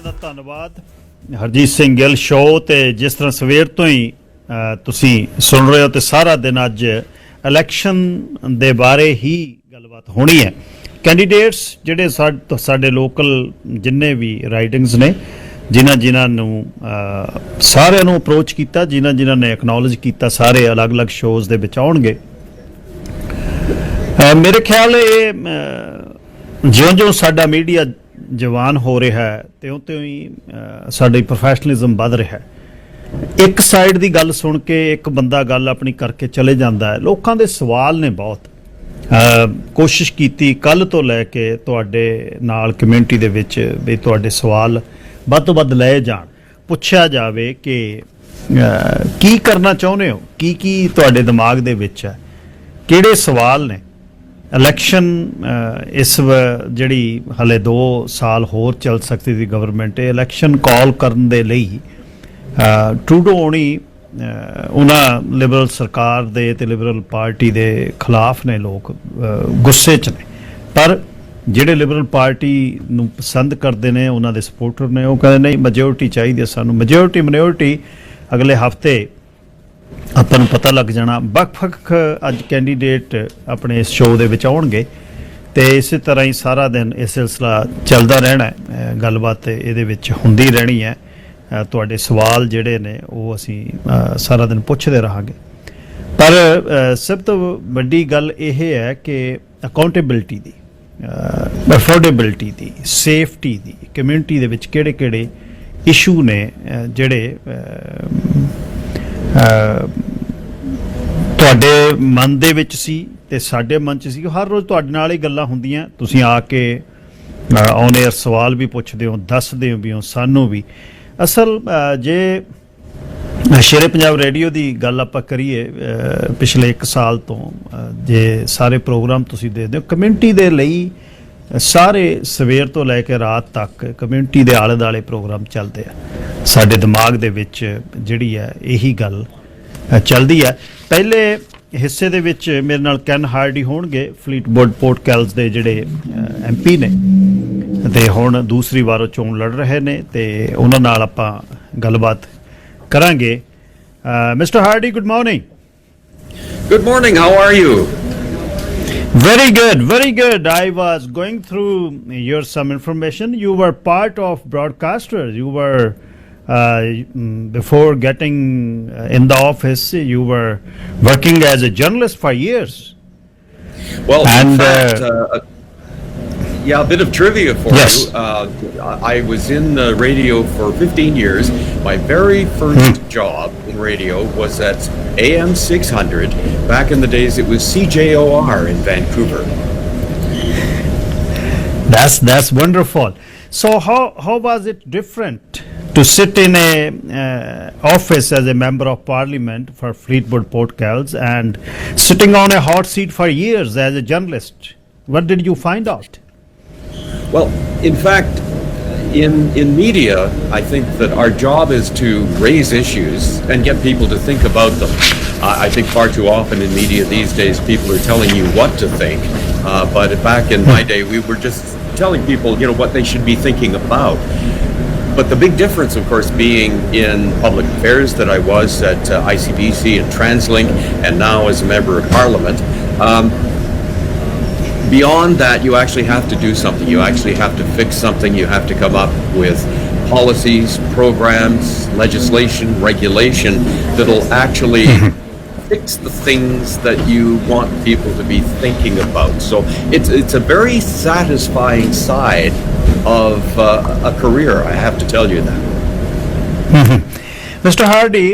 ਦਾ ਧੰਨਵਾਦ ਹਰਜੀਤ ਸਿੰਘ ਗਿੱਲ ਸ਼ੋਅ ਤੇ ਜਿਸ ਤਰ੍ਹਾਂ ਸਵੇਰ ਤੋਂ ਹੀ ਤੁਸੀਂ ਸੁਣ ਰਹੇ ਹੋ ਤੇ ਸਾਰਾ ਦਿਨ ਅੱਜ ਇਲੈਕਸ਼ਨ ਦੇ ਬਾਰੇ ਹੀ ਗੱਲਬਾਤ ਹੋਣੀ ਹੈ। ਕੈਂਡੀਡੇਟਸ ਜਿਹੜੇ ਸਾਡੇ ਲੋਕਲ ਜਿੰਨੇ ਵੀ ਰਾਈਡਿੰਗਸ ਨੇ ਜਿਨ੍ਹਾਂ ਨੂੰ ਸਾਰਿਆਂ ਨੂੰ ਅਪਰੋਚ ਕੀਤਾ, ਜਿਨ੍ਹਾਂ ਨੇ ਐਕਨੋਲਜ ਕੀਤਾ, ਸਾਰੇ ਅਲੱਗ-ਅਲੱਗ ਸ਼ੋਅਜ਼ ਦੇ ਵਿੱਚ ਆਉਣਗੇ। ਮੇਰੇ ਖਿਆਲ ਇਹ ਜਿਉਂ-ਜਿਉਂ ਸਾਡਾ ਮੀਡੀਆ ਜਵਾਨ ਹੋ ਰਿਹਾ ਹੈ ਤਿਉਂ ਹੀ ਸਾਡੀ ਪ੍ਰੋਫੈਸ਼ਨਲਿਜ਼ਮ ਵੱਧ ਰਿਹਾ ਹੈ। ਇੱਕ ਸਾਈਡ ਦੀ ਗੱਲ ਸੁਣ ਕੇ ਇੱਕ ਬੰਦਾ ਗੱਲ ਆਪਣੀ ਕਰਕੇ ਚਲੇ ਜਾਂਦਾ ਹੈ। ਲੋਕਾਂ ਦੇ ਸਵਾਲ ਨੇ ਬਹੁਤ। ਕੋਸ਼ਿਸ਼ ਕੀਤੀ ਕੱਲ੍ਹ ਤੋਂ ਲੈ ਕੇ ਤੁਹਾਡੇ ਨਾਲ ਕਮਿਊਨਿਟੀ ਦੇ ਵਿੱਚ ਵੀ ਤੁਹਾਡੇ ਸਵਾਲ ਵੱਧ ਤੋਂ ਵੱਧ ਲਏ ਜਾਣ, ਪੁੱਛਿਆ ਜਾਵੇ ਕਿ ਕੀ ਕਰਨਾ ਚਾਹੁੰਦੇ ਹੋ, ਕੀ ਤੁਹਾਡੇ ਦਿਮਾਗ ਦੇ ਵਿੱਚ ਹੈ, ਕਿਹੜੇ ਸਵਾਲ ਨੇ। ਇਲੈਕਸ਼ਨ ਇਸ ਜਿਹੜੀ ਹਲੇ 2 ਸਾਲ ਹੋਰ ਚੱਲ ਸਕਦੀ ਸੀ ਗਵਰਨਮੈਂਟ, ਇਹ ਇਲੈਕਸ਼ਨ ਕਾਲ ਕਰਨ ਦੇ ਲਈ ਟਰੂਡੋ ਹੋਣੀ ਉਹਨਾਂ ਲਿਬਰਲ ਸਰਕਾਰ ਦੇ ਤੇ ਲਿਬਰਲ ਪਾਰਟੀ ਦੇ ਖਿਲਾਫ ਨੇ। ਲੋਕ ਗੁੱਸੇ 'ਚ ਨੇ, ਪਰ ਜਿਹੜੇ ਲਿਬਰਲ ਪਾਰਟੀ ਨੂੰ ਪਸੰਦ ਕਰਦੇ ਨੇ, ਉਹਨਾਂ ਦੇ ਸਪੋਰਟਰ ਨੇ, ਉਹ ਕਹਿੰਦੇ ਨਹੀਂ ਮੈਜੋਰਟੀ ਚਾਹੀਦੀ ਹੈ ਸਾਨੂੰ। ਮੈਜੋਰਟੀ ਅਗਲੇ ਹਫ਼ਤੇ ਆਪਾਂ ਨੂੰ ਪਤਾ ਲੱਗ ਜਾਣਾ। ਵੱਖ-ਵੱਖ ਅੱਜ ਕੈਂਡੀਡੇਟ ਆਪਣੇ ਇਸ ਸ਼ੋਅ ਦੇ ਵਿੱਚ ਆਉਣਗੇ ਅਤੇ ਇਸੇ ਤਰ੍ਹਾਂ ਹੀ ਸਾਰਾ ਦਿਨ ਇਹ ਸਿਲਸਿਲਾ ਚੱਲਦਾ ਰਹਿਣਾ। ਗੱਲਬਾਤ ਇਹਦੇ ਵਿੱਚ ਹੁੰਦੀ ਰਹਿਣੀ ਹੈ। ਤੁਹਾਡੇ ਸਵਾਲ ਜਿਹੜੇ ਨੇ ਉਹ ਅਸੀਂ ਸਾਰਾ ਦਿਨ ਪੁੱਛਦੇ ਰਹਾਂਗੇ। ਪਰ ਸਭ ਤੋਂ ਵੱਡੀ ਗੱਲ ਇਹ ਹੈ ਕਿ ਅਕਾਊਂਟੇਬਿਲਿਟੀ ਦੀ, ਅਫੋਰਡੇਬਿਲਿਟੀ ਦੀ, ਸੇਫਟੀ ਦੀ, ਕਮਿਊਨਿਟੀ ਦੇ ਵਿੱਚ ਕਿਹੜੇ ਇਸ਼ੂ ਨੇ ਜਿਹੜੇ ਤੁਹਾਡੇ ਮਨ ਦੇ ਵਿੱਚ ਸੀ ਤੇ ਸਾਡੇ ਮਨ 'ਚ ਸੀ। ਹਰ ਰੋਜ਼ ਤੁਹਾਡੇ ਨਾਲ ਹੀ ਗੱਲਾਂ ਹੁੰਦੀਆਂ, ਤੁਸੀਂ ਆ ਕੇ ਔਨ ਏਅਰ ਸਵਾਲ ਵੀ ਪੁੱਛਦੇ ਹੋ, ਦੱਸਦੇ ਹੋ ਵੀ ਹੋ ਸਾਨੂੰ ਵੀ। ਅਸਲ ਜੇ ਸ਼ੇਰੇ ਪੰਜਾਬ ਰੇਡੀਓ ਦੀ ਗੱਲ ਆਪਾਂ ਕਰੀਏ, ਪਿਛਲੇ 1 ਸਾਲ ਤੋਂ ਜੇ ਸਾਰੇ ਪ੍ਰੋਗਰਾਮ ਤੁਸੀਂ ਦੇਖਦੇ ਹੋ ਕਮਿਊਨਿਟੀ ਦੇ ਲਈ, ਸਾਰੇ ਸਵੇਰ ਤੋਂ ਲੈ ਕੇ ਰਾਤ ਤੱਕ ਕਮਿਊਨਿਟੀ ਦੇ ਆਲੇ ਦੁਆਲੇ ਪ੍ਰੋਗਰਾਮ ਚੱਲਦੇ ਆ। ਸਾਡੇ ਦਿਮਾਗ ਦੇ ਵਿੱਚ ਜਿਹੜੀ ਹੈ ਇਹੀ ਗੱਲ ਚੱਲਦੀ ਹੈ। ਪਹਿਲੇ ਹਿੱਸੇ ਦੇ ਵਿੱਚ ਮੇਰੇ ਨਾਲ ਕੈਨ ਹਾਰਡੀ ਹੋਣਗੇ, ਫਲੀਟਵੁੱਡ ਪੋਰਟ ਕੈਲਸ ਦੇ ਜਿਹੜੇ MP ਨੇ ਤੇ ਹੁਣ ਦੂਸਰੀ ਵਾਰ ਉਹ ਚੋਣ ਲੜ ਰਹੇ ਨੇ ਤੇ ਉਹਨਾਂ ਨਾਲ ਆਪਾਂ ਗੱਲਬਾਤ ਕਰਾਂਗੇ। Mister Hardy, good morning. Good morning, how are you? Very good, very good. I was going through your some information. You were part of broadcasters. You were before getting in the office, you were working as a journalist for years. Well, in fact, yeah, a bit of trivia for yes. you. I was in radio for 15 years. My very first job in radio was at AM 600. Back in the days, it was CJOR in Vancouver. That's wonderful. So how was it different to sit in a office as a member of parliament for Fleetwood Port Kels and sitting on a hot seat for years as a journalist? What did you find out? Well, in fact, in media, I think that our job is to raise issues and get people to think about them. I think far too often in media these days people are telling you what to think, but back in my day we were just telling people, what they should be thinking about. But the big difference, of course, being in public affairs that I was at ICBC and TransLink and now as a member of Parliament, beyond that, you actually have to do something. You actually have to fix something. You have to come up with policies, programs, legislation, regulation that'll actually fix the things that you want people to be thinking about. So it's a very satisfying side of a career, I have to tell you that. Mr. Hardy,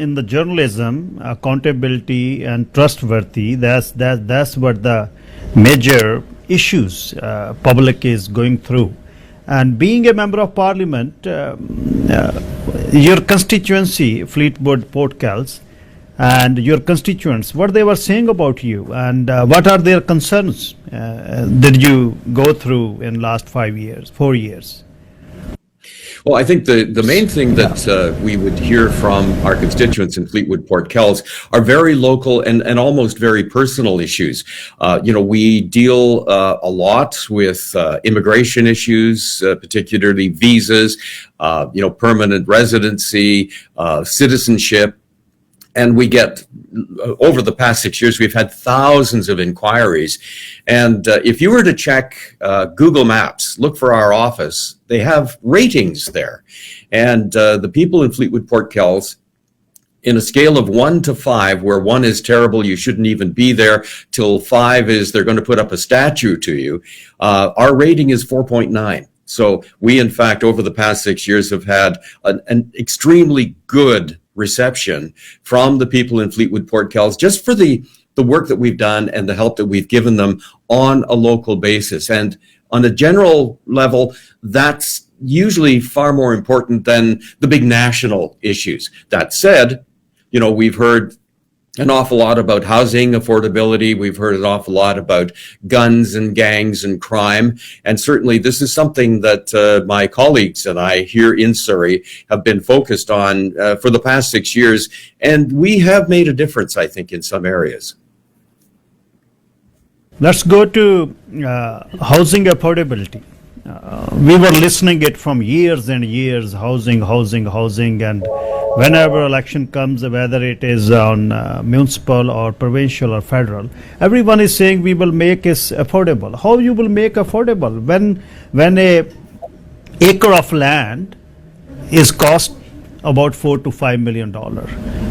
in the journalism, accountability and trustworthy, that's what the major issues public is going through. And being a member of parliament, your constituency, Fleetwood Port Kels, and your constituents, what they were saying about you and what are their concerns did you go through in last 4 years? Well, I think the main thing that we would hear from our constituents in Fleetwood Port Kells are very local and almost very personal issues. We deal a lot with immigration issues, particularly visas, permanent residency, citizenship. And we get, over the past 6 years, we've had thousands of inquiries. And if you were to check Google Maps, look for our office, they have ratings there. And the people in Fleetwood Port Kells, in a scale of 1 to 5, where 1 is terrible, you shouldn't even be there, till 5 is they're going to put up a statue to you, our rating is 4.9. So we, in fact, over the past 6 years have had an extremely good reception from the people in Fleetwood Port Kells, just for the work that we've done and the help that we've given them on a local basis. And on a general level, that's usually far more important than the big national issues. That said, we've heard an awful lot about housing affordability. We've heard an awful lot about guns and gangs and crime. And certainly this is something that my colleagues and I here in Surrey have been focused on for the past 6 years. And we have made a difference, I think, in some areas. Let's go to housing affordability. We were listening it from years and years, housing, and whenever election comes, whether it is on municipal or provincial or federal, everyone is saying we will make it affordable. How you will make affordable when a acre of land is cost about $4 to $5 million,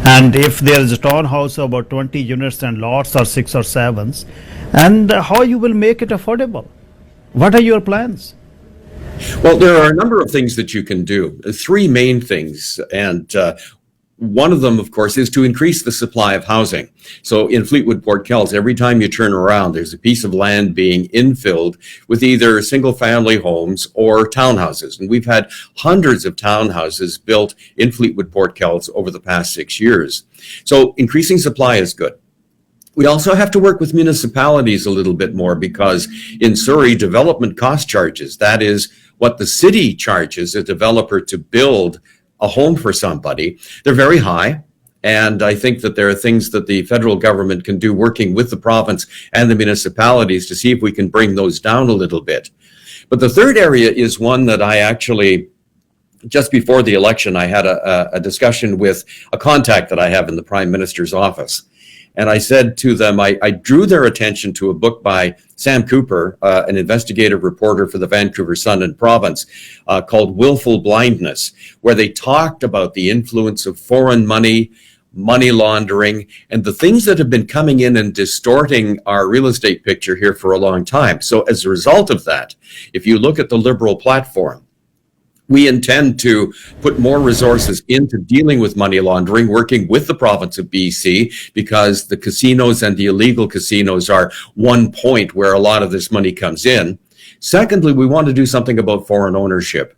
and if there is a townhouse about 20 units and lots are 6 or 7s, and how you will make it affordable? What are your plans? Well, there are a number of things that you can do. 3 main things. And one of them, of course, is to increase the supply of housing. So in Fleetwood Port Kells, every time you turn around, there's a piece of land being infilled with either single family homes or townhouses. And we've had hundreds of townhouses built in Fleetwood Port Kells over the past 6 years. So increasing supply is good. We also have to work with municipalities a little bit more, because in Surrey, development cost charges, that is what the city charges a developer to build a home for somebody, they're very high. And I think that there are things that the federal government can do, working with the province and the municipalities, to see if we can bring those down a little bit. But the third area is one that I actually, just before the election, I had a discussion with a contact that I have in the Prime Minister's office. And I said to them, I drew their attention to a book by Sam Cooper, an investigative reporter for the Vancouver Sun and Province, called Willful Blindness, where they talked about the influence of foreign money, money laundering, and the things that have been coming in and distorting our real estate picture here for a long time. So as a result of that, if you look at the Liberal platform, we intend to put more resources into dealing with money laundering, working with the province of BC, because the casinos and the illegal casinos are one point where a lot of this money comes in. Secondly, we want to do something about foreign ownership.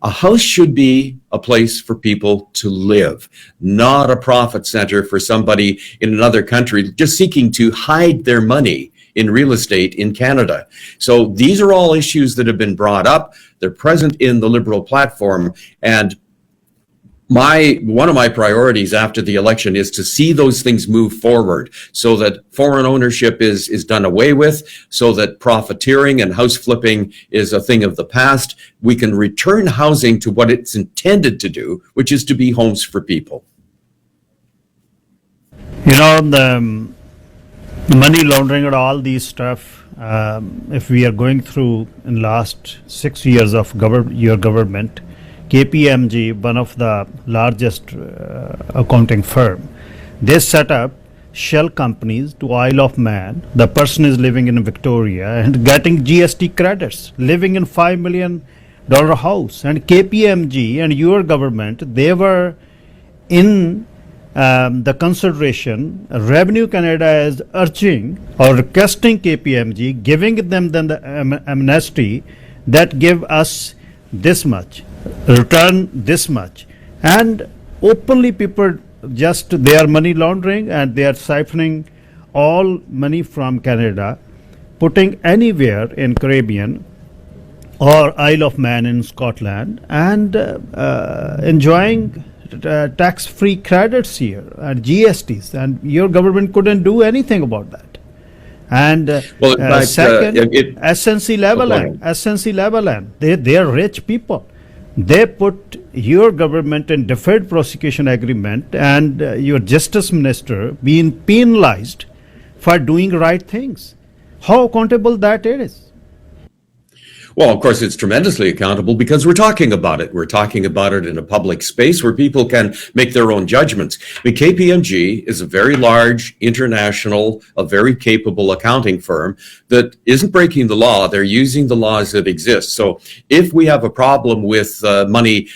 A house should be a place for people to live, not a profit center for somebody in another country just seeking to hide their money in real estate in Canada. So these are all issues that have been brought up. They're present in the Liberal platform. And one of my priorities after the election is to see those things move forward, so that foreign ownership is done away with, so that profiteering and house flipping is a thing of the past. We can return housing to what it's intended to do, which is to be homes for people. The money laundering and all these stuff, if we are going through in last 6 years of your government, KPMG, one of the largest accounting firm, they set up shell companies to Isle of Man. The person is living in Victoria and getting GST credits, living in $5 million house. And KPMG and your government, they were in the consideration. Revenue Canada is urging or requesting KPMG, giving them then the amnesty that give us this much, return this much, and openly people they are money laundering and they are siphoning all money from Canada, putting anywhere in Caribbean, or Isle of Man in Scotland and enjoying tax-free credits here and GSTs, and your government couldn't do anything about that. And Well, in fact, second, it- SNC Leveland. Leveland, they are rich people. They put your government in deferred prosecution agreement, and your justice minister being penalized for doing right things. How accountable that is? Well, of course, it's tremendously accountable because we're talking about it. We're talking about it in a public space where people can make their own judgments. I mean, KPMG is a very large, international, a very capable accounting firm that isn't breaking the law. They're using the laws that exist. So if we have a problem with money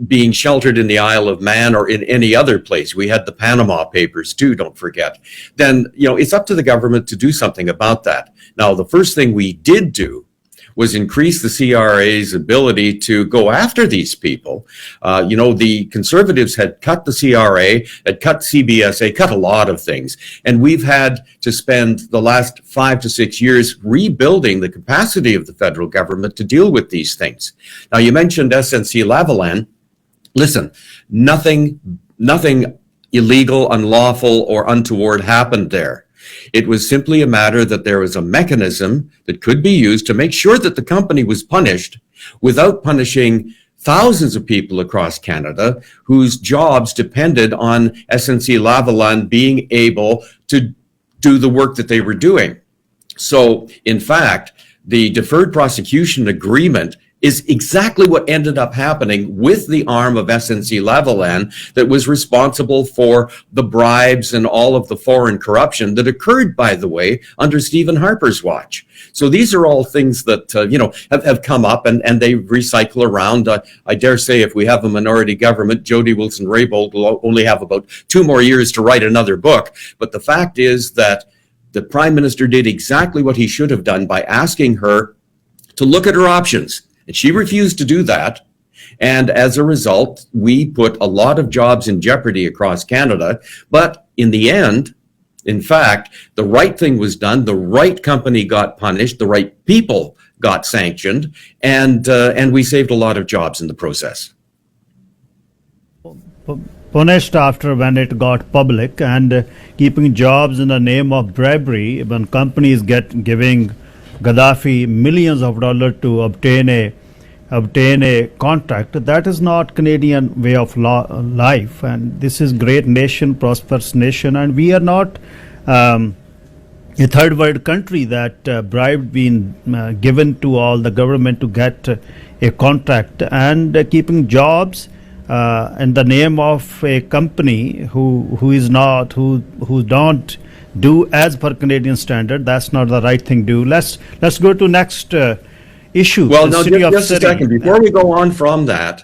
being sheltered in the Isle of Man or in any other place, we had the Panama Papers too, don't forget, then, it's up to the government to do something about that. Now, the first thing we did do was increase the CRA's ability to go after these people. The Conservatives had cut the CRA, had cut CBSA, cut a lot of things. And we've had to spend the last 5 to 6 years rebuilding the capacity of the federal government to deal with these things. Now, you mentioned SNC Lavalin. Listen, nothing illegal, unlawful, or untoward happened there. It was simply a matter that there was a mechanism that could be used to make sure that the company was punished without punishing thousands of people across Canada whose jobs depended on SNC Lavalin being able to do the work that they were doing. So, in fact, the deferred prosecution agreement is exactly what ended up happening with the arm of SNC Lavalin that was responsible for the bribes and all of the foreign corruption that occurred, by the way, under Stephen Harper's watch. So these are all things that, have come up and they recycle around. I dare say if we have a minority government, Jody Wilson-Raybould will only have about 2 more years to write another book. But the fact is that the Prime Minister did exactly what he should have done by asking her to look at her options. And she refused to do that. And as a result, we put a lot of jobs in jeopardy across Canada. But in the end, in fact, the right thing was done. The right company got punished. The right people got sanctioned. And we saved a lot of jobs in the process. Punished after when it got public, and keeping jobs in the name of bribery when companies giving Gaddafi millions of dollars to obtain a contract. That is not Canadian way of life, and this is great nation, prosperous nation, and we are not a third world country that bribe being given to all the government to get a contract, and keeping jobs in the name of a company who don't do as per Canadian standard. That's not the right thing to do. Let's go to next issue. Well, no, just a second. Before we go on from that,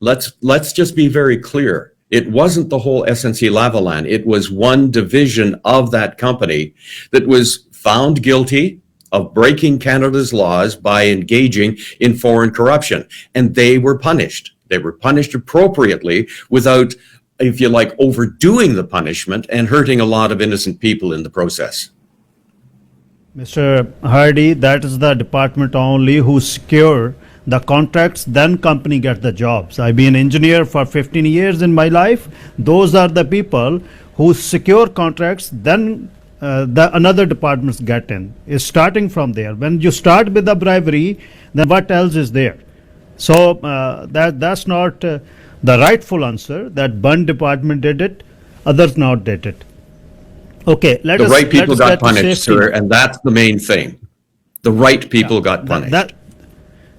let's just be very clear. It wasn't the whole SNC Lavalin. It was one division of that company that was found guilty of breaking Canada's laws by engaging in foreign corruption. And they were punished. They were punished appropriately without, if you like, overdoing the punishment and hurting a lot of innocent people in the process. Mr. Hardy, that is the department only who secure the contracts, then company get the jobs. I've been an engineer for 15 years in my life. Those are the people who secure contracts, then another departments get in. It's starting from there. When you start with the bribery, then what else is there? So that's not the rightful answer that one department did it, others not did it. Okay, the right people got punished, sir, and that's the main thing. The right people got punished.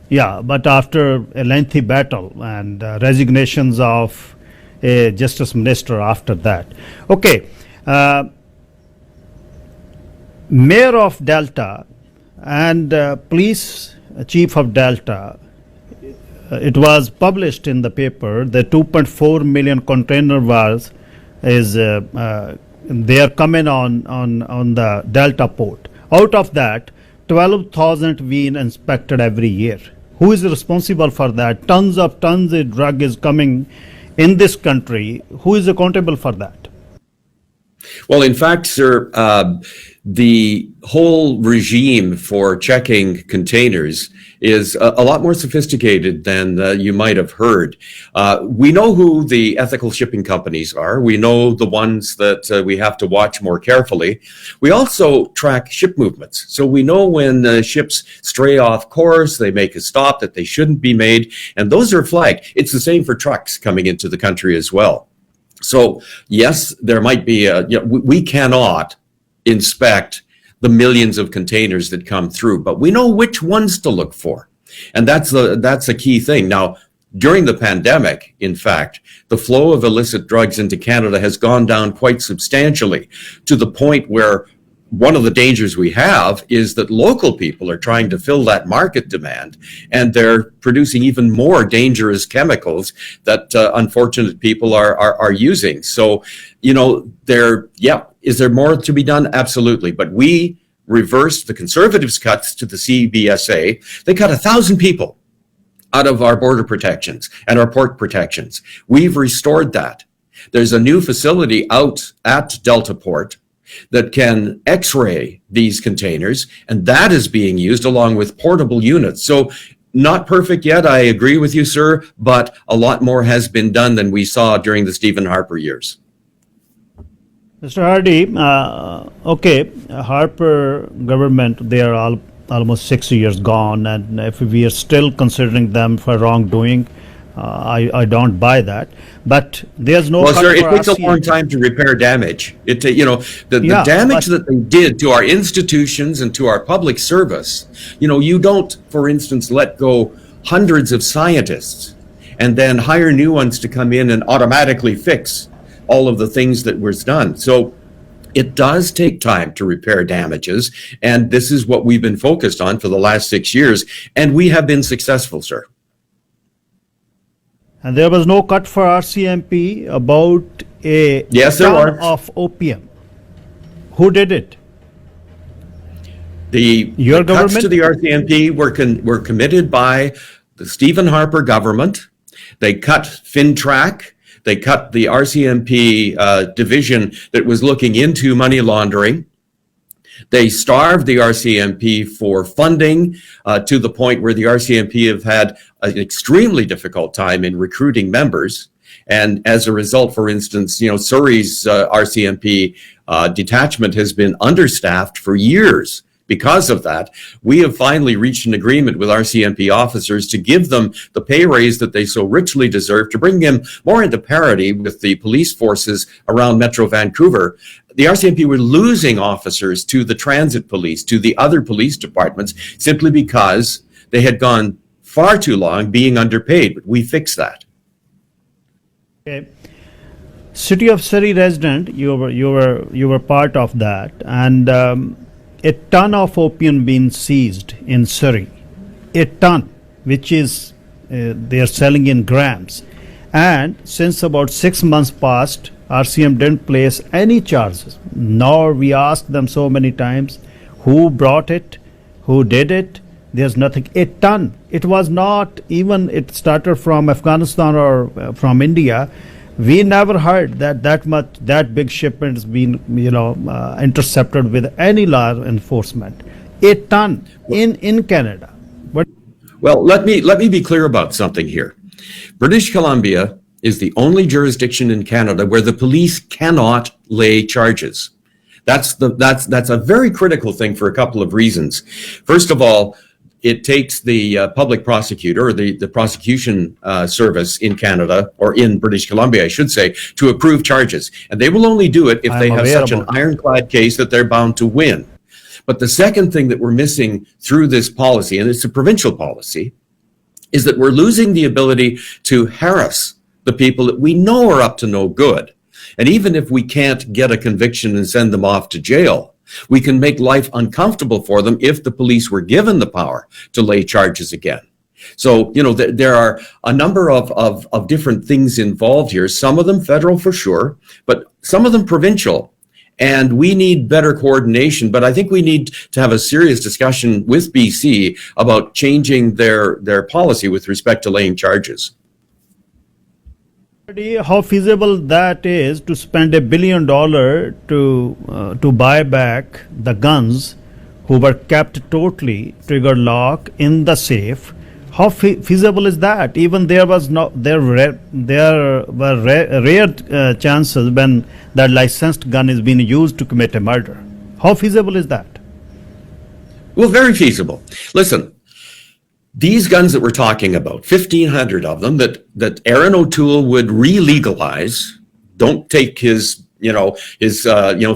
But after a lengthy battle and resignations of a justice minister after that. Okay, Mayor of Delta and police chief of Delta, it was published in the paper the 2.4 million container was they are coming on the Delta port. Out of that, 12,000 being inspected every year. Who is responsible for that? Tons of drug is coming in this country. Who is accountable for that? Well, in fact, sir, the whole regime for checking containers is a lot more sophisticated than you might have heard. We know who the ethical shipping companies are. We know the ones that we have to watch more carefully. We also track ship movements. So we know when ships stray off course, they make a stop that they shouldn't be made, and those are flagged. It's the same for trucks coming into the country as well. So yes, there might be we cannot inspect the millions of containers that come through, but we know which ones to look for. And that's a key thing. Now, during the pandemic, in fact, the flow of illicit drugs into Canada has gone down quite substantially, to the point where one of the dangers we have is that local people are trying to fill that market demand, and they're producing even more dangerous chemicals that unfortunate people are using. So, is there more to be done? Absolutely. But we reversed the Conservatives' cuts to the CBSA. They cut 1,000 people out of our border protections and our port protections. We've restored that. There's a new facility out at Delta Port that can x-ray these containers, and that is being used along with portable units. So not perfect yet, I agree with you, sir, but a lot more has been done than we saw during the Stephen Harper years. Mr. Hardy, Harper government, they are almost 6 years gone, and if we are still considering them for wrongdoing, I don't buy that. But there's no. Well, sir, it takes a long time to repair damage. The damage that they did to our institutions and to our public service. You don't, for instance, let go hundreds of scientists and then hire new ones to come in and automatically fix all of the things that was done. So it does take time to repair damages, and this is what we've been focused on for the last 6 years, and we have been successful, sir. And there was no cut for RCMP about a ton of opium. Who did it? Your government? Cuts to the RCMP were committed by the Stephen Harper government. They cut FinTrack. They cut the RCMP division that was looking into money laundering. They starved the RCMP for funding to the point where the RCMP have had an extremely difficult time in recruiting members. And as a result, for instance, Surrey's RCMP detachment has been understaffed for years. Because of that, we have finally reached an agreement with RCMP officers to give them the pay raise that they so richly deserve, to bring them more into parity with the police forces around Metro Vancouver. The RCMP were losing officers to the transit police, to the other police departments, simply because they had gone far too long being underpaid. But we fixed that. Okay. City of Surrey resident, you were part of that, and a ton of opium being seized in Surrey, a ton, which is they are selling in grams. And since about 6 months past, RCM didn't place any charges, nor we asked them so many times who brought it, who did it. There's nothing. A ton. It was not even, it started from Afghanistan or from India. We never heard that big shipments being intercepted with any law enforcement. A ton in Canada. Well, let me be clear about something here. British Columbia is the only jurisdiction in Canada where the police cannot lay charges. That's a very critical thing for a couple of reasons. First of all, it takes the public prosecutor, or the prosecution service in Canada, or in British Columbia, I should say, to approve charges. And they will only do it if they have such an ironclad case that they're bound to win. But the second thing that we're missing through this policy, and it's a provincial policy, is that we're losing the ability to harass the people that we know are up to no good. And even if we can't get a conviction and send them off to jail, we can make life uncomfortable for them if the police were given the power to lay charges again. So, there are a number of different things involved here, some of them federal for sure, but some of them provincial. And we need better coordination, but I think we need to have a serious discussion with BC about changing their policy with respect to laying charges. How feasible that is to spend $1 billion to buy back the guns who were kept totally trigger lock in the safe? How feasible is that? Even there were rare chances when that licensed gun is being used to commit a murder. How feasible is that? Well, very feasible. Listen, these guns that we're talking about, 1,500 of them that Aaron O'Toole would re-legalize, don't take his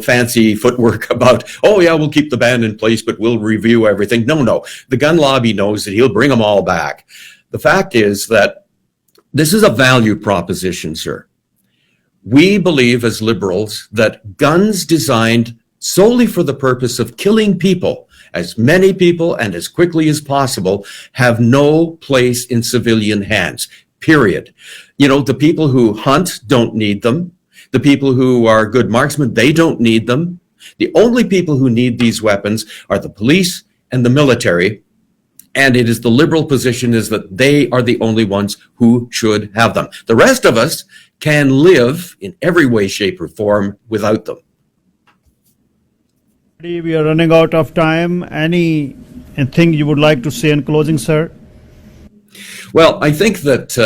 fancy footwork about, oh yeah, we'll keep the ban in place, but we'll review everything. No. The gun lobby knows that he'll bring them all back. The fact is that this is a value proposition, sir. We believe as liberals that guns designed solely for the purpose of killing people, as many people and as quickly as possible, have no place in civilian hands, period. The people who hunt don't need them. The people who are good marksmen, they don't need them. The only people who need these weapons are the police and the military. And it is the liberal position is that they are the only ones who should have them. The rest of us can live in every way, shape, or form without them. We are running out of time. Anything you would like to say in closing, sir? Well, I think that,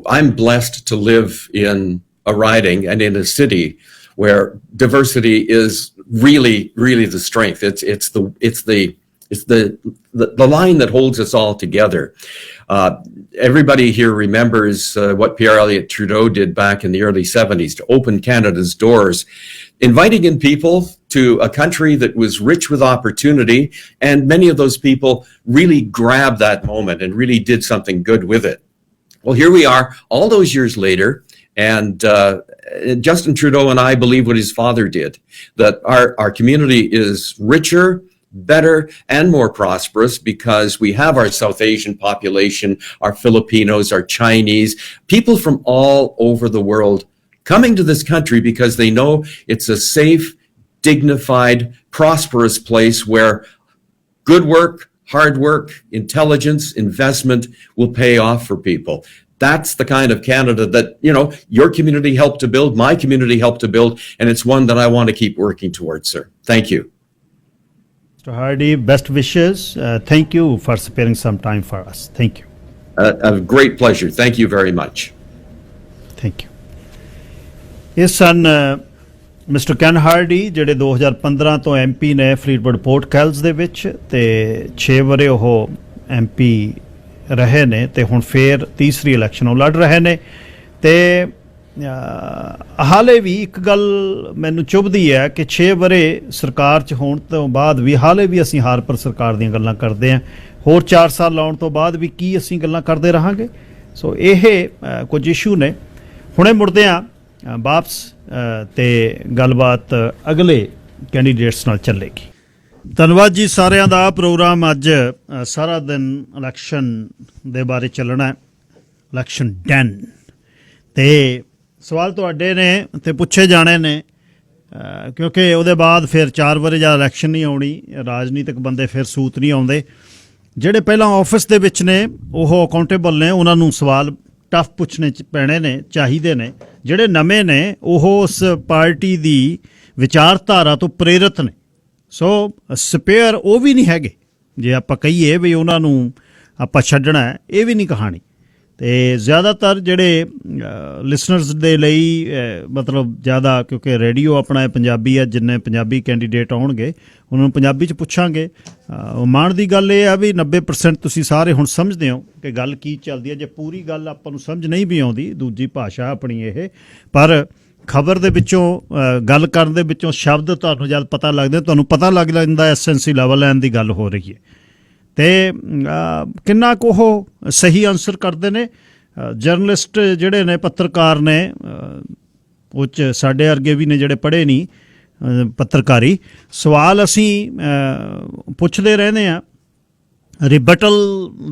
I'm blessed to live in a riding and in a city where diversity is really, really the strength. It's the line that holds us all together. Everybody here remembers what Pierre Elliott Trudeau did back in the early 70s to open Canada's doors, inviting in people to a country that was rich with opportunity, and many of those people really grabbed that moment and really did something good with it. Well, here we are all those years later, and Justin Trudeau and I believe what his father did, that our community is richer, better, and more prosperous because we have our South Asian population, our Filipinos, our Chinese, people from all over the world coming to this country because they know it's a safe, dignified, prosperous place where good work, hard work, intelligence, investment will pay off for people. That's the kind of Canada that, your community helped to build, my community helped to build, and it's one that I want to keep working towards, sir. Thank you. Mr. Hardy, best wishes. Thank you for sparing some time for us. Thank you. A great pleasure. Thank you very much. Thank you. Yes, son. Mister can Hardy ਜਿਹੜੇ 2015 ਤੋਂ MP ਨੇ ਫਰੀਡਵੁੱਡ Port Kells ਦੇ ਵਿੱਚ ਤੇ 6 ਵਰੇ ਉਹ MP ਰਹੇ ਨੇ ਤੇ ਹੁਣ ਫੇਰ ਤੀਸਰੀ ਇਲੈਕਸ਼ਨ ਉਹ ਲੜ ਰਹੇ ਨੇ ਤੇ ਹਾਲੇ ਵੀ ਇੱਕ ਗੱਲ ਮੈਨੂੰ ਚੁਭਦੀ ਹੈ ਕਿ 6 ਵਰੇ ਸਰਕਾਰ 'ਚ ਹੋਣ ਤੋਂ ਬਾਅਦ ਵੀ ਹਾਲੇ ਵੀ ਅਸੀਂ ਹਾਰਪਰ ਸਰਕਾਰ ਦੀਆਂ ਗੱਲਾਂ ਕਰਦੇ ਹਾਂ। ਹੋਰ 4 ਸਾਲ ਲਾਉਣ ਤੋਂ ਬਾਅਦ ਵੀ ਕੀ ਅਸੀਂ ਗੱਲਾਂ ਕਰਦੇ ਰਹਾਂਗੇ? ਸੋ ਇਹ ਕੁਝ ਇਸ਼ੂ ਨੇ। ਹੁਣੇ ਮੁੜਦੇ ਹਾਂ ਵਾਪਸ ਤੇ ਗੱਲਬਾਤ ਅਗਲੇ ਕੈਂਡੀਡੇਟਸ ਨਾਲ ਚੱਲੇਗੀ। ਧੰਨਵਾਦ ਜੀ ਸਾਰਿਆਂ ਦਾ। ਪ੍ਰੋਗਰਾਮ ਅੱਜ ਸਾਰਾ ਦਿਨ ਇਲੈਕਸ਼ਨ ਦੇ ਬਾਰੇ ਚੱਲਣਾ, ਇਲੈਕਸ਼ਨ ਡੈਨ ਤੇ ਸਵਾਲ ਤੁਹਾਡੇ ਨੇ ਤੇ ਪੁੱਛੇ ਜਾਣੇ ਨੇ ਕਿਉਂਕਿ ਉਹਦੇ ਬਾਅਦ ਫਿਰ 4 ਵਰੇ ਜਦ ਇਲੈਕਸ਼ਨ ਨਹੀਂ ਆਉਣੀ, ਰਾਜਨੀਤਿਕ ਬੰਦੇ ਫਿਰ ਸੂਤ ਨਹੀਂ ਆਉਂਦੇ। ਜਿਹੜੇ ਪਹਿਲਾਂ ਆਫਿਸ ਦੇ ਵਿੱਚ ਨੇ ਉਹ ਅਕਾਊਂਟੇਬਲ ਨੇ, ਉਹਨਾਂ ਨੂੰ ਸਵਾਲ ਟਫ ਪੁੱਛਣੇ ਪੈਣੇ ਨੇ, ਚਾਹੀਦੇ ਨੇ। ਜਿਹੜੇ ਨਵੇਂ ਨੇ ਉਹ ਉਸ ਪਾਰਟੀ ਦੀ ਵਿਚਾਰਧਾਰਾ ਤੋਂ ਪ੍ਰੇਰਿਤ ਨੇ, ਸੋ ਸਪੇਅਰ ਉਹ ਵੀ ਨਹੀਂ ਹੈਗੇ। ਜੇ ਆਪਾਂ ਕਹੀਏ ਵੀ ਉਹਨਾਂ ਨੂੰ ਆਪਾਂ ਛੱਡਣਾ ਹੈ, ਇਹ ਵੀ ਨਹੀਂ ਕਹਾਣੀ। ਅਤੇ ਜ਼ਿਆਦਾਤਰ ਜਿਹੜੇ ਲਿਸਨਰਸ ਦੇ ਲਈ ਮਤਲਬ ਜ਼ਿਆਦਾ, ਕਿਉਂਕਿ ਰੇਡੀਓ ਆਪਣਾ ਪੰਜਾਬੀ ਹੈ, ਜਿੰਨੇ ਪੰਜਾਬੀ ਕੈਂਡੀਡੇਟ ਆਉਣਗੇ ਉਹਨਾਂ ਨੂੰ ਪੰਜਾਬੀ 'ਚ ਪੁੱਛਾਂਗੇ। ਮਾਣ ਦੀ ਗੱਲ ਇਹ ਆ ਵੀ 90% ਤੁਸੀਂ ਸਾਰੇ ਹੁਣ ਸਮਝਦੇ ਹੋ ਕਿ ਗੱਲ ਕੀ ਚੱਲਦੀ ਹੈ। ਜੇ ਪੂਰੀ ਗੱਲ ਆਪਾਂ ਨੂੰ ਸਮਝ ਨਹੀਂ ਵੀ ਆਉਂਦੀ, ਦੂਜੀ ਭਾਸ਼ਾ ਆਪਣੀ ਇਹ, ਪਰ ਖਬਰ ਦੇ ਵਿੱਚੋਂ ਗੱਲ ਕਰਨ ਦੇ ਵਿੱਚੋਂ ਸ਼ਬਦ ਤੁਹਾਨੂੰ ਜਦ ਪਤਾ ਲੱਗਦੇ, ਤੁਹਾਨੂੰ ਪਤਾ ਲੱਗ ਜਾਂਦਾ ਐਸੈਂਸੀ ਲੈਵਲ ਲੈਣ ਦੀ ਗੱਲ ਹੋ ਰਹੀ ਹੈ। ਅਤੇ ਕਿੰਨਾ ਕੁ ਉਹ ਸਹੀ ਆਨਸਰ ਕਰਦੇ ਨੇ। ਜਰਨਲਿਸਟ ਜਿਹੜੇ ਨੇ, ਪੱਤਰਕਾਰ ਨੇ, ਉਹ 'ਚ ਸਾਡੇ ਵਰਗੇ ਵੀ ਨੇ ਜਿਹੜੇ ਪੜ੍ਹੇ ਨਹੀਂ ਪੱਤਰਕਾਰੀ। ਸਵਾਲ ਅਸੀਂ ਪੁੱਛਦੇ ਰਹਿੰਦੇ ਹਾਂ, ਰਿਬਟਲ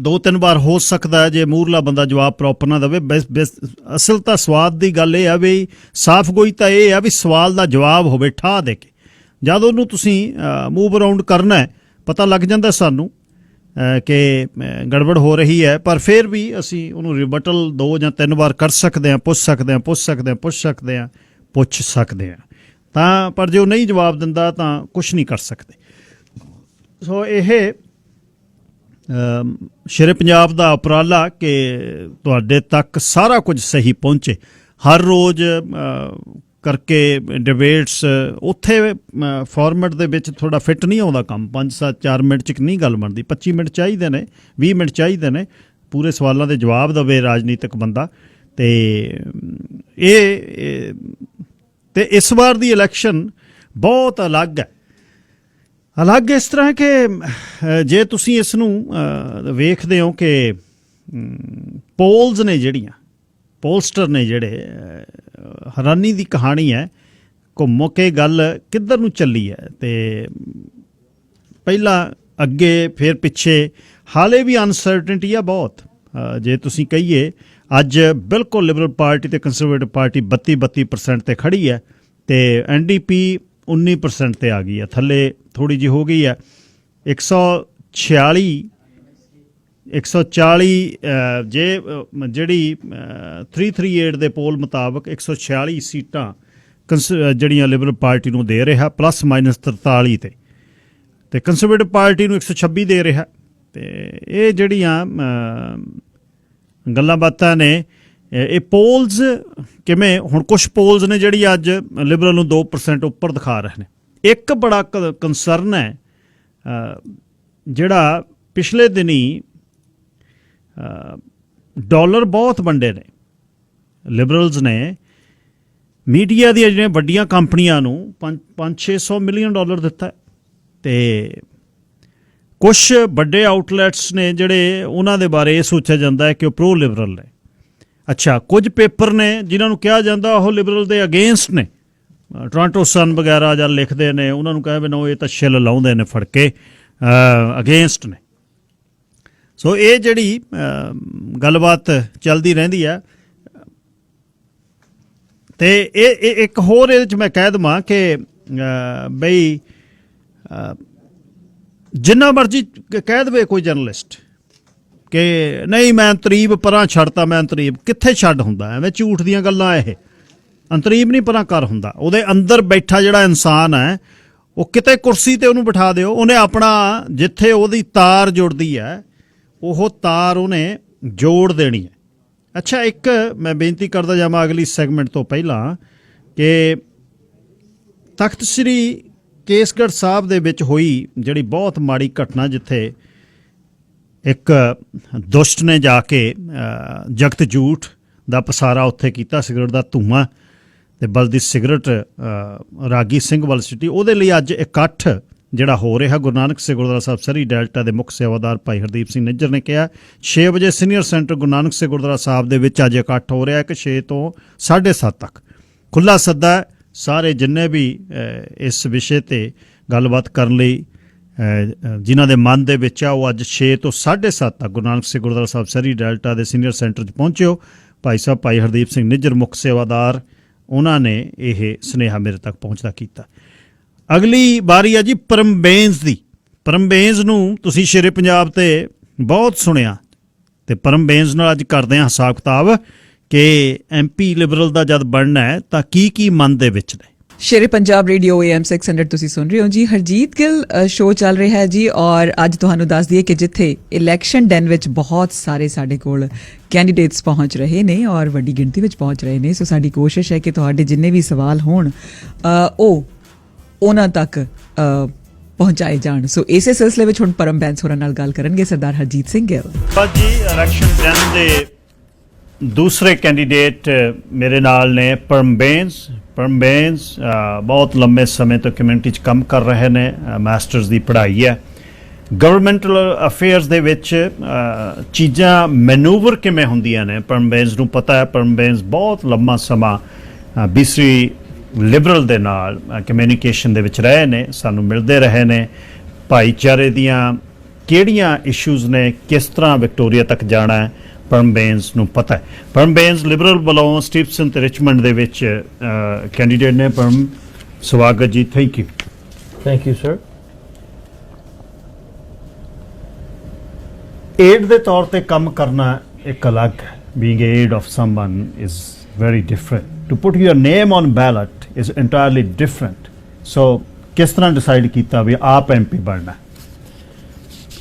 2-3 ਵਾਰ ਹੋ ਸਕਦਾ ਜੇ ਮੂਹਰਲਾ ਬੰਦਾ ਜਵਾਬ ਪ੍ਰੋਪਰ ਨਾ ਦੇਵੇ। ਅਸਲ ਤਾਂ ਸਵਾਦ ਦੀ ਗੱਲ ਇਹ ਆ ਵੀ ਸਾਫ਼ ਗੋਈ ਤਾਂ ਇਹ ਆ ਵੀ ਸਵਾਲ ਦਾ ਜਵਾਬ ਹੋਵੇ ਠਾਹ ਦੇ ਕੇ। ਜਦ ਉਹਨੂੰ ਤੁਸੀਂ ਮੂਵ ਅਰਾਊਂਡ ਕਰਨਾ, ਪਤਾ ਲੱਗ ਜਾਂਦਾ ਸਾਨੂੰ ਕਿ ਗੜਬੜ ਹੋ ਰਹੀ ਹੈ, ਪਰ ਫਿਰ ਵੀ ਅਸੀਂ ਉਹਨੂੰ ਰਿਬਟਲ 2 ਜਾਂ 3 ਵਾਰ ਕਰ ਸਕਦੇ ਹਾਂ, ਪੁੱਛ ਸਕਦੇ ਹਾਂ ਤਾਂ, ਪਰ ਜੇ ਉਹ ਨਹੀਂ ਜਵਾਬ ਦਿੰਦਾ ਤਾਂ ਕੁਛ ਨਹੀਂ ਕਰ ਸਕਦੇ। ਸੋ ਇਹ ਸ਼ੇਰੇ ਪੰਜਾਬ ਦਾ ਉਪਰਾਲਾ ਕਿ ਤੁਹਾਡੇ ਤੱਕ ਸਾਰਾ ਕੁਝ ਸਹੀ ਪਹੁੰਚੇ। ਹਰ ਰੋਜ਼ ਕਰਕੇ ਡਿਬੇਟਸ ਉੱਥੇ ਫਾਰਮੈਟ ਦੇ ਵਿੱਚ ਥੋੜ੍ਹਾ ਫਿੱਟ ਨਹੀਂ ਆਉਂਦਾ ਕੰਮ। 5-4 ਮਿੰਟ 'ਚ ਨਹੀਂ ਗੱਲ ਬਣਦੀ, 25 ਮਿੰਟ ਚਾਹੀਦੇ ਨੇ, 20 ਮਿੰਟ ਚਾਹੀਦੇ ਨੇ, ਪੂਰੇ ਸਵਾਲਾਂ ਦੇ ਜਵਾਬ ਦੇਵੇ ਰਾਜਨੀਤਿਕ ਬੰਦਾ। ਅਤੇ ਤੇ ਇਸ ਵਾਰ ਦੀ ਇਲੈਕਸ਼ਨ ਬਹੁਤ ਅਲੱਗ ਹੈ। ਅਲੱਗ ਇਸ ਤਰ੍ਹਾਂ ਕਿ ਜੇ ਤੁਸੀਂ ਇਸ ਨੂੰ ਵੇਖਦੇ ਹੋ ਕਿ ਪੋਲਸ ਨੇ ਜਿਹੜੀਆਂ, ਪੋਲਸਟਰ ਨੇ ਜਿਹੜੇ, ਹੈਰਾਨੀ ਦੀ ਕਹਾਣੀ ਹੈ ਘੁੰਮ ਕੇ ਗੱਲ ਕਿੱਧਰ ਨੂੰ ਚੱਲੀ ਹੈ। ਅਤੇ ਪਹਿਲਾਂ ਅੱਗੇ ਫਿਰ ਪਿੱਛੇ, ਹਾਲੇ ਵੀ ਅਨਸਰਟਨਟੀ ਆ ਬਹੁਤ। ਜੇ ਤੁਸੀਂ ਕਹੀਏ ਅੱਜ ਬਿਲਕੁਲ ਲਿਬਰਲ ਪਾਰਟੀ ਅਤੇ ਕੰਜ਼ਰਵੇਟਿਵ ਪਾਰਟੀ 32% 'ਤੇ ਖੜ੍ਹੀ ਹੈ ਅਤੇ NDP 19% 'ਤੇ ਆ ਗਈ ਹੈ, ਥੱਲੇ ਥੋੜ੍ਹੀ ਜਿਹੀ ਹੋ ਗਈ ਹੈ। 140 ਜੇ ਜਿਹੜੀ 338 ਦੇ ਪੋਲ ਮੁਤਾਬਕ 146 ਸੀਟਾਂ ਜਿਹੜੀਆਂ ਲਿਬਰਲ ਪਾਰਟੀ ਨੂੰ ਦੇ ਰਿਹਾ, ±43 ਤੇ ਕੰਜ਼ਰਵੇਟਿਵ ਪਾਰਟੀ ਨੂੰ 126 ਦੇ ਰਿਹਾ। ਅਤੇ ਇਹ ਜਿਹੜੀਆਂ ਗੱਲਾਂ ਬਾਤਾਂ ਨੇ, ਇਹ ਪੋਲਸ ਕਿਵੇਂ, ਹੁਣ ਕੁਛ ਪੋਲਸ ਨੇ ਜਿਹੜੀ ਅੱਜ ਲਿਬਰਲ ਨੂੰ 2% ਉੱਪਰ ਦਿਖਾ ਰਹੇ ਨੇ। ਇੱਕ ਬੜਾ ਕੰਸਰਨ ਹੈ ਜਿਹੜਾ ਪਿਛਲੇ ਦਿਨੀ ਡਾਲਰ ਬਹੁਤ ਵੰਡੇ ਨੇ ਲਿਬਰਲਸ ਨੇ, ਮੀਡੀਆ ਦੀਆਂ ਜਿਹੜੀਆਂ ਵੱਡੀਆਂ ਕੰਪਨੀਆਂ ਨੂੰ 500-600 ਮਿਲੀਅਨ ਡਾਲਰ ਦਿੱਤਾ। ਅਤੇ ਕੁਛ ਵੱਡੇ ਆਊਟਲੈਟਸ ਨੇ ਜਿਹੜੇ, ਉਹਨਾਂ ਦੇ ਬਾਰੇ ਇਹ ਸੋਚਿਆ ਜਾਂਦਾ ਹੈ ਕਿ ਉਹ ਪ੍ਰੋ ਲਿਬਰਲ ਨੇ। ਅੱਛਾ, ਕੁਝ ਪੇਪਰ ਨੇ ਜਿਨ੍ਹਾਂ ਨੂੰ ਕਿਹਾ ਜਾਂਦਾ ਉਹ ਲਿਬਰਲ ਦੇ ਅਗੇਂਸਟ ਨੇ, ਟੋਰਾਂਟੋ ਸਨ ਵਗੈਰਾ ਜਾਂ ਲਿਖਦੇ ਨੇ, ਉਹਨਾਂ ਨੂੰ ਕਹਿ ਬਨੋ ਇਹ ਤਾਂ ਛਿੱਲ ਲਾਉਂਦੇ ਨੇ ਫੜ ਕੇ, ਅਗੇਂਸਟ ਨੇ। ਸੋ ਇਹ ਜਿਹੜੀ ਗੱਲਬਾਤ ਚੱਲਦੀ ਰਹਿੰਦੀ ਹੈ। ਅਤੇ ਇਹ ਇੱਕ ਹੋਰ ਇਹਦੇ 'ਚ ਮੈਂ ਕਹਿ ਦੇਵਾਂ ਕਿ ਬਈ ਜਿੰਨਾ ਮਰਜ਼ੀ ਕਹਿ ਦੇਵੇ ਕੋਈ ਜਰਨਲਿਸਟ ਕਿ ਨਹੀਂ ਮੈਂ ਅੰਤਰੀਬ ਪਰਾਂ ਛੱਡਤਾ, ਮੈਂ ਅੰਤਰੀਬ ਕਿੱਥੇ ਛੱਡ ਹੁੰਦਾ, ਐਵੇਂ ਝੂਠ ਦੀਆਂ ਗੱਲਾਂ। ਇਹ ਅੰਤਰੀਬ ਨਹੀਂ ਪਰਾਂ ਕਰ ਹੁੰਦਾ, ਉਹਦੇ ਅੰਦਰ ਬੈਠਾ ਜਿਹੜਾ ਇਨਸਾਨ ਹੈ ਉਹ ਕਿਤੇ ਕੁਰਸੀ 'ਤੇ ਉਹਨੂੰ ਬਿਠਾ ਦਿਓ, ਉਹਨੇ ਆਪਣਾ ਜਿੱਥੇ ਉਹਦੀ ਤਾਰ ਜੁੜਦੀ ਹੈ ਉਹ ਤਾਰ ਉਹਨੇ ਜੋੜ ਦੇਣੀ ਹੈ। ਅੱਛਾ, ਇੱਕ ਮੈਂ ਬੇਨਤੀ ਕਰਦਾ ਜਾਵਾਂ ਅਗਲੀ ਸੈਗਮੈਂਟ ਤੋਂ ਪਹਿਲਾਂ ਕਿ ਤਖਤ ਸ੍ਰੀ ਕੇਸਗੜ੍ਹ ਸਾਹਿਬ ਦੇ ਵਿੱਚ ਹੋਈ ਜਿਹੜੀ ਬਹੁਤ ਮਾੜੀ ਘਟਨਾ, ਜਿੱਥੇ ਇੱਕ ਦੁਸ਼ਟ ਨੇ ਜਾ ਕੇ ਜਗਤ ਝੂਠ ਦਾ ਪਸਾਰਾ ਉੱਥੇ ਕੀਤਾ, ਸਿਗਰਟ ਦਾ ਧੂੰਆਂ ਅਤੇ ਬਲਦੀ ਸਿਗਰਟ ਰਾਗੀ ਸਿੰਘ ਵੱਲ ਸਿੱਟੀ। ਉਹਦੇ ਲਈ ਅੱਜ ਇਕੱਠ ਜਿਹੜਾ ਹੋ ਰਿਹਾ, ਗੁਰੂ ਨਾਨਕ ਸਿੰਘ ਗੁਰਦੁਆਰਾ ਸਾਹਿਬ ਸਰੀ ਡੈਲਟਾ ਦੇ ਮੁੱਖ ਸੇਵਾਦਾਰ ਭਾਈ ਹਰਦੀਪ ਸਿੰਘ ਨਿੱਜਰ ਨੇ ਕਿਹਾ 6 ਵਜੇ ਸੀਨੀਅਰ ਸੈਂਟਰ ਗੁਰੂ ਨਾਨਕ ਸਿੰਘ ਗੁਰਦੁਆਰਾ ਸਾਹਿਬ ਦੇ ਵਿੱਚ ਅੱਜ ਇਕੱਠ ਹੋ ਰਿਹਾ, ਕਿ 6 ਤੋਂ 7:30 ਤੱਕ ਖੁੱਲ੍ਹਾ ਸੱਦਾ ਸਾਰੇ ਜਿੰਨੇ ਵੀ ਇਸ ਵਿਸ਼ੇ 'ਤੇ ਗੱਲਬਾਤ ਕਰਨ ਲਈ ਜਿਨ੍ਹਾਂ ਦੇ ਮਨ ਦੇ ਵਿੱਚ ਆ, ਉਹ ਅੱਜ 6 ਤੋਂ 7:30 ਤੱਕ ਗੁਰੂ ਨਾਨਕ ਸਿੰਘ ਗੁਰਦੁਆਰਾ ਸਾਹਿਬ ਸਰੀ ਡੈਲਟਾ ਦੇ ਸੀਨੀਅਰ ਸੈਂਟਰ 'ਚ ਪਹੁੰਚਿਓ। ਭਾਈ ਸਾਹਿਬ ਭਾਈ ਹਰਦੀਪ ਸਿੰਘ ਨਿੱਜਰ ਮੁੱਖ ਸੇਵਾਦਾਰ, ਉਹਨਾਂ ਨੇ ਇਹ ਸੁਨੇਹਾ ਮੇਰੇ ਤੱਕ ਪਹੁੰਚਦਾ ਕੀਤਾ। ਅਗਲੀ ਵਾਰੀ ਆ ਜੀ ਪਰਮਬੇਂਸ ਦੀ। ਪਰਮਬੇਂਸ ਨੂੰ ਤੁਸੀਂ ਸ਼ੇਰੇ ਪੰਜਾਬ 'ਤੇ ਬਹੁਤ ਸੁਣਿਆ, ਅਤੇ ਪਰਮਬੇਂਸ ਨਾਲ ਅੱਜ ਕਰਦੇ ਹਾਂ ਹਿਸਾਬ ਕਿਤਾਬ ਕਿ MP ਲਿਬਰਲ ਦਾ ਜਦ ਬਣਨਾ ਹੈ ਤਾਂ ਕੀ ਮਨ ਦੇ ਵਿੱਚ ਨੇ। ਸ਼ੇਰੇ ਪੰਜਾਬ ਰੇਡੀਓ AM 600 ਤੁਸੀਂ ਸੁਣ ਰਹੇ ਹੋ ਜੀ। ਹਰਜੀਤ ਗਿੱਲ ਸ਼ੋਅ ਚੱਲ ਰਿਹਾ ਹੈ ਜੀ, ਔਰ ਅੱਜ ਤੁਹਾਨੂੰ ਦੱਸ ਦਈਏ ਕਿ ਜਿੱਥੇ ਇਲੈਕਸ਼ਨ ਡੈਨ ਵਿੱਚ ਬਹੁਤ ਸਾਰੇ ਸਾਡੇ ਕੋਲ ਕੈਂਡੀਡੇਟਸ ਪਹੁੰਚ ਰਹੇ ਨੇ ਔਰ ਵੱਡੀ ਗਿਣਤੀ ਵਿੱਚ ਪਹੁੰਚ ਰਹੇ ਨੇ। ਸੋ ਸਾਡੀ ਕੋਸ਼ਿਸ਼ ਹੈ ਕਿ ਤੁਹਾਡੇ ਜਿੰਨੇ ਵੀ ਸਵਾਲ ਹੋਣ ਉਹ ਉਹਨਾਂ ਤੱਕ ਪਹੁੰਚਾਏ ਜਾਣ। ਸੋ ਇਸੇ ਸਿਲਸਿਲੇ ਵਿੱਚ ਹੁਣ ਪਰਮਬੈਂਸ ਹੋਰਾਂ ਨਾਲ ਗੱਲ ਕਰਨਗੇ ਸਰਦਾਰ ਹਰਜੀਤ ਸਿੰਘ ਗਿੱਲ। ਜੀ ਇਲੈਕਸ਼ਨ ਡੈਨ ਦੇ ਦੂਸਰੇ ਕੈਂਡੀਡੇਟ ਮੇਰੇ ਨਾਲ ਨੇ ਪਰਮਬੈਂਸ ਬਹੁਤ ਲੰਬੇ ਸਮੇਂ ਤੋਂ ਕਮਿਊਨਿਟੀ 'ਚ ਕੰਮ ਕਰ ਰਹੇ ਨੇ, ਮਾਸਟਰਸ ਦੀ ਪੜ੍ਹਾਈ ਹੈ। ਗਵਰਨਮੈਂਟਲ ਅਫੇਅਰਸ ਦੇ ਵਿੱਚ ਚੀਜ਼ਾਂ ਮੈਨੂਵਰ ਕਿਵੇਂ ਹੁੰਦੀਆਂ ਨੇ ਪਰਮਬੈਂਸ ਨੂੰ ਪਤਾ ਹੈ। ਪਰਮਬੈਂਸ ਬਹੁਤ ਲੰਮਾ ਸਮਾਂ BC ਲਿਬਰਲ ਦੇ ਨਾਲ ਕਮਿਊਨੀਕੇਸ਼ਨ ਦੇ ਵਿੱਚ ਰਹੇ ਨੇ, ਸਾਨੂੰ ਮਿਲਦੇ ਰਹੇ ਨੇ। ਭਾਈਚਾਰੇ ਦੀਆਂ ਕਿਹੜੀਆਂ ਇਸ਼ੂਜ਼ ਨੇ, ਕਿਸ ਤਰ੍ਹਾਂ ਵਿਕਟੋਰੀਆ ਤੱਕ ਜਾਣਾ ਹੈ, ਪਰਮਬੈਂਸ ਨੂੰ ਪਤਾ ਹੈ। ਪਰਮਬੈਂਸ ਲਿਬਰਲ ਵੱਲੋਂ ਸਟੀਫਸਨ ਤੇ ਰਿਚਮੰਡ ਦੇ ਵਿੱਚ ਕੈਂਡੀਡੇਟ ਨੇ। ਪਰਮ, ਸਵਾਗਤ ਜੀ, thank you. Thank you sir. Aid ਦੇ ਤੌਰ ਤੇ ਕੰਮ ਕਰਨਾ ਇੱਕ ਅਲੱਗ ਹੈ. Being aid of someone is very different. To put your name on ballot is entirely different. So ਕਿਸ ਤਰ੍ਹਾਂ ਡਿਸਾਈਡ ਕੀਤਾ ਵੀ ਆਪ MP ਬਣਨਾ?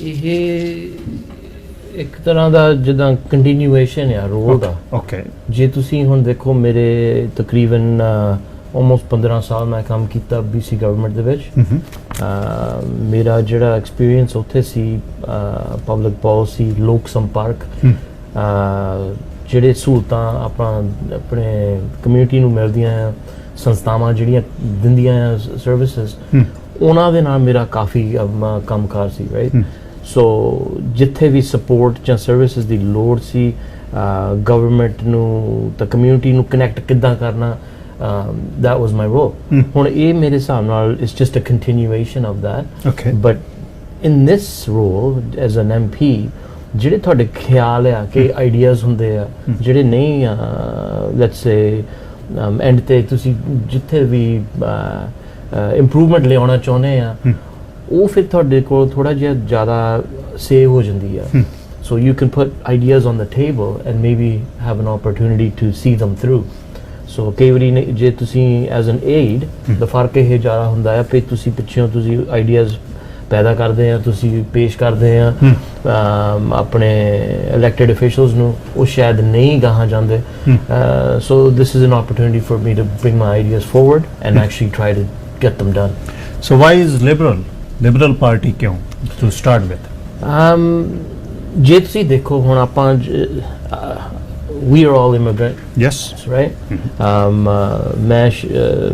ਇਹ ਇੱਕ ਤਰ੍ਹਾਂ ਦਾ ਜਿੱਦਾਂ ਕੰਟੀਨਿਊਏਸ਼ਨ ਆ ਰੋਲ ਦਾ. ਓਕੇ. ਜੇ ਤੁਸੀਂ ਹੁਣ ਦੇਖੋ ਮੇਰੇ ਤਕਰੀਬਨ ਆਲਮੋਸਟ 15 ਸਾਲ ਮੈਂ ਕੰਮ ਕੀਤਾ BC ਗਵਰਨਮੈਂਟ ਦੇ ਵਿੱਚ. ਮੇਰਾ ਜਿਹੜਾ ਐਕਸਪੀਰੀਅੰਸ ਉੱਥੇ ਸੀ ਪਬਲਿਕ ਪਾਲਿਸੀ, ਲੋਕ ਸੰਪਰਕ, ਜਿਹੜੇ ਸਹੂਲਤਾਂ ਆਪਣੇ ਕਮਿਊਨਿਟੀ ਨੂੰ ਮਿਲਦੀਆਂ ਆ, ਸੰਸਥਾਵਾਂ ਜਿਹੜੀਆਂ ਦਿੰਦੀਆਂ ਆ ਸਰਵਿਸਿਜ਼, ਉਹਨਾਂ ਦੇ ਨਾਲ ਮੇਰਾ ਕਾਫੀ ਕੰਮਕਾਰ ਸੀ. ਰਾਈਟ. ਸੋ ਜਿੱਥੇ ਵੀ ਸਪੋਰਟ ਜਾਂ ਸਰਵਿਸਿਜ਼ ਦੀ ਲੋੜ ਸੀ, ਗਵਰਨਮੈਂਟ ਨੂੰ ਤਾਂ ਕਮਿਊਨਿਟੀ ਨੂੰ ਕਨੈਕਟ ਕਿੱਦਾਂ ਕਰਨਾ, that was my role. ਹੁਣ ਇਹ ਮੇਰੇ ਹਿਸਾਬ ਨਾਲ it's just a continuation of that. Okay. But in this role as an MP, ਜਿਹੜੇ ਤੁਹਾਡੇ ਖਿਆਲ ਆ ਕਿ ਆਈਡੀਆਜ਼ ਹੁੰਦੇ ਆ ਜਿਹੜੇ ਨਹੀਂ ਲੈਟਸ ਸੇ ਐਂਡ ਤੇ ਤੁਸੀਂ ਜਿੱਥੇ ਵੀ ਇੰਪਰੂਵਮੈਂਟ ਲਿਆਉਣਾ ਚਾਹੁੰਦੇ ਆ, ਉਹ ਫਿਰ ਤੁਹਾਡੇ ਕੋਲ ਥੋੜਾ ਜਿਹਾ ਜ਼ਿਆਦਾ ਸੇਵ ਹੋ ਜਾਂਦੀ ਆ. So you can put ideas on the table and maybe have an opportunity to see them through. So ਕਈ ਵਾਰੀ ਜੇ ਤੁਸੀਂ ਐਜ਼ ਐਨ ਏਡ ਦਾ ਫਰਕ ਇਹ ਜ਼ਿਆਦਾ ਹੁੰਦਾ ਹੈ ਕਿ ਤੁਸੀਂ ਪਿੱਛੋਂ ਤੁਸੀਂ ਆਈਡੀਆਜ਼ ਪੈਦਾ ਕਰਦੇ ਆ, ਤੁਸੀਂ ਪੇਸ਼ ਕਰਦੇ ਆ ਆਪਣੇ ਇਲੈਕਟਡ ਅਫੀਸ਼ੀਅਲਸ ਨੂੰ, ਉਹ ਸ਼ਾਇਦ ਨਹੀਂ ਗਾਹਾਂ ਜਾਂਦੇ. So this is an opportunity for me to bring my ideas forward and actually try to get them done. So why is Liberal Party ਕਿਉਂ to start with? ਜੇ ਤੁਸੀਂ ਦੇਖੋ ਹੁਣ ਆਪਾਂ we are all immigrant. Yes. Right. ਮੈਂ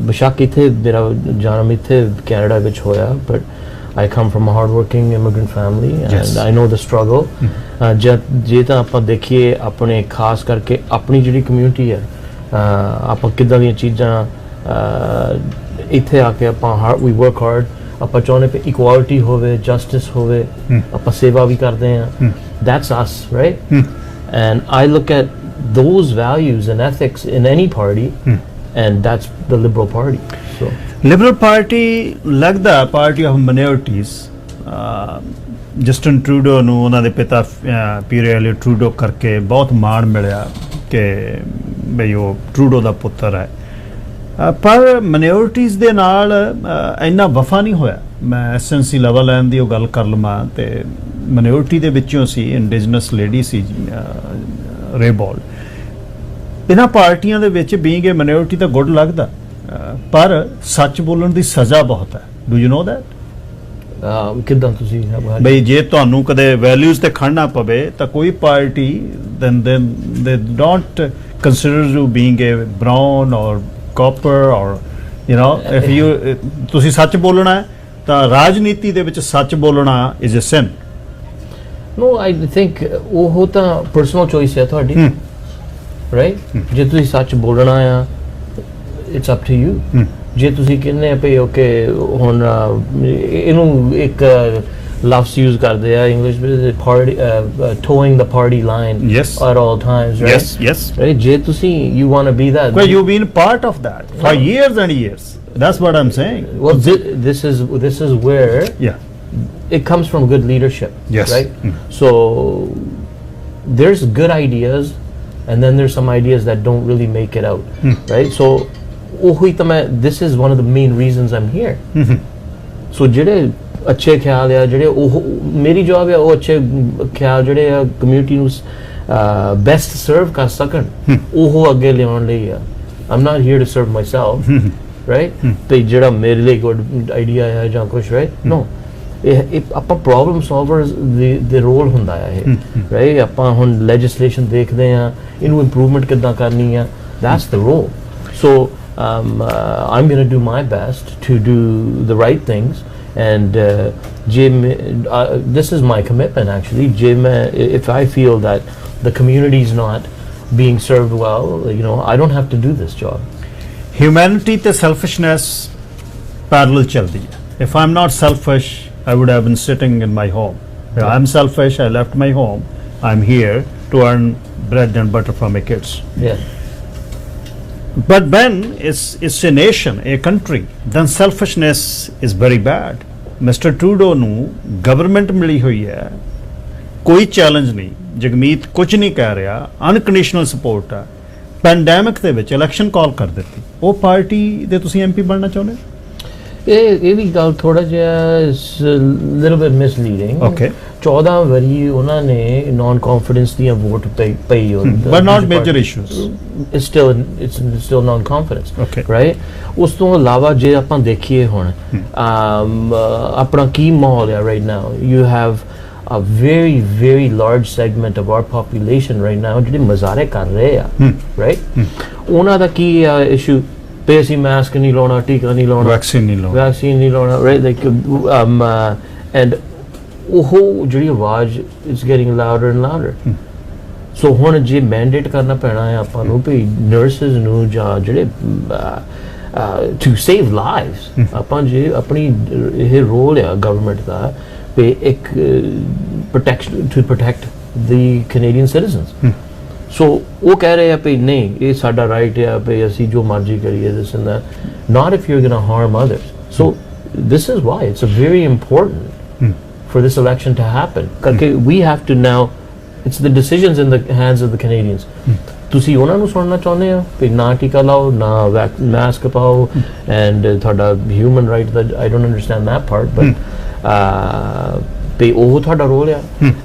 ਬਸ਼ੱਕ ਇੱਥੇ ਮੇਰਾ ਜਨਮ ਇੱਥੇ ਕੈਨੇਡਾ ਵਿੱਚ ਹੋਇਆ, but I come from a hard-working immigrant family, and yes. I know the struggle. ਜੇ ਤਾਂ ਆਪਾਂ ਦੇਖੀਏ ਆਪਣੇ ਖਾਸ ਕਰਕੇ ਆਪਣੀ ਜਿਹੜੀ ਕਮਿਊਨਿਟੀ ਹੈ, ਆਪਾਂ ਕਿੱਦਾਂ ਦੀਆਂ ਚੀਜ਼ਾਂ ਇੱਥੇ ਆ ਕੇ ਆਪਾਂ we work hard, ਆਪਾਂ ਚਾਹੁੰਦੇ ਕਿ ਇਕੁਆਲਿਟੀ ਹੋਵੇ, ਜਸਟਿਸ ਹੋਵੇ, ਆਪਾਂ ਸੇਵਾ ਵੀ ਕਰਦੇ ਹਾਂ. That's us, right? And I look at those values and ethics in any party, and that's the Liberal Party. So Liberal Party ਲੱਗਦਾ party of minorities. Justin Trudeau ਨੂੰ ਉਹਨਾਂ ਦੇ ਪਿਤਾ ਪੀਅਰ ਐਲੀਅਟ ਟਰੂਡੋ ਕਰਕੇ ਬਹੁਤ ਮਾਣ ਮਿਲਿਆ ਕਿ ਬਈ ਉਹ ਟਰੂਡੋ ਦਾ ਪੁੱਤਰ ਹੈ, ਪਰ ਮਾਈਨੋਰਿਟੀਜ਼ ਦੇ ਨਾਲ ਇੰਨਾ ਵਫਾ ਨਹੀਂ ਹੋਇਆ. ਮੈਂ SNC ਲੈਵਲ ਲੈਣ ਦੀ ਉਹ ਗੱਲ ਕਰ ਲਵਾਂ ਤੇ ਮਾਈਨੋਰਿਟੀ ਦੇ ਵਿੱਚੋਂ ਸੀ, ਇੰਡੀਜਨਸ ਲੇਡੀ ਸੀ ਰੇਬੋਲ. ਇਹਨਾਂ ਪਾਰਟੀਆਂ ਦੇ ਵਿੱਚ ਬੀਇੰਗ ਏ ਮਾਈਨੋਰਿਟੀ ਤਾਂ ਗੁੱਡ ਲੱਗਦਾ, ਪਰ ਸੱਚ ਬੋਲਣ ਦੀ ਸਜ਼ਾ ਬਹੁਤ ਹੈ. Do you know that? ਕਿੱਦਾਂ ਤੁਸੀਂ ਬਈ ਜੇ ਤੁਹਾਨੂੰ ਕਦੇ ਵੈਲਿਊਜ਼ ਤੇ ਖੜਨਾ ਪਵੇ ਤਾਂ ਕੋਈ party then they don't consider you being a brown or copper or you know if you ਤੁਸੀਂ ਸੱਚ ਬੋਲਣਾ ਹੈ ਤਾਂ ਰਾਜਨੀਤੀ ਦੇ ਵਿੱਚ ਸੱਚ ਬੋਲਣਾ is a sin. No, I think ਉਹ ਤਾਂ ਪਰਸਨਲ ਚੋਇਸ ਹੈ ਤੁਹਾਡੀ, ਰਾਈਟ? ਜੇ ਤੁਸੀਂ ਸੱਚ ਬੋਲਣਾ ਆ, ਇਟਸ ਅਪ ਟੂ ਯੂ. ਜੇ ਤੁਸੀਂ ਕਹਿੰਦੇ ਪਏ ਓਕੇ ਹੁਣ ਇਹਨੂੰ ਇੱਕ ਲਫ਼ਜ਼ ਯੂਜ਼ ਕਰਦੇ ਆ ਇੰਗਲਿਸ਼ ਵਿੱਚ, party towing the party line at all times, right? Yes. Right? ਜੇ ਤੁਸੀਂ you want to be that, well you've been part of that for years and years. That's what I'm saying. Well, this is where it comes from good leadership. Yes. Right. So there's good ideas, and then there's some ideas that don't really make it out. Right. So this is one of the main reasons I'm here. So ਜਿਹੜੇ ਅੱਛੇ ਖਿਆਲ ਆ, ਜਿਹੜੇ ਉਹ ਮੇਰੀ job ਹੈ ਉਹ ਅੱਛੇ ਖਿਆਲ ਜਿਹੜੇ ਆ ਕਮਿਊਨਿਟੀ ਨੂੰ ਬੈਸਟ ਸਰਵ ਕਰ ਸਕਣ, ਉਹ ਅੱਗੇ ਲਿਆਉਣ ਲਈ ਆ. I'm not here to serve myself, right? ਤੇ ਜਿਹੜਾ ਮੇਰੇ ਲਈ ਗੁੱਡ ਆਈਡੀਆ ਹੈ ਜਾਂ ਕੁਛ, right? No. ਇਹ ਆਪਾਂ ਪ੍ਰੋਬਲਮ ਸੋਲਵਰਸ ਦੇ ਰੋਲ ਹੁੰਦਾ ਹੈ ਇਹ, ਰਾਈਟ? ਆਪਾਂ ਹੁਣ ਲੈਜਿਸਲੇਸ਼ਨ ਦੇਖਦੇ ਆ, ਇਹਨੂੰ ਇੰਪਰੂਵਮੈਂਟ ਕਿੱਦਾਂ ਕਰਨੀ ਆ, that's the role. So I'm going to do my best to do the right things, and this is my commitment actually. If I feel that the community is not being served well, you know, I don't have to do this job. Humanity to selfishness parallel chaldi hai. If I'm not selfish, I would have been sitting in my home. If I'm selfish, I left my home, I'm here to earn bread and butter for my kids. Yeah. But when it's a nation, a country, then selfishness is very bad. Mr. Trudeau ਨੂੰ government ਮਿਲੀ ਹੋਈ ਹੈ, ਕੋਈ challenge ਨਹੀਂ, ਜਗਮੀਤ ਕੁਝ ਨਹੀਂ ਕਹਿ ਰਿਹਾ, ਅਨਕੰਡੀਸ਼ਨਲ ਸਪੋਰਟ ਹੈ, ਪੈਂਡੈਮਿਕ ਦੇ ਵਿੱਚ ਇਲੈਕਸ਼ਨ ਕਾਲ ਕਰ ਦਿੱਤੀ, ਉਹ ਪਾਰਟੀ ਦੇ ਤੁਸੀਂ ਐਮਪੀ ਬਣਨਾ ਚਾਹੁੰਦੇ? ਇਹ ਵੀ ਗੱਲ ਥੋੜਾ ਜਿਹਾ ਲਿਟਲ ਬਿਟ ਮਿਸਲੀਡਿੰਗ। ਓਕੇ, 14 ਵਾਰੀ ਉਹਨਾਂ ਨੇ ਨਾਨ ਕੌਨਫੀਡੈਂਸ ਦੀਆਂ ਵੋਟ ਪਈ but not major issues, it's still non confidence, okay, right. ਉਸ ਤੋਂ ਇਲਾਵਾ ਜੇ ਆਪਾਂ ਦੇਖੀਏ ਹੁਣ ਆਪਣਾ ਕੀ ਮਾਹੌਲ ਹੈ right now, you have a very large segment of our population right now ਜਿਹੜੇ ਮਜ਼ਾਰੇ ਕਰ ਰਹੇ ਆ, ਰਾਈਟ। ਉਹਨਾਂ ਦਾ ਕੀ ਇਸ਼ੂ, ਤੇ ਅਸੀਂ ਮਾਸਕ ਨਹੀਂ ਲਾਉਣਾ, ਟੀਕਾ ਨਹੀਂ ਲਾਉਣਾ, ਵੈਕਸੀਨ ਨਹੀਂ ਲਾਉਣਾ, ਰਾਈਟ, ਲਾਈਕ ਐਂਡ ਉਹ ਜਿਹੜੀ ਆਵਾਜ਼ it's getting louder and louder. So ਹੁਣ ਜੇ ਮੈਂਡੇਟ ਕਰਨਾ ਪੈਣਾ ਹੈ ਆਪਾਂ ਨੂੰ ਵੀ ਨਰਸਿਸ ਨੂੰ ਜਾਂ ਜਿਹੜੇ ਟੂ ਸੇਵ ਲਾਈਵਸ, ਆਪਾਂ ਜੇ ਆਪਣੀ ਇਹ ਰੋਲ ਆ ਗਵਰਨਮੈਂਟ ਦਾ ਵੀ ਇੱਕ protection to protect the Canadian citizens. ਸੋ ਉਹ ਕਹਿ ਰਹੇ ਆ ਵੀ ਨਹੀਂ ਇਹ ਸਾਡਾ ਰਾਈਟ ਆ ਵੀ ਅਸੀਂ ਜੋ ਮਰਜ਼ੀ ਕਰੀਏ, this and that, not if you're going to harm others. So this is why it's a very important for this election to happen. We have to now, it's the decisions in the hands of the Canadians. ਤੁਸੀਂ ਉਹਨਾਂ ਨੂੰ ਸੁਣਨਾ ਚਾਹੁੰਦੇ ਆ ਵੀ ਨਾ ਟੀਕਾ ਲਾਓ, ਨਾ ਮਾਸਕ ਪਾਓ, ਐਂਡ ਤੁਹਾਡਾ human right the I don't understand that part, but ਵੀ ਉਹ ਤੁਹਾਡਾ ਰੋਲ ਆ।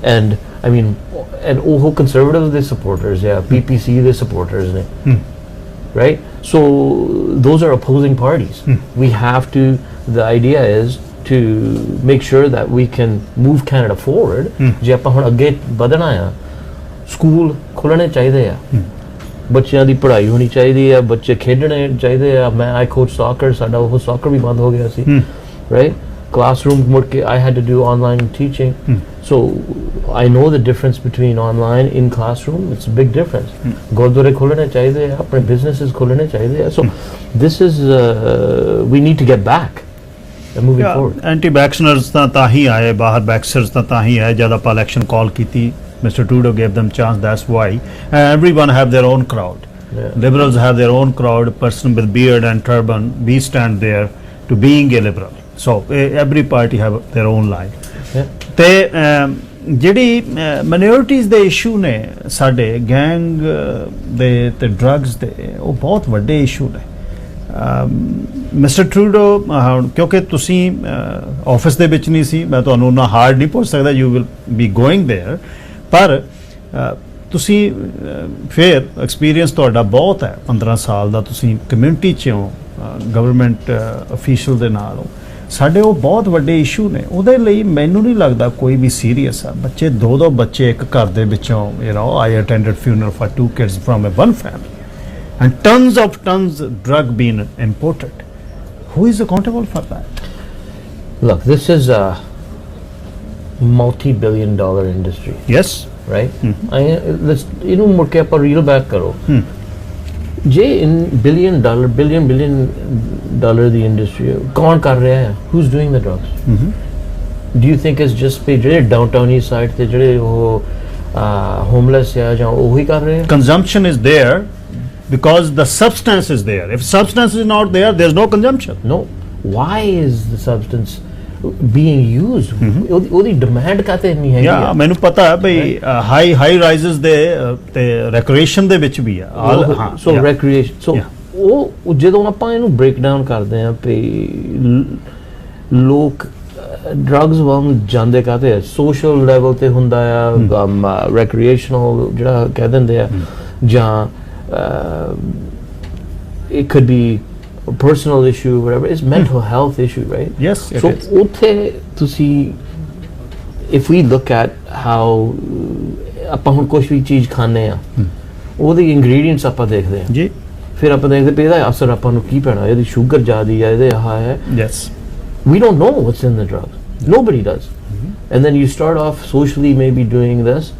ਐਂਡ I mean, and ਉਹ conservative ਦੇ supporters, PPC ਦੇ supporters ਨੇ, right? So those are opposing parties. We have to, the idea is to make sure that we can move Canada forward. ਜੇ ਆਪਾਂ ਹੁਣ ਅੱਗੇ ਵਧਣਾ ਆ, ਸਕੂਲ ਖੁੱਲਣੇ ਚਾਹੀਦੇ ਆ, ਬੱਚਿਆਂ ਦੀ ਪੜ੍ਹਾਈ ਹੋਣੀ ਚਾਹੀਦੀ ਆ, ਬੱਚੇ ਖੇਡਣੇ ਚਾਹੀਦੇ ਆ। ਮੈਂ I coach soccer, ਸਾਡਾ ਉਹ soccer ਵੀ ਬੰਦ ਹੋ ਗਿਆ ਸੀ, right? Classroom ਮੁੜ ਕੇ I had to do online teaching. So I know the difference between online in classroom. It's a big difference. ਗੁਰਦੁਆਰੇ ਖੋਲ੍ਹਣੇ ਚਾਹੀਦੇ ਆ, ਆਪਣੇ businesses ਖੋਲ੍ਹਣੇ ਚਾਹੀਦੇ ਆ। So this is we need to get back and moving forward. Anti-vacciners ਤਾਂ ਹੀ ਆਏ ਬਾਹਰ, ਵੈਕਸਰਸ ਤਾਂ ਹੀ ਆਏ ਜਦ ਆਪਾਂ ਇਲੈਕਸ਼ਨ ਕਾਲ ਕੀਤੀ। Mr. Trudeau gave them chance, that's why. Everyone have their own crowd. Liberals have their own crowd. Person with beard and turban, we stand there to being a liberal. So every party have their own line. ਤੇ ਜਿਹੜੀ minorities ਦੇ issue ਨੇ ਸਾਡੇ gang ਦੇ ਤੇ drugs ਦੇ, ਉਹ ਬਹੁਤ ਵੱਡੇ ਇਸ਼ੂ ਨੇ। ਮਿਸਟਰ ਟਰੂਡੋ, ਕਿਉਂਕਿ ਤੁਸੀਂ ਆਫਿਸ ਦੇ ਵਿੱਚ ਨਹੀਂ ਸੀ, ਮੈਂ ਤੁਹਾਨੂੰ ਉਹਨਾਂ ਹਾਰਡ ਨਹੀਂ ਪੁੱਛ ਸਕਦਾ, you will be going there, ਪਰ ਤੁਸੀਂ ਫਿਰ ਐਕਸਪੀਰੀਅੰਸ ਤੁਹਾਡਾ ਬਹੁਤ ਹੈ, 15 ਸਾਲ ਦਾ ਤੁਸੀਂ ਕਮਿਊਨਿਟੀ 'ਚ ਹੋ, ਗਵਰਨਮੈਂਟ ਅਫੀਸ਼ੀਅਲ ਦੇ ਨਾਲ ਹੋ। ਸਾਡੇ ਉਹ ਬਹੁਤ ਵੱਡੇ ਇਸ਼ੂ ਨੇ, ਉਹਦੇ ਲਈ ਮੈਨੂੰ ਨਹੀਂ ਲੱਗਦਾ ਕੋਈ ਵੀ ਸੀਰੀਅਸ ਆ। ਬੱਚੇ ਦੋ ਬੱਚੇ ਇੱਕ ਘਰ ਦੇ ਵਿੱਚੋਂ, I attended funeral for 2 kids from one family and tons drug being imported. Who is accountable for that? Look, this is a multi-billion-dollar industry. Yes, right? Let's ਮੁੜ ਕੇ ਆਪਾਂ ਰੀਲ ਬੈਕ ਕਰੋ। ਜੇ in billion dollar the industry ਕੌਣ ਕਰ ਰਿਹਾ ਹੈ? Who's doing the drugs? Do you think it's just ਪੇ ਜਿਹੜੇ downtown East side ਤੇ ਜਿਹੜੇ ਉਹ ਹੋਮਲੈਸ ਆ ਜਾਂ ਉਹੀ ਕਰ ਰਹੇ ਆ? Consumption is there because the substance is there. If substance is not there, there's no consumption. No. Why is the substance being used? ਉਹਦੀ ਡਿਮਾਂਡ ਕਾਤੇ ਨਹੀਂ ਹੈਗੀ? Yeah, ਮੈਨੂੰ ਪਤਾ ਹੈ ਬਈ ਹਾਈ ਰਾਈਜ਼ਸ ਦੇ ਤੇ ਰੈਕ੍ਰੀਏਸ਼ਨ ਦੇ ਵਿੱਚ ਵੀ ਆ। ਸੋ ਰੈਕ੍ਰੀਏਸ਼ਨ, ਸੋ ਉਹ ਜਦੋਂ ਆਪਾਂ ਇਹਨੂੰ ਬ੍ਰੇਕ ਡਾਊਨ ਕਰਦੇ ਆ ਵੀ ਲੋਕ ਡਰੱਗਸ ਵੱਲ ਜਾਂਦੇ ਕਾਤੇ ਆ? ਸੋਸ਼ਲ ਲੈਵਲ ਤੇ ਹੁੰਦਾ ਆ, ਰੈਕ੍ਰੀਏਸ਼ਨਲ ਜਿਹੜਾ ਕਹਿ ਦਿੰਦੇ ਆ, ਜਾਂ it could be a personal issue, whatever. It's mental health issue, right? Yes, it so is. ਉੱਥੇ ਤੁਸੀਂ, if we look at how ਆਪਾਂ ਹੁਣ ਕੁਝ ਵੀ ਚੀਜ਼ ਖਾਂਦੇ ਆ, ਉਹਦੇ ਇੰਗਰੀਡੀਐਂਟਸ ਆਪਾਂ ਦੇਖਦੇ ਆ ਜੀ, ਫਿਰ ਆਪਾਂ ਦੇਖਦੇ ਪਏ ਇਹਦਾ ਅਸਰ ਆਪਾਂ ਨੂੰ ਕੀ ਪੈਣਾ, ਇਹਦੀ ਸ਼ੂਗਰ ਜ਼ਿਆਦੀ ਆ, ਇਹਦੇ ਆਹ ਹੈ। yes, we don't know what's in the drugs. Nobody does. And then you start off socially maybe doing this,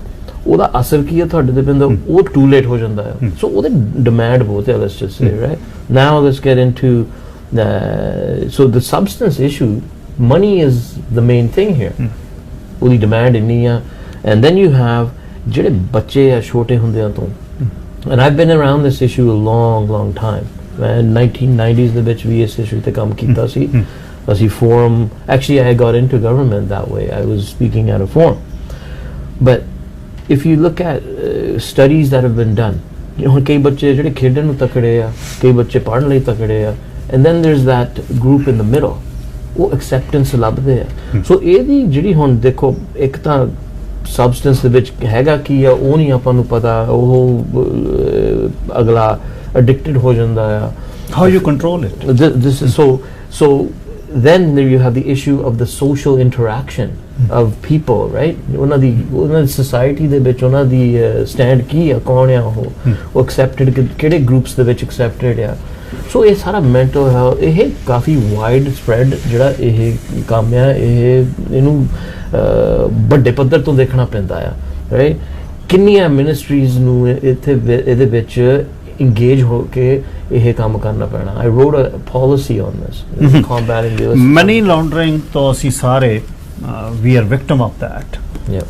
ਉਹਦਾ ਅਸਰ ਕੀ ਹੈ ਤੁਹਾਡੇ ਤੇ ਪੈਂਦਾ, ਉਹ ਟੂ ਲੇਟ ਹੋ ਜਾਂਦਾ ਹੈ। ਸੋ ਉਹਦੇ ਡਿਮਾਂਡ ਬਹੁਤ ਹੈ, let's just say, right? Now let's get into so the substance issue, money is the main thing here. ਉਹਦੀ ਡਿਮਾਂਡ ਇੰਨੀ ਆ, and then you have ਜਿਹੜੇ ਬੱਚੇ ਆ ਛੋਟੇ ਹੁੰਦਿਆਂ ਤੋਂ, and I've been around this issue a long time. ਮੈਂ 1990s ਦੇ ਵਿੱਚ ਵੀ ਇਸ issue ਤੇ ਕੰਮ ਕੀਤਾ ਸੀ। ਅਸੀਂ forum, actually I got into government that way. I was speaking at a forum. but if you look at studies that have been done, ਹੁਣ ਕਈ ਬੱਚੇ ਜਿਹੜੇ ਖੇਡਣ ਨੂੰ ਤਕੜੇ ਆ, ਕਈ ਬੱਚੇ ਪੜ੍ਹਨ ਲਈ ਤਕੜੇ ਆ, and then there's that group in the middle, ਉਹ acceptance ਲੱਭਦੇ ਆ। ਸੋ ਇਹਦੀ ਜਿਹੜੀ ਹੁਣ ਦੇਖੋ, ਇੱਕ ਤਾਂ substance ਦੇ ਵਿੱਚ ਹੈਗਾ ਕੀ ਆ ਉਹ ਨਹੀਂ ਆਪਾਂ ਨੂੰ ਪਤਾ, ਉਹ ਅਗਲਾ addicted ਹੋ ਜਾਂਦਾ ਆ। How you control it? This is so then there you have the issue of the social interaction of people, right? ਉਹਨਾਂ ਦੀ society ਦੇ ਵਿੱਚ ਉਹਨਾਂ ਦੀ stand ਕੀ ਆ, ਕੌਣ ਆ ਉਹ accepted, ਕਿਹੜੇ groups ਦੇ ਵਿੱਚ accepted ਆ। ਸੋ ਇਹ ਸਾਰਾ mental health ਇਹ ਕਾਫੀ ਵਾਈਡ ਸਪਰੈਡ ਜਿਹੜਾ ਇਹ ਕੰਮ ਆ, ਇਹਨੂੰ ਵੱਡੇ ਪੱਧਰ ਤੋਂ ਦੇਖਣਾ ਪੈਂਦਾ ਆ, ਰਾਈਟ? ਕਿੰਨੀਆਂ ਮਿਨਿਸਟਰੀਜ਼ ਨੂੰ ਇੱਥੇ ਇਹਦੇ ਵਿੱਚ engage ਹੋ ਕੇ ਇਹ ਕੰਮ ਕਰਨਾ ਪੈਣਾ। I wrote a policy on this, combating the money laundering ਤੋਂ ਅਸੀਂ ਸਾਰੇ we are victim of that. Yeah.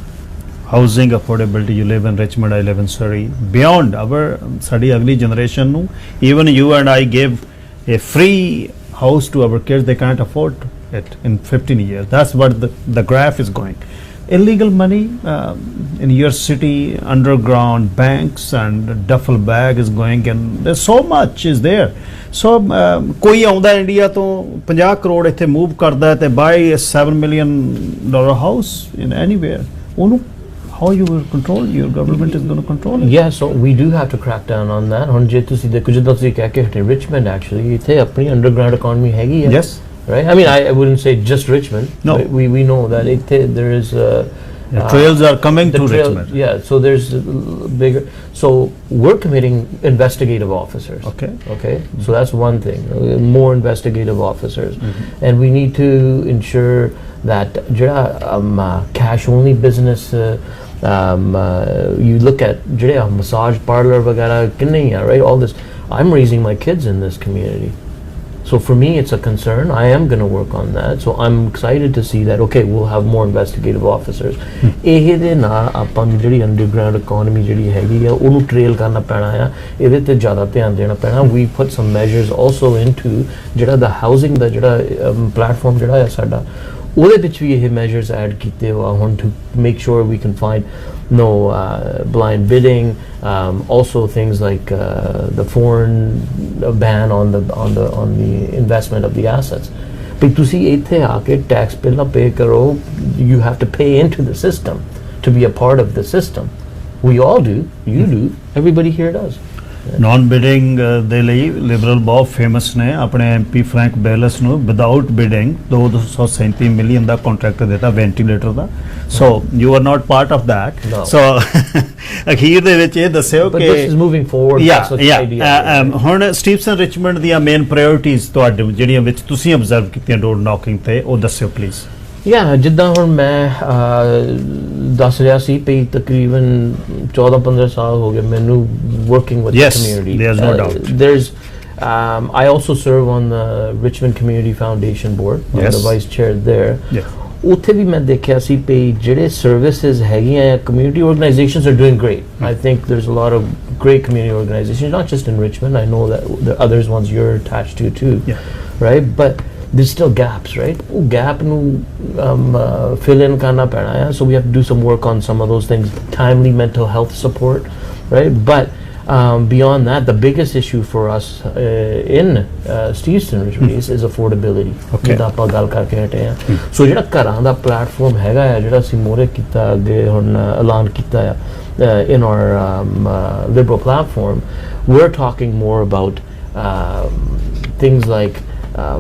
Housing affordability, you live in Richmond, I live in Surrey. Beyond our ਸਾਡੀ ਅਗਲੀ generation ਨੂੰ, even you and I give a free house to our kids, they can't afford it in 15 years. That's what the graph is going. Illegal money in your city, underground banks and duffel bag is going, and there's so much is there. So ਕੋਈ ਆਉਂਦਾ India ਤੋਂ 50 ਕਰੋੜ ਇੱਥੇ move ਕਰਦਾ ਤੇ buy a $7 million house in anywhere. ਉਹਨੂੰ how you will control, your government is going to control it. Yeah, so we do have to crack down on that. ਹੁਣ ਜੇ ਤੁਸੀਂ ਦੇਖੋ, ਜਿੱਦਾਂ ਤੁਸੀਂ ਕਹਿ ਕੇ ਹਟੇ, Richmond actually ਇੱਥੇ ਆਪਣੀ underground economy ਹੈਗੀ ਆ। Yes. Right? I mean, I wouldn't say just Richmond. No. We know that there is trails are coming to Richmond. Yeah, so there's bigger. So we're committing investigative officers. Okay. So that's one thing. More investigative officers, and we need to ensure that cash only business. You look at massage parlor vagara kinne hai, right? All this. I'm raising my kids in this community. So for me, it's a concern. I am going to work on that. So I'm excited to see that, okay, we'll have more investigative officers. ਇਹਦੇ ਨਾਲ ਆਪਾਂ ਨੂੰ ਜਿਹੜੀ underground economy ਜਿਹੜੀ ਹੈਗੀ ਆ ਉਹਨੂੰ trail ਕਰਨਾ ਪੈਣਾ ਆ, ਇਹਦੇ ਤੇ ਜ਼ਿਆਦਾ ਧਿਆਨ ਦੇਣਾ ਪੈਣਾ। We put some measures also into ਜਿਹੜਾ the housing ਦਾ ਜਿਹੜਾ ਪਲੇਟਫਾਰਮ ਜਿਹੜਾ ਆ ਸਾਡਾ, ਉਹਦੇ ਵਿੱਚ ਵੀ ਇਹ measures add ਕੀਤੇ ਹੋਆ ਹੁਣ to make sure we can find no blind bidding, also things like the foreign ban on the investment of the assets. But ਤੁਸੀਂ ਇੱਥੇ ਆ ਕੇ ਟੈਕਸ ਪਹਿਲਾਂ ਪੇ ਕਰੋ, you have to pay into the system to be a part of the system. We all do, you do, everybody here does. Non bidding ਦੇ ਲਈ Liberal ਬਹੁਤ famous ਨੇ, ਆਪਣੇ MP ਫਰੈਂਕ ਬੇਲਸ ਨੂੰ ਵਿਦਆਊਟ ਬਿਡਿੰਗ 237 ਮਿਲੀਅਨ ਦਾ contract ਦਿੱਤਾ ventilator ਦਾ। So you are not part of that. So ਅਖੀਰ ਦੇ ਵਿੱਚ ਇਹ ਦੱਸਿਓ ਕਿ ਹੁਣ ਸਟੀਵਸਨ ਰਿਚਮੰਡ ਦੀਆਂ ਮੇਨ ਪ੍ਰਾਇਓਰਟੀਜ਼ ਤੁਹਾਡੇ ਜਿਹੜੀਆਂ ਵਿੱਚ ਤੁਸੀਂ ਅਬਜ਼ਰਵ ਕੀਤੀਆਂ ਡੋਰ ਨੌਕਿੰਗ ਤੇ, ਉਹ ਦੱਸਿਓ ਪਲੀਜ਼। ਜਿੱਦਾਂ ਹੁਣ ਮੈਂ ਦੱਸ ਰਿਹਾ ਸੀ ਵੀ ਤਕਰੀਬਨ 14-15 ਸਾਲ ਹੋ ਗਏ ਮੈਨੂੰ working with the community. There's no doubt. There's I also serve on the Richmond Community Foundation board. I'm the vice chair there. ਉੱਥੇ ਵੀ ਮੈਂ ਦੇਖਿਆ ਸੀ ਵੀ ਜਿਹੜੇ ਸਰਵਿਸਿਜ਼ ਹੈਗੀਆਂ community organizations are doing great. I think there's a lot of great community organizations, not just in Richmond. I know that the others ones you're attached to too, right? But there's still gaps, right? Oh, gap nu fill in karna pena hai. So we have to do some work on some of those things, timely mental health support, right? But beyond that, the biggest issue for us in Steveston is affordability. Okay. Jida aapa gal karke hate hain. So jehda gharan da platform hega hai, jehda ਅਸੀਂ ਮੋਰੇ ਕੀਤਾ ਅੱਗੇ ਹੁਣ ਐਲਾਨ ਕੀਤਾ ਹੈ in our liberal platform, we're talking more about things like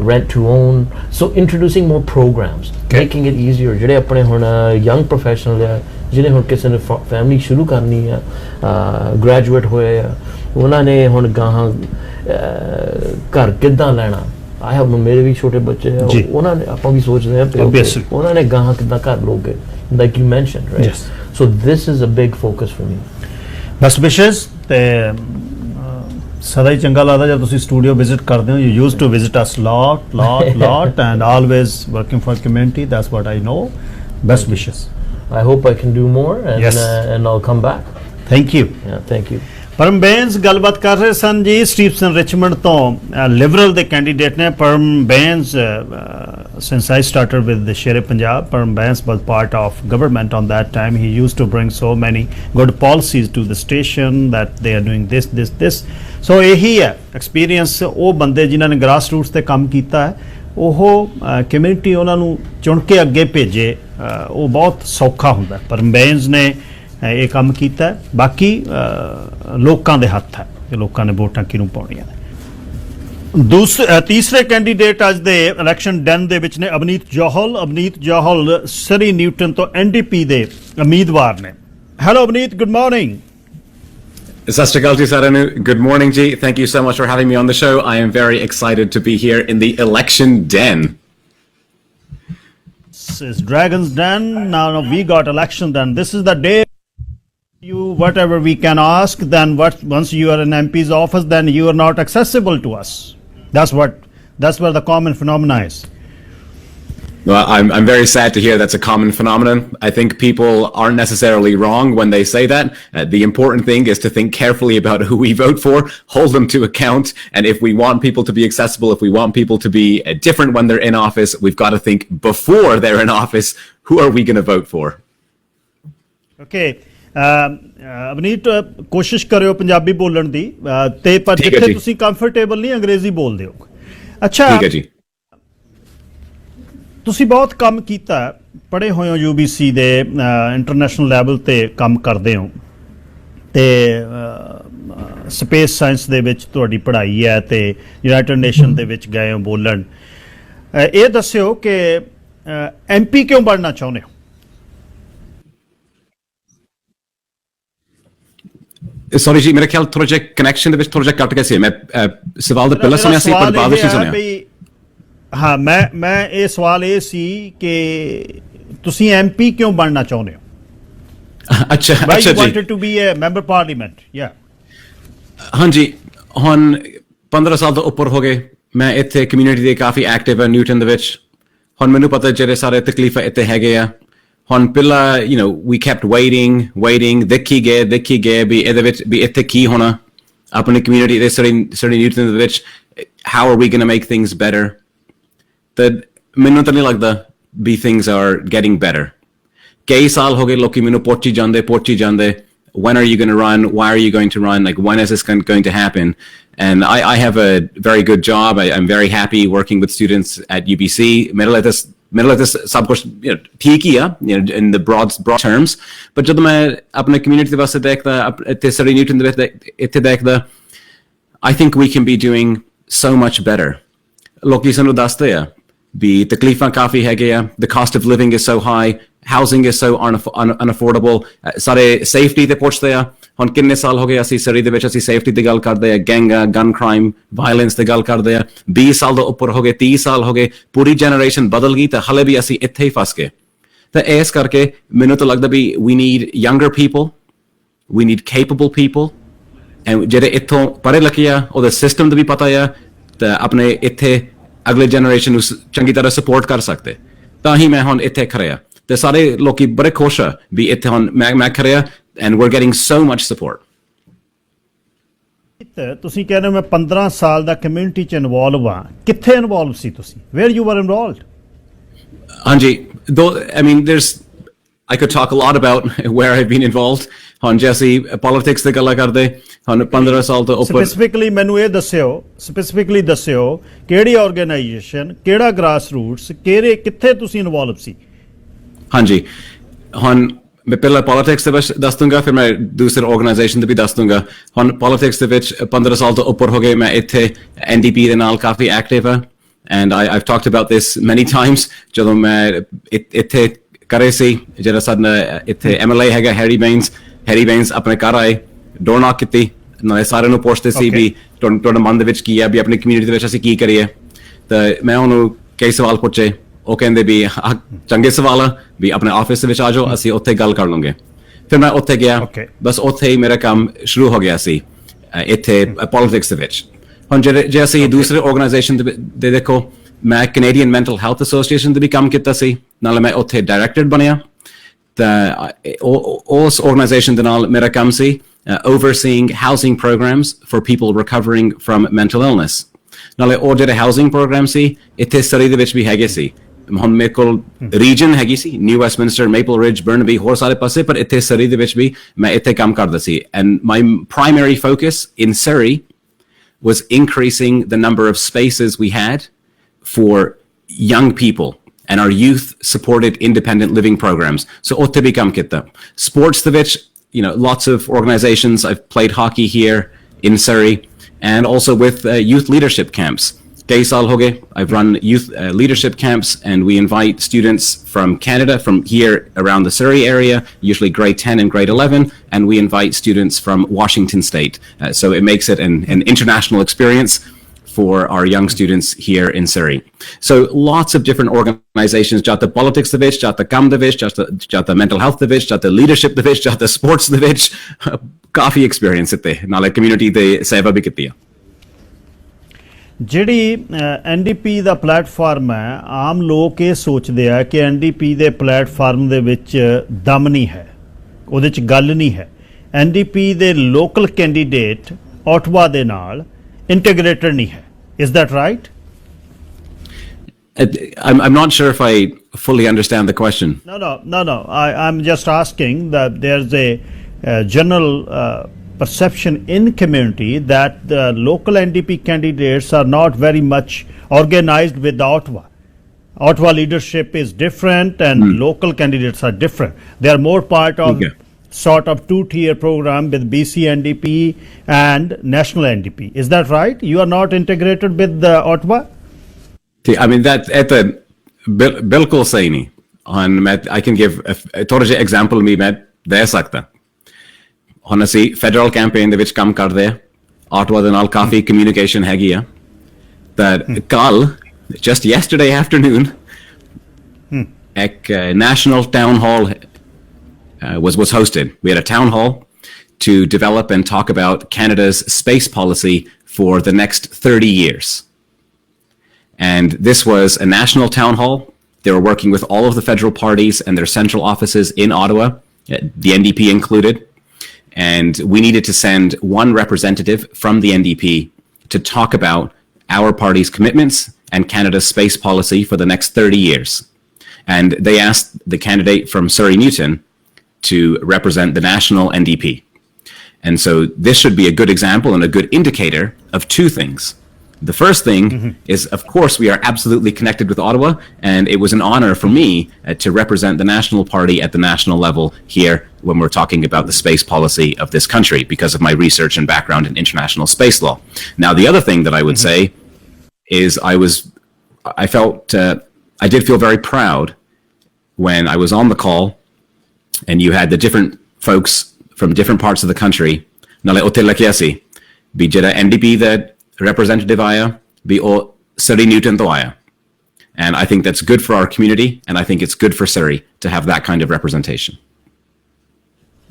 rent to own, so introducing more programs, making it easier. ਜਿਹੜੇ ਆਪਣੇ ਹੁਣ young professional ਆ, ਜਿਹੜੇ ਹੁਣ ਕਿਸੇ ਨੇ ਫੈਮਿਲੀ ਸ਼ੁਰੂ ਕਰਨੀ ਆ, ਗ੍ਰੈਜੂਏਟ ਹੋਏ ਆ, ਉਹਨਾਂ ਨੇ ਹੁਣ ਗਾਹਾਂ ਘਰ ਕਿੱਦਾਂ ਲੈਣਾ। I have ਮੇਰੇ ਵੀ ਛੋਟੇ ਬੱਚੇ ਆ, ਉਹਨਾਂ ਨੇ ਆਪਾਂ ਵੀ ਸੋਚਦੇ ਆ ਉਹਨਾਂ ਨੇ ਗਾਹਾਂ ਕਿੱਦਾਂ ਘਰ ਲੋਗੇ, like you mentioned, right? Yes. So this is a big focus for me. Best wishes ਤੇ ਸਦਾ ਹੀ ਚੰਗਾ ਲੱਗਦਾ ਜਦ ਤੁਸੀਂ ਸਟੂਡੀਓ ਵਿਜ਼ਿਟ ਕਰਦੇ ਹੋ। You used to visit us lot and always working for community. That's what I know. Best wishes. I hope I can do more and I'll come back. Thank you. Yeah, thank you. ਪਰਮ ਬੈਂਸ ਗੱਲਬਾਤ ਕਰ ਰਹੇ ਸਨ ਜੀ ਸਟੀਵਸਨ Richmond ਤੋਂ Liberal ਦੇ candidate ਨੇ ਪਰਮ Bains since I started with the SherePunjab, Param Bans was part of government on that time. He used to bring so many good policies to the station that they are doing this. So ਇਹੀ ਹੈ experience ਉਹ ਬੰਦੇ ਜਿਨ੍ਹਾਂ ਨੇ grass roots ਤੇ ਕੰਮ ਕੀਤਾ ਹੈ ਉਹ ਕਮਿਊਨਿਟੀ ਉਹਨਾਂ ਨੂੰ ਚੁਣ ਕੇ ਅੱਗੇ ਭੇਜੇ ਉਹ ਬਹੁਤ ਸੌਖਾ ਹੁੰਦਾ ਪਰਮ ਬੈਂਸ ਨੇ ਇਹ ਕੰਮ ਕੀਤਾ ਬਾਕੀ ਲੋਕਾਂ ਦੇ ਹੱਥ ਹੈ ਕਿ ਲੋਕਾਂ ਨੇ ਵੋਟਾਂ ਕਿਹਨੂੰ ਪਾਉਣੀਆਂ ਨੇ ਤੀਸਰੇ ਕੈਂਡੀਡੇਟ ਅੱਜ ਦੇ ਇਲੈਕਸ਼ਨ ਡੈਨ ਦੇ ਵਿੱਚ ਨੇ ਅਵਨੀਤ ਜੌਹਲ ਸਰੀ ਨਿਊਟਨ ਤੋਂ NDP ਦੇ ਉਮੀਦਵਾਰ ਨੇ hello Avneet good morning Sat Shri Akal ji, Saranu. Good morning, Ji. Thank you so much for having me on the show. I am very excited to be here in the election den. This is Dragon's Den. Now we got election den. This is the day you whatever we can ask. Then once you are in MP's office, then you are not accessible to us. That's where the common phenomena is. Well, I'm very sad to hear that's a common phenomenon. I think people aren't necessarily wrong when they say that. The important thing is to think carefully about who we vote for, hold them to account, and if we want people to be accessible, if we want people to be different when they're in office, we've got to think before they're in office, who are we going to vote for? Okay. Avneet ਕੋਸ਼ਿਸ਼ ਕਰਿਓ ਪੰਜਾਬੀ ਬੋਲਣ ਦੀ ਤੇ ਪਰ ਜਿੱਥੇ ਤੁਸੀਂ comfortable ਨਹੀਂ ਅੰਗਰੇਜ਼ੀ ਬੋਲਦੇ ਹੋ ਅੱਛਾ ਠੀਕ ਹੈ ਜੀ ਤੁਸੀਂ ਬਹੁਤ ਕੰਮ ਕੀਤਾ ਪੜ੍ਹੇ ਹੋਏ ਹੋ UBC ਦੇ ਇੰਟਰਨੈਸ਼ਨਲ ਲੈਵਲ ਤੇ ਕੰਮ ਕਰਦੇ ਹੋ ਤੇ ਸਪੇਸ ਸਾਇੰਸ ਦੇ ਵਿੱਚ ਤੁਹਾਡੀ ਪੜ੍ਹਾਈ ਹੈ ਤੇ ਯੂਨਾਈਟਿਡ ਨੇਸ਼ਨ ਦੇ ਵਿੱਚ ਗਏ ਹੋ ਬੋਲਣ ਇਹ ਦੱਸਿਓ ਕਿ MP ਕਿਉਂ ਬਣਨਾ ਚਾਹੁੰਦੇ ਹੋ ਸੌਰੀ ਜੀ ਮੇਰੇ ਖਿਆਲ ਥੋੜਾ ਜਿਹਾ ਕਨੈਕਸ਼ਨ ਦੇ ਵਿੱਚ ਥੋੜਾ ਜਿਹਾ ਕੱਟ ਗਿਆ ਸੀ ਮੈਂ ਸਵਾਲ ਤਾਂ ਪਹਿਲਾਂ ਸੁਣਿਆ ਸੀ ਪਰ ਬਾਅਦ ਵਿੱਚ ਸੁਣਿਆ ਹਾਂ ਮੈਂ ਇਹ ਸਵਾਲ ਇਹ ਸੀ ਕਿ ਤੁਸੀਂ MP ਕਿਉਂ ਬਣਨਾ ਚਾਹੁੰਦੇ ਹੋ ਅੱਛਾ ਜੀ you wanted to be a member parliament ਹਾਂਜੀ ਹੁਣ 15 ਸਾਲ ਤੋਂ ਉੱਪਰ ਹੋ ਗਏ ਮੈਂ ਇੱਥੇ ਕਮਿਊਨਿਟੀ ਦੇ ਕਾਫੀ ਐਕਟਿਵ ਹਾਂ ਨਿਊਟਨ ਦੇ ਵਿੱਚ ਹੁਣ ਮੈਨੂੰ ਪਤਾ ਜਿਹੜੇ ਸਾਰੇ ਤਕਲੀਫਾਂ ਇੱਥੇ ਹੈਗੇ ਆ ਹੁਣ ਪਹਿਲਾਂ we kept waiting ਦੇਖੀ ਗਏ ਵੀ ਇਹਦੇ ਵਿੱਚ ਵੀ ਇੱਥੇ ਕੀ ਹੋਣਾ ਆਪਣੀ ਕਮਿਊਨਿਟੀ ਦੇ ਸਰੀ ਨਿਊਟਨ ਦੇ ਵਿੱਚ how are we going to make things better ਤਾਂ ਮੈਨੂੰ ਤਾਂ ਨਹੀਂ ਲੱਗਦਾ ਵੀ things are getting better ਕਈ ਸਾਲ ਹੋ ਗਏ ਲੋਕੀ ਮੈਨੂੰ ਪਹੁੰਚੀ ਜਾਂਦੇ when are you going to run why are you going to run like when is this going to happen and I have a very good job I'm very happy working with students at UBC middle of this ਸਭ ਕੁਛ ਠੀਕ ਹੀ ਆ in the broad terms but ਜਦੋਂ ਮੈਂ ਆਪਣੇ community ਦੇ ਵਾਸਤੇ ਦੇਖਦਾ ਇੱਥੇ ਸਰੀ ਨਿਊਟਨ ਦੇ ਵਿੱਚ ਇੱਥੇ ਦੇਖਦਾ I think we can be doing so much better ਲੋਕੀ ਸਾਨੂੰ ਦੱਸਦੇ ਆ ਵੀ ਤਕਲੀਫਾਂ ਕਾਫੀ ਹੈਗੇ ਆ the cost of living is so high housing is so unaffordable ਸਾਰੇ safety ਤੇ ਪੁੱਛਦੇ ਆ ਹੁਣ ਕਿੰਨੇ ਸਾਲ ਹੋ ਗਏ ਅਸੀਂ ਸਰੀ ਦੇ ਵਿੱਚ ਅਸੀਂ safety ਦੀ ਗੱਲ ਕਰਦੇ ਆ gun crime violence ਦੀ ਗੱਲ ਕਰਦੇ ਆ 20 ਸਾਲ ਤੋਂ ਉੱਪਰ ਹੋ ਗਏ 30 ਸਾਲ ਹੋ ਗਏ ਪੂਰੀ ਜਨਰੇਸ਼ਨ ਬਦਲ ਗਈ ਤਾਂ ਹਲੇ ਵੀ ਅਸੀਂ ਇੱਥੇ ਹੀ ਫਸ ਗਏ ਤਾਂ ਇਸ ਕਰਕੇ ਮੈਨੂੰ ਤਾਂ ਲੱਗਦਾ ਵੀ we need younger people we need capable people and ਜਿਹੜੇ ਇੱਥੋਂ ਪੜ੍ਹੇ ਲਿਖੇ ਆ ਉਹਦੇ ਸਿਸਟਮ ਦਾ ਵੀ ਪਤਾ ਆ ਤਾਂ ਆਪਣੇ ਇੱਥੇ ਅਗਲੇ ਜਨਰੇਸ਼ਨ ਨੂੰ ਚੰਗੀ ਤਰ੍ਹਾਂ ਸਪੋਰਟ ਕਰ ਸਕਦੇ ਤਾਂ ਹੀ ਮੈਂ ਹੁਣ ਇੱਥੇ ਖੜਿਆ ਤੇ ਸਾਰੇ ਲੋਕੀ ਬੜੇ ਖੁਸ਼ ਆ ਵੀ ਇੱਥੇ ਹੁਣ ਮੈਂ ਖੜਿਆ and we're getting so much support ਤੁਸੀਂ ਕਹਿੰਦੇ ਮੈਂ 15 ਸਾਲ ਦਾ ਕਮਿਊਨਿਟੀ ਚ ਇਨਵੋਲਵ ਆ ਕਿੱਥੇ ਇਨਵੋਲਵ ਸੀ ਤੁਸੀਂ where you were involved ਹਾਂਜੀ I mean I could talk a lot about where I've been involved ਹੁਣ ਜੇ ਅਸੀਂ politics ਦੀ ਗੱਲ ਕਰਦੇ ਹੁਣ 15 ਸਾਲ ਤੋਂ ਉੱਪਰ ਸਪੈਸੀਫਿਕਲੀ ਮੈਨੂੰ ਇਹ ਦੱਸਿਓ ਕਿਹੜੀ ਆਰਗੇਨਾਈਜੇਸ਼ਨ ਕਿਹੜਾ ਗ੍ਰਾਸ ਰੂਟਸ ਕਿੱਥੇ ਤੁਸੀਂ ਇਨਵੋਲਵ ਸੀ ਹਾਂਜੀ ਹੁਣ ਮੈਂ ਪਹਿਲਾਂ ਪੋਲਿਟਿਕਸ ਦੇ ਵਿੱਚ ਦੱਸ ਦੂੰਗਾ ਫਿਰ ਮੈਂ ਦੂਸਰੇ ਆਰਗੇਨਾਈਜੇਸ਼ਨ ਦੇ ਵੀ ਦੱਸ ਦੂੰਗਾ ਹੁਣ ਪੋਲਿਟਿਕਸ ਦੇ ਵਿੱਚ 15 ਸਾਲ ਤੋਂ ਉੱਪਰ ਹੋ ਗਏ ਮੈਂ ਇੱਥੇ NDP ਦੇ ਨਾਲ ਕਾਫੀ ਐਕਟਿਵ ਹਾਂ and I've talked about this many times ਜਦੋਂ ਮੈਂ ਇੱਥੇ ਕਰੇ ਸੀ ਜਿਹੜਾ ਸਾਡਾ ਇੱਥੇ MLA ਹੈਗਾ ਹੈਰੀ ਬੇਨਸ ਆਪਣੇ ਘਰ ਆਏ ਡੋਰ ਨੌਕ ਕੀਤੀ ਨਾਲੇ ਸਾਰਿਆਂ ਨੂੰ ਪੁੱਛਦੇ ਸੀ ਵੀ ਤੁਹਾਡੇ ਮਨ ਦੇ ਵਿੱਚ ਕੀ ਹੈ ਵੀ ਆਪਣੀ ਕਮਿਊਨਿਟੀ ਦੇ ਵਿੱਚ ਅਸੀਂ ਕੀ ਕਰੀਏ ਤਾਂ ਮੈਂ ਉਹਨੂੰ ਕਈ ਸਵਾਲ ਪੁੱਛੇ ਉਹ ਕਹਿੰਦੇ ਵੀ ਚੰਗੇ ਸਵਾਲ ਆ ਵੀ ਆਪਣੇ ਆਫਿਸ ਦੇ ਵਿੱਚ ਆ ਜਾਓ ਅਸੀਂ ਉੱਥੇ ਗੱਲ ਕਰ ਲਵਾਂਗੇ ਫਿਰ ਮੈਂ ਉੱਥੇ ਗਿਆ ਬਸ ਉੱਥੇ ਹੀ ਮੇਰਾ ਕੰਮ ਸ਼ੁਰੂ ਹੋ ਗਿਆ ਸੀ ਇੱਥੇ ਪੋਲਿਟਿਕਸ ਦੇ ਵਿੱਚ ਹੁਣ ਜੇ ਅਸੀਂ ਦੂਸਰੇ ਆਰਗੇਨਾਈਜੇਸ਼ਨ ਦੇ ਦੇਖੋ ਮੈਂ ਕੈਨੇਡੀਅਨ ਮੈਂਟਲ ਹੈਲਥ ਐਸੋਸੀਏਸ਼ਨ ਦੇ ਵੀ ਕੰਮ ਕੀਤਾ ਸੀ ਨਾਲੇ ਮੈਂ ਉੱਥੇ ਡਾਇਰੈਕਟਰ ਬਣਿਆ ਤਾਂ ਉਸ ਆਰਗੇਨਾਈਜੇਸ਼ਨ ਦੇ ਨਾਲ ਮੇਰਾ ਕੰਮ ਸੀ overseeing housing programs for people recovering from mental illness. ਨਾਲੇ ਉਹ ਜਿਹੜੇ ਹਾਊਸਿੰਗ ਪ੍ਰੋਗਰਾਮ ਸੀ ਇੱਥੇ ਸਰੀ ਦੇ ਵਿੱਚ ਵੀ ਹੈਗੇ ਸੀ ਹੁਣ ਮੇਰੇ ਕੋਲ ਰੀਜਨ ਹੈਗੀ ਸੀ ਨਿਊ ਵੈਸਟਮਿੰਸਟਰ ਮੇਪਲ ਰਿਜ ਬਰਨਬੀ ਹੋਰ ਸਾਰੇ ਪਾਸੇ ਪਰ ਇੱਥੇ ਸਰੀ ਦੇ ਵਿੱਚ ਵੀ ਮੈਂ ਇੱਥੇ ਕੰਮ ਕਰਦਾ ਸੀ and my primary focus in Surrey was increasing the number of spaces we had for young people and our youth supported independent living programs. So otte bhi kam kitta. Sports the which, lots of organizations. I've played hockey here in Surrey and also with youth leadership camps. Kei saal ho gaye, I've run youth leadership camps and we invite students from Canada, from here around the Surrey area, usually grade 10 and grade 11, and we invite students from Washington State. So it makes it an international experience for our young students here in Surrey. So lots of different organizations, jata politics the vich, jata kam the vich, jata mental health the vich, jata leadership the vich, jata sports the vich, काफी experience itte, naale community de seva bhi ਕੀਤੀ ਜਿਹੜੀ NDP ਦਾ platform ਹੈ ਆਮ ਲੋਕ ਇਹ ਸੋਚਦੇ ਆ ਕਿ NDP ਦੇ ਪਲੇਟਫਾਰਮ ਦੇ ਵਿੱਚ ਦਮ ਨਹੀਂ ਹੈ ਉਹਦੇ 'ਚ ਗੱਲ ਨਹੀਂ ਹੈ NDP ਦੇ ਲੋਕਲ ਕੈਂਡੀਡੇਟ ਆਟਵਾ ਦੇ ਨਾਲ ਇੰਟੀਗ੍ਰੇਟਡ ਨਹੀਂ ਹੈ is that right? I'm not sure if I fully understand the question. No. I'm just asking that there's a general perception in community that the local NDP candidates are not very much organized with the Ottawa. Ottawa leadership is different and local candidates are different. They are more part of sort of two-tier program with BC NDP and national NDP. Is that right? You are not integrated with the Ottawa? I mean, that at the bilkul sahi nahi. I can give a thoda jiha example me main de sakta. ਹੁਣ ਅਸੀਂ federal campaign ਦੇ ਵਿੱਚ ਕੰਮ ਕਰਦੇ ਆ Ottawa ਦੇ ਨਾਲ ਕਾਫੀ communication ਹੈਗੀ ਆ ਤਾਂ ਕੱਲ just yesterday afternoon ਇੱਕ national town hall was hosted. We had a town hall to develop and talk about Canada's space policy for the next 30 years. And this was a national town hall. They were working with all of the federal parties and their central offices in Ottawa, the NDP included. And we needed to send one representative from the NDP to talk about our party's commitments and Canada's space policy for the next 30 years. And they asked the candidate from Surrey Newton to represent the national NDP. And so this should be a good example and a good indicator of two things. The first thing is, of course, we are absolutely connected with Ottawa, and it was an honor for me to represent the National Party at the national level here when we're talking about the space policy of this country because of my research and background in international space law. Now, the other thing that I would say is I did feel very proud when I was on the call and you had the different folks from different parts of the country. Nale otte lakhiya si bi jehda NDP that representative आया भी ओ Surrey Newton तो आया and I think that's good for our community and I think it's good for Surrey to have that kind of representation.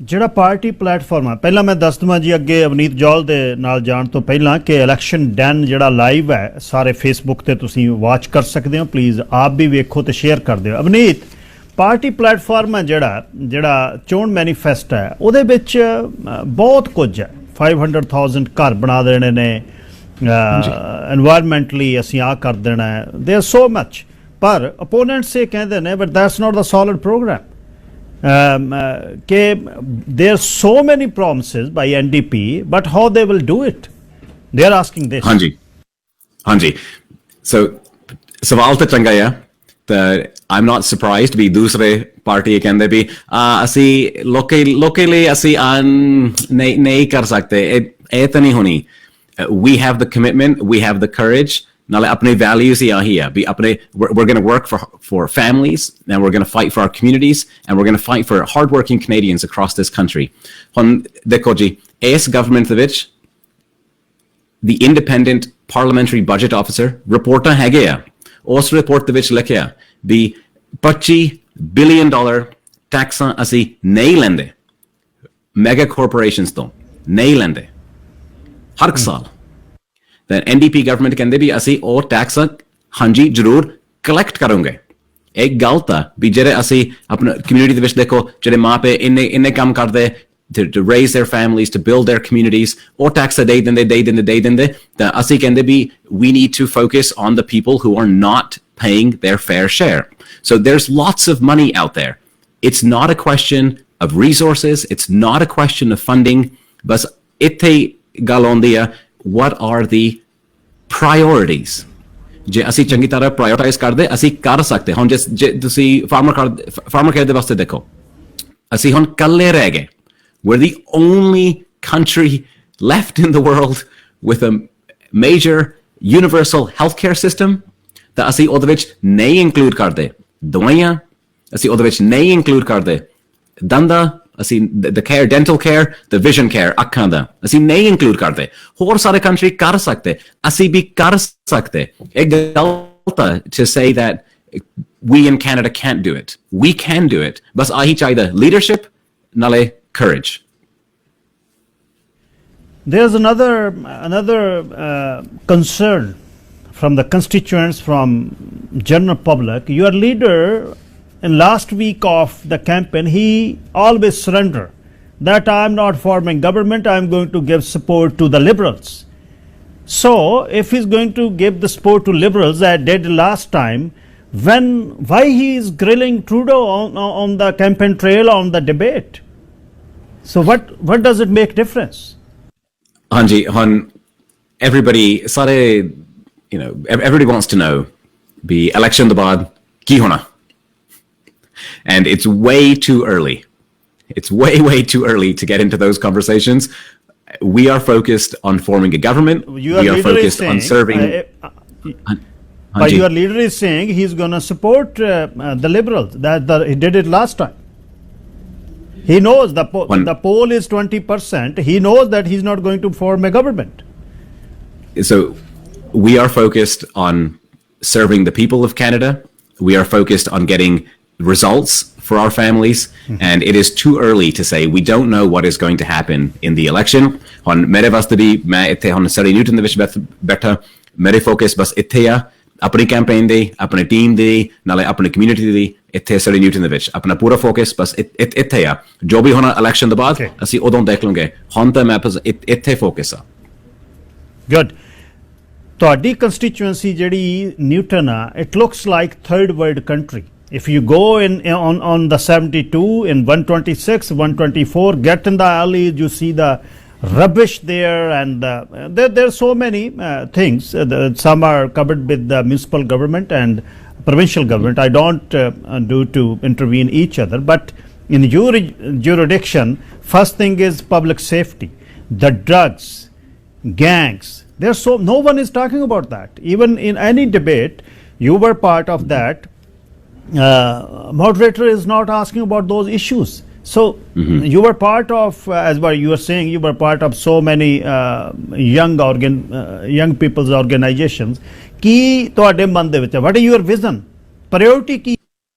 ਜਿਹੜਾ party platform ਹੈ ਪਹਿਲਾਂ ਮੈਂ ਦੱਸ ਦਵਾਂ ਜੀ ਅੱਗੇ ਅਵਨੀਤ ਜੌਲ ਦੇ ਨਾਲ ਜਾਣ ਤੋਂ ਪਹਿਲਾਂ ਕਿ ਇਲੈਕਸ਼ਨ ਡਨ ਜਿਹੜਾ ਲਾਈਵ ਹੈ ਸਾਰੇ ਫੇਸਬੁੱਕ ਤੇ ਤੁਸੀਂ ਵਾਚ ਕਰ ਸਕਦੇ ਹੋ ਪਲੀਜ਼ ਆਪ ਵੀ ਵੇਖੋ ਤੇ ਸ਼ੇਅਰ ਕਰ ਦਿਓ ਅਵਨੀਤ ਪਾਰਟੀ ਪਲੇਟਫਾਰਮ ਹੈ ਜਿਹੜਾ ਚੋਣ ਮੈਨੀਫੈਸਟੋ ਹੈ ਉਹਦੇ ਵਿੱਚ ਬਹੁਤ ਕੁਝ ਹੈ 500,000 ਘਰ ਬਣਾ ਦੇਣੇ ਨੇ environmentally ਅਸੀਂ ਆ ਕਰ ਦੇਣਾ ਹੈ there is so much ਪਰ opponents ਇਹ ਕਹਿੰਦੇ ਨੇ but that's not the solid program ਕਿ there are so many promises by NDP but how they will do it they are asking this ਹਾਂਜੀ so ਸਵਾਲ ਤਾਂ ਚੰਗਾ ਹੈ ਤਾਂ I'm not surprised ਵੀ ਦੂਸਰੇ ਪਾਰਟੀ ਇਹ ਕਹਿੰਦੇ ਵੀ ਅਸੀਂ ਲੋਕਾਂ ਲਈ ਅਸੀਂ ਨਹੀਂ ਕਰ ਸਕਦੇ ਇਹ ਤਾਂ ਨਹੀਂ ਹੋਣੀ we have the commitment, we have the courage. Nale apne values hi ahi hai. We're going to work for families, and we're going to fight for our communities, and we're going to fight for hardworking Canadians across this country. Hon dekho ji, AS government de vich the independent parliamentary budget officer reporta hege hai. Us report de vich likhya bi $25 billion taxaਂ ਅਸੀਂ ਨਹੀਂ ਲੈਂਦੇ mega corporations ਤੋਂ ਨਹੀਂ ਲੈਂਦੇ ਹਰ ਸਾਲ then NDP government ਕਹਿੰਦੇ ਵੀ ਅਸੀਂ ਉਹ ਟੈਕਸ ਹਾਂਜੀ ਜ਼ਰੂਰ ਕਲੈਕਟ ਕਰਾਂਗੇ ਇੱਕ ਗੱਲ ਤਾਂ ਵੀ ਜਿਹੜੇ ਅਸੀਂ ਆਪਣਾ ਕਮਿਊਨਿਟੀ ਦੇ ਵਿੱਚ ਦੇਖੋ ਜਿਹੜੇ ਮਾਪੇ ਇੰਨੇ ਕੰਮ ਕਰਦੇ to raise their families, to build their communities, or tax they dinde. Asi kende bhi we need to focus on the people who are not paying their fair share. So there's lots of money out there. It's not a question of resources. It's not a question of funding. But itte gal aunਦੀ ਆ, what are the priorities? ਜੇ ਅਸੀਂ ਚੰਗੀ ਤਰ੍ਹਾਂ prioritise ਕਰਦੇ ਅਸੀਂ ਕਰ ਸਕਦੇ ਹੁਣ ਜੇ ਤੁਸੀਂ ਫਾਰਮਰ ਕੇਅਰ ਦੇ ਵਾਸਤੇ ਦੇਖੋ ਅਸੀਂ ਹੁਣ ਕੱਲੇ ਰਹਿ ਗਏ we're the only country left in the world with a major universal healthcare system ਤਾਂ ਅਸੀਂ ਉਹਦੇ ਵਿੱਚ ਨਹੀਂ ਇਨਕਲੂਡ ਕਰਦੇ ਦਵਾਈਆਂ ਅਸੀਂ ਉਹਦੇ ਵਿੱਚ ਨਹੀਂ ਇਨਕਲੂਡ ਕਰਦੇ ਦੰਦਾਂ ਅਸੀਂ the care, dental care, the vision care, ਅੱਖਾਂ ਦਾ ਅਸੀਂ ਨਹੀਂ ਇਨਕਲੂਡ ਕਰਦੇ ਹੋਰ ਸਾਰੇ ਕੰਟਰੀ ਕਰ ਸਕਦੇ ਅਸੀਂ ਵੀ ਕਰ ਸਕਦੇ ਇਹ ਗਲਤ ਹੈ to say that we in Canada can't do it. We can do it. ਬਸ ਆਹੀ ਚਾਹੀਦਾ leadership ਨਾਲੇ courage. There's another concern from the constituents, from general public. Your leader in last week of the campaign, he always surrender that I'm not forming government, I'm going to give support to the Liberals. So if he's going to give the support to Liberals as did last time, why he is grilling Trudeau on the campaign trail, on the debate? So what does it make difference? Hanji, everybody wants to know the election the baad ki hona. And it's way too early. It's way too early to get into those conversations. We are focused on forming a government. We are focused on serving. But your leader is saying he's going to support the Liberals. He did it last time. He knows the poll is 20%. He knows that he's not going to form a government. So we are focused on serving the people of Canada. We are focused on getting results for our families, and it is too early to say. We don't know what is going to happen in the election. On mere vaste bhi main itthe hon Surrey Newton de vich baitha mere focus bas itthe a apni campaign de apne team de nale apni community de itthe Surrey Newton de vich apna pura focus bas itthe a jo bhi hona election de baad assi odon dekh lunge hon ta main bas itthe focus a. Good. ਤੁਹਾਡੀ constituency ਜਿਹੜੀ Newton ਆ, it looks like third world country. If you go on the 72, in 126, 124, get in the alleys, you see the rubbish there, and there are so many things. Some are covered with the municipal government and provincial government. I don't do to intervene each other, but in your jurisdiction, first thing is public safety, the drugs, gangs. No one is talking about that. Even in any debate, you were part of that. Moderator is not asking about those issues. So you were part of, as what you were saying, you were part of so many young people's organizations. Ki ਤੁਹਾਡੇ ਮਨ ਦੇ ਵਿੱਚ what is your vision? Priority Ki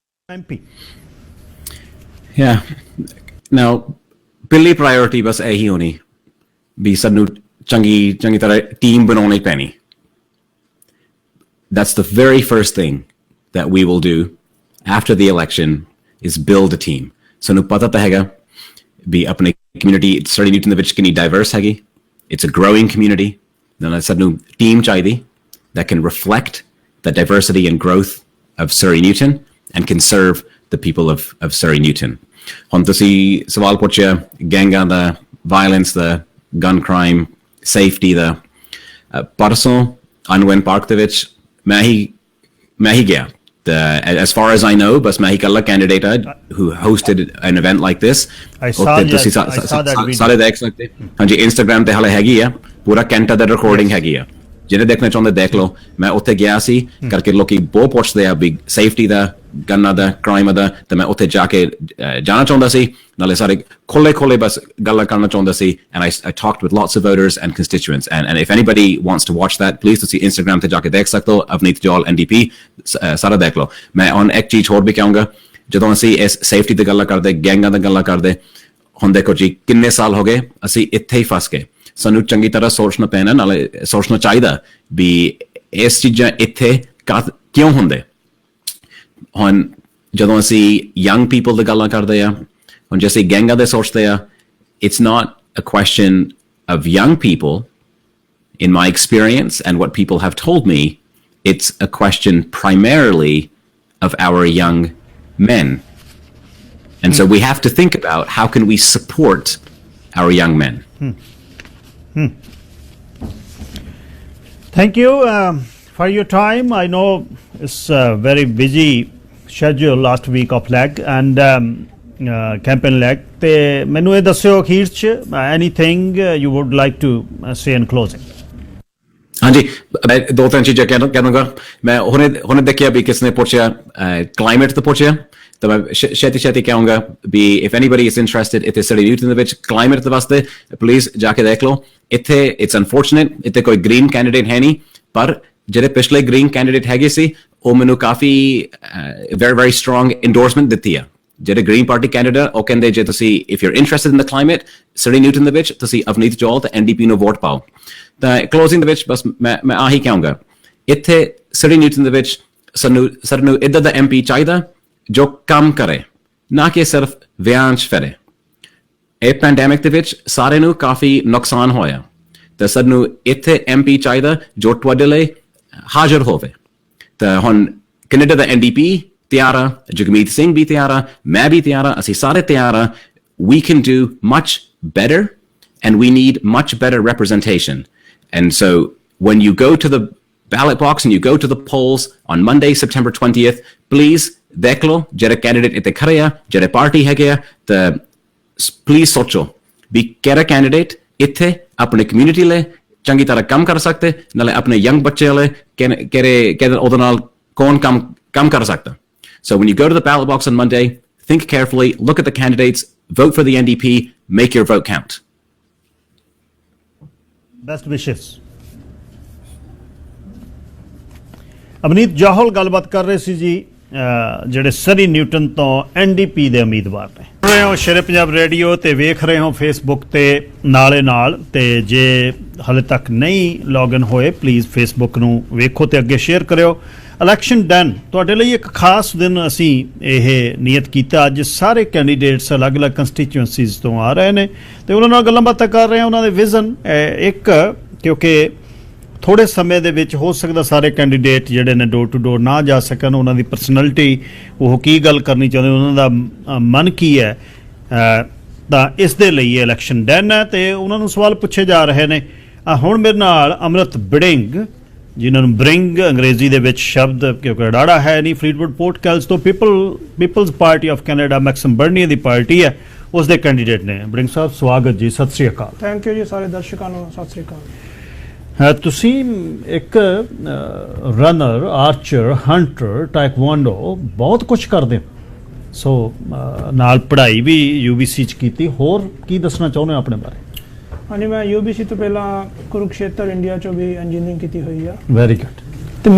MP? Yeah. Now, ਪਹਿਲੀ priority ਬਸ ਇਹੀ ਹੋਣੀ ਵੀ ਸਾਨੂੰ ਚੰਗੀ ਤਰ੍ਹਾਂ team ਬਣਾਉਣੀ ਪੈਣੀ. That's the very first thing that we will do after the election is build a team. ਸਾਨੂੰ ਪਤਾ ਤਾਂ ਹੈਗਾ ਵੀ ਆਪਣੀ community Surrey Newton ਦੇ ਵਿੱਚ ਕਿੰਨੀ diverse ਹੈਗੀ. It's a growing community. ਨਾਲ ਸਾਨੂੰ team ਚਾਹੀਦੀ that can reflect the diversity and growth of Surrey Newton and can serve the people of Surrey Newton. ਹੁਣ ਤੁਸੀਂ ਸਵਾਲ ਪੁੱਛਿਆ ਗੈਂਗਾਂ ਦਾ violence, the gun crime, safety ਦਾ ਪਰਸੋਂ ਅਨਵੈਨ ਪਾਰਕ ਦੇ ਵਿੱਚ ਮੈਂ ਹੀ ਗਿਆ. As far as I know, bas mahi kalla candidate who hosted an event like this. I saw that video. Sare dekh sakte. Hanji Instagram te hale hegi hai pura ਘੰਟਾ ਦਾ recording ਹੈਗੀ ਆ ਜਿਹਨੇ ਦੇਖਣਾ ਚਾਹੁੰਦੇ ਦੇਖ ਲਓ. ਮੈਂ ਉੱਥੇ ਗਿਆ ਸੀ ਕਰਕੇ ਲੋਕੀ ਬਹੁਤ ਪੁੱਛਦੇ ਆ ਵੀ ਸੇਫਟੀ ਦਾ ਗੰਨਾਂ ਦਾ ਕ੍ਰਾਈਮ ਦਾ ਤੇ ਮੈਂ ਉੱਥੇ ਜਾ ਕੇ ਜਾਣਾ ਚਾਹੁੰਦਾ ਸੀ ਨਾਲੇ ਸਾਰੇ ਖੋਲੇ ਬਸ ਗੱਲਾਂ ਕਰਨਾ ਚਾਹੁੰਦਾ ਸੀ and I talked with lots of voters and constituents and if anybody wants to watch that please ਤੁਸੀਂ Instagram ਤੇ ਜਾ ਕੇ ਦੇਖ ਸਕਦੇ ਹੋ ਅਵਨੀਤ ਜੋਲ NDP ਸਾਰਾ ਦੇਖ ਲਓ. ਮੈਂ ਹੁਣ ਇੱਕ ਚੀਜ਼ ਹੋਰ ਵੀ ਕਹਾਂਗਾ ਜਦੋਂ ਅਸੀਂ ਇਸ ਸੇਫਟੀ ਦੀ ਗੱਲਾਂ ਕਰਦੇ ਗੈਂਗਾਂ ਦੀ ਗੱਲਾਂ ਕਰਦੇ ਹੁਣ ਦੇਖੋ ਜੀ ਕਿੰਨੇ ਸਾਲ ਹੋ ਗਏ ਅਸੀਂ ਇੱਥੇ ਹੀ ਫਸ ਗਏ. ਸਾਨੂੰ ਚੰਗੀ ਤਰ੍ਹਾਂ ਸੋਚਣਾ ਪੈਣਾ ਨਾਲੇ ਸੋਚਣਾ ਚਾਹੀਦਾ ਵੀ ਇਸ ਚੀਜ਼ਾਂ ਇੱਥੇ ਕਿਉਂ ਹੁੰਦੇ. ਹੁਣ ਜਦੋਂ ਅਸੀਂ ਯੰਗ ਪੀਪਲ ਦੀ ਗੱਲਾਂ ਕਰਦੇ ਆ ਹੁਣ ਜੇ ਅਸੀਂ ਗੈਂਗਾਂ ਦੇ ਸੋਚਦੇ ਆ it's not a question of young people, in my experience and what people have told me. It's a question primarily of our young men. And so we have to think about how can we support our young men. Thank you for your time. I know it's a very busy schedule last week of leg and campaign leg. ਤੇ ਮੈਨੂੰ ਇਹ ਦੱਸਿਓ ਅਖੀਰ 'ਚ anything you would like to say in closing. ਹਾਂਜੀ, ਮੈਂ ਦੋ ਤਿੰਨ ਚੀਜ਼ਾਂ ਕਹਿ ਮੈਂ ਹੁਣੇ ਦੇਖਿਆ ਵੀ ਕਿਸ ਨੇ ਪੁੱਛਿਆ ਕਲਾਈਮੇਟ ਤੇ ਪੁੱਛਿਆ, ਤਾਂ ਮੈਂ ਛੇਤੀ ਕਹਾਂਗਾ ਵੀ if anybody is interested ਇੱਥੇ ਸਟੱਡੀ ਨਿਊਟਨ ਦੇ ਵਿੱਚ ਕਲਾਈਮੇਟ ਦੇ ਵਾਸਤੇ ਪਲੀਜ਼ ਜਾ ਕੇ ਦੇਖ ਲਓ। ਇੱਥੇ ਇਟਸ ਅਨਫੋਰਚੂਨੇਟ ਇੱਥੇ ਕੋਈ ਗ੍ਰੀਨ ਕੈਂਡੀਡੇਟ ਹੈ ਨਹੀਂ, ਪਰ ਜਿਹੜੇ ਪਿਛਲੇ ਗ੍ਰੀਨ ਕੈਂਡੀਡੇਟ ਹੈਗੇ ਸੀ ਉਹ ਮੈਨੂੰ ਕਾਫੀ ਵੈਰੀ ਸਟਰੋਂਗ ਇੰਡੋਰਸਮੈਂਟ ਦਿੱਤੀ ਆ। ਜਿਹੜੇ ਗ੍ਰੀਨ ਪਾਰਟੀ ਕੈਂਡੀਡੇਟ ਉਹ ਕਹਿੰਦੇ ਜੇ ਤੁਸੀਂ if your interested in the climate study Newton ਦੇ ਵਿੱਚ ਤੁਸੀਂ ਅਵਨੀਤ ਜੋਲ ਤੇ NDP ਨੂੰ ਵੋਟ ਪਾਓ। ਤਾਂ ਕਲੋਜ਼ਿੰਗ ਦੇ ਵਿੱਚ ਬਸ ਮੈਂ ਆਹੀ ਕਹਾਂਗਾ, ਇੱਥੇ ਸਟੱਡੀ ਨਿਊਟਨ ਦੇ ਵਿੱਚ ਸਾਨੂੰ ਇੱਦਾਂ ਦਾ MP ਚਾਹੀਦਾ ਜੋ ਕੰਮ ਕਰੇ, ਨਾ ਕਿ ਸਿਰਫ ਵਿਆਹਾਂ 'ਚ ਫਿਰੇ। ਇਹ ਪੈਂਡੈਮਿਕ ਦੇ ਵਿੱਚ ਸਾਰਿਆਂ ਨੂੰ ਕਾਫੀ ਨੁਕਸਾਨ ਹੋਇਆ, ਤਾਂ ਸਾਨੂੰ ਇੱਥੇ MP ਚਾਹੀਦਾ ਜੋ ਤੁਹਾਡੇ ਲਈ ਹਾਜ਼ਰ ਹੋਵੇ। ਤਾਂ ਹੁਣ ਕੈਨੇਡਾ ਦਾ NDP ਤਿਆਰ ਆ, ਜਗਮੀਤ ਸਿੰਘ ਵੀ ਤਿਆਰ ਆ, ਮੈਂ ਵੀ ਤਿਆਰ ਆ, ਅਸੀਂ ਸਾਰੇ ਤਿਆਰ ਆ। We can do much better and we need much better representation. And so when you go to the ballot box and you go to the polls on Monday, September 20th, please ਦੇਖ ਲਓ ਜਿਹੜੇ candidate ਇੱਥੇ ਖੜੇ ਆ, ਜਿਹੜੇ party ਹੈਗੇ ਆ, ਤਾਂ ਪਲੀਜ਼ ਸੋਚੋ ਵੀ ਕਿਹੜਾ ਕੈਂਡੀਡੇਟ ਇੱਥੇ ਆਪਣੀ ਕਮਿਊਨਿਟੀ ਲਈ ਚੰਗੀ ਤਰ੍ਹਾਂ ਕੰਮ ਕਰ ਸਕਦੇ, ਨਾਲੇ ਆਪਣੇ ਯੰਗ ਬੱਚੇ ਲਈ ਕਿਹੜੇ ਉਹਦੇ ਨਾਲ ਕੌਣ ਕੰਮ ਕਰ ਸਕਦਾ। So when you go to the ballot box on Monday, think carefully, look at the candidates, vote for the NDP, make your vote count. Best wishes. Avneet Johal ਗੱਲਬਾਤ ਕਰ ਰਹੇ ਸੀ ਜੀ, ਜਿਹੜੇ ਸਰੀ ਨਿਊਟਨ ਤੋਂ NDP ਦੇ ਉਮੀਦਵਾਰ ਨੇ। ਸੁਣ ਰਹੇ ਹੋ ਸ਼ੇਰੇ ਪੰਜਾਬ ਰੇਡੀਓ ਤੇ ਵੇਖ ਰਹੇ ਹੋ ਫੇਸਬੁੱਕ ਤੇ ਨਾਲ ਤੇ ਜੇ ਹਾਲੇ ਤੱਕ ਨਹੀਂ ਲੌਗਇਨ ਹੋਏ ਪਲੀਜ਼ ਫੇਸਬੁੱਕ ਨੂੰ ਵੇਖੋ ਤੇ ਅੱਗੇ ਸ਼ੇਅਰ ਕਰਿਓ। ਇਲੈਕਸ਼ਨ ਡਨ ਤੁਹਾਡੇ ਲਈ ਇੱਕ ਖਾਸ ਦਿਨ ਅਸੀਂ ਇਹ ਨੀਅਤ ਕੀਤਾ। ਅੱਜ ਸਾਰੇ ਕੈਂਡੀਡੇਟਸ ਅਲੱਗ-ਅਲੱਗ ਕੰਸਟੀਚੁਐਂਸੀਜ਼ ਤੋਂ ਆ ਰਹੇ ਨੇ ਤੇ ਉਹਨਾਂ ਨਾਲ ਗੱਲਾਂ ਬਾਤਾਂ ਕਰ ਰਹੇ ਹਾਂ। ਉਹਨਾਂ ਦੇ ਵਿਜ਼ਨ ਇੱਕ, ਕਿਉਂਕਿ ਥੋੜ੍ਹੇ ਸਮੇਂ ਦੇ ਵਿੱਚ ਹੋ ਸਕਦਾ ਸਾਰੇ ਕੈਂਡੀਡੇਟ ਜਿਹੜੇ ਨੇ ਡੋਰ ਟੂ ਡੋਰ ਨਾ ਜਾ ਸਕਣ, ਉਹਨਾਂ ਦੀ ਪਰਸਨੈਲਿਟੀ ਉਹ ਕੀ ਗੱਲ ਕਰਨੀ ਚਾਹੁੰਦੇ, ਉਹਨਾਂ ਦਾ ਮਨ ਕੀ ਹੈ, ਤਾਂ ਇਸ ਦੇ ਲਈ ਇਹ ਇਲੈਕਸ਼ਨ ਡਨ ਹੈ ਤੇ ਉਹਨਾਂ ਨੂੰ ਸਵਾਲ ਪੁੱਛੇ ਜਾ ਰਹੇ ਨੇ। ਹੁਣ ਮੇਰੇ ਨਾਲ ਅੰਮ੍ਰਿਤ ਬਿੜਿੰਗ, ਜਿਨ੍ਹਾਂ ਨੂੰ ਬ੍ਰਿੰਗ ਅੰਗਰੇਜ਼ੀ ਦੇ ਵਿੱਚ ਸ਼ਬਦ ਕਿਉਂਕਿ ਅਡਾੜਾ ਹੈ ਨਹੀਂ, ਫਰੀਡਵੁੱਡ ਪੋਰਟ ਕੈਲਸ ਤੋਂ People's Party of Canada Maxime Bernier ਦੀ ਪਾਰਟੀ ਹੈ, ਉਸ ਦੇ ਕੈਂਡੀਡੇਟ ਨੇ। ਬ੍ਰਿੰਗ ਸਾਹਿਬ ਸਵਾਗਤ ਜੀ, ਸਤਿ ਸ੍ਰੀ ਅਕਾਲ। ਥੈਂਕ ਯੂ ਜੀ, ਸਾਰੇ ਦਰਸ਼ਕਾਂ ਨੂੰ ਸਤਿ ਸ੍ਰੀ ਅਕਾਲ। ਤੁਸੀਂ ਇੱਕ ਰਨਰ, ਆਰਚਰ, ਹੰਟਰ, ਟਾਈਕਵਾਂਡੋ ਬਹੁਤ ਕੁਛ ਕਰਦੇ ਹੋ, ਸੋ ਨਾਲ ਪੜ੍ਹਾਈ ਵੀ UBC 'ਚ ਕੀਤੀ, ਹੋਰ ਕੀ ਦੱਸਣਾ ਚਾਹੁੰਦੇ ਹੋ ਆਪਣੇ ਬਾਰੇ? ਹਾਂਜੀ, ਮੈਂ UBC ਤੋਂ ਪਹਿਲਾਂ ਕੁਰੂਕਸ਼ੇਤਰ ਇੰਡੀਆ 'ਚੋਂ ਵੀ ਇੰਜੀਨੀਅਰਿੰਗ ਕੀਤੀ ਹੋਈ ਆ। Very good. ਤੇ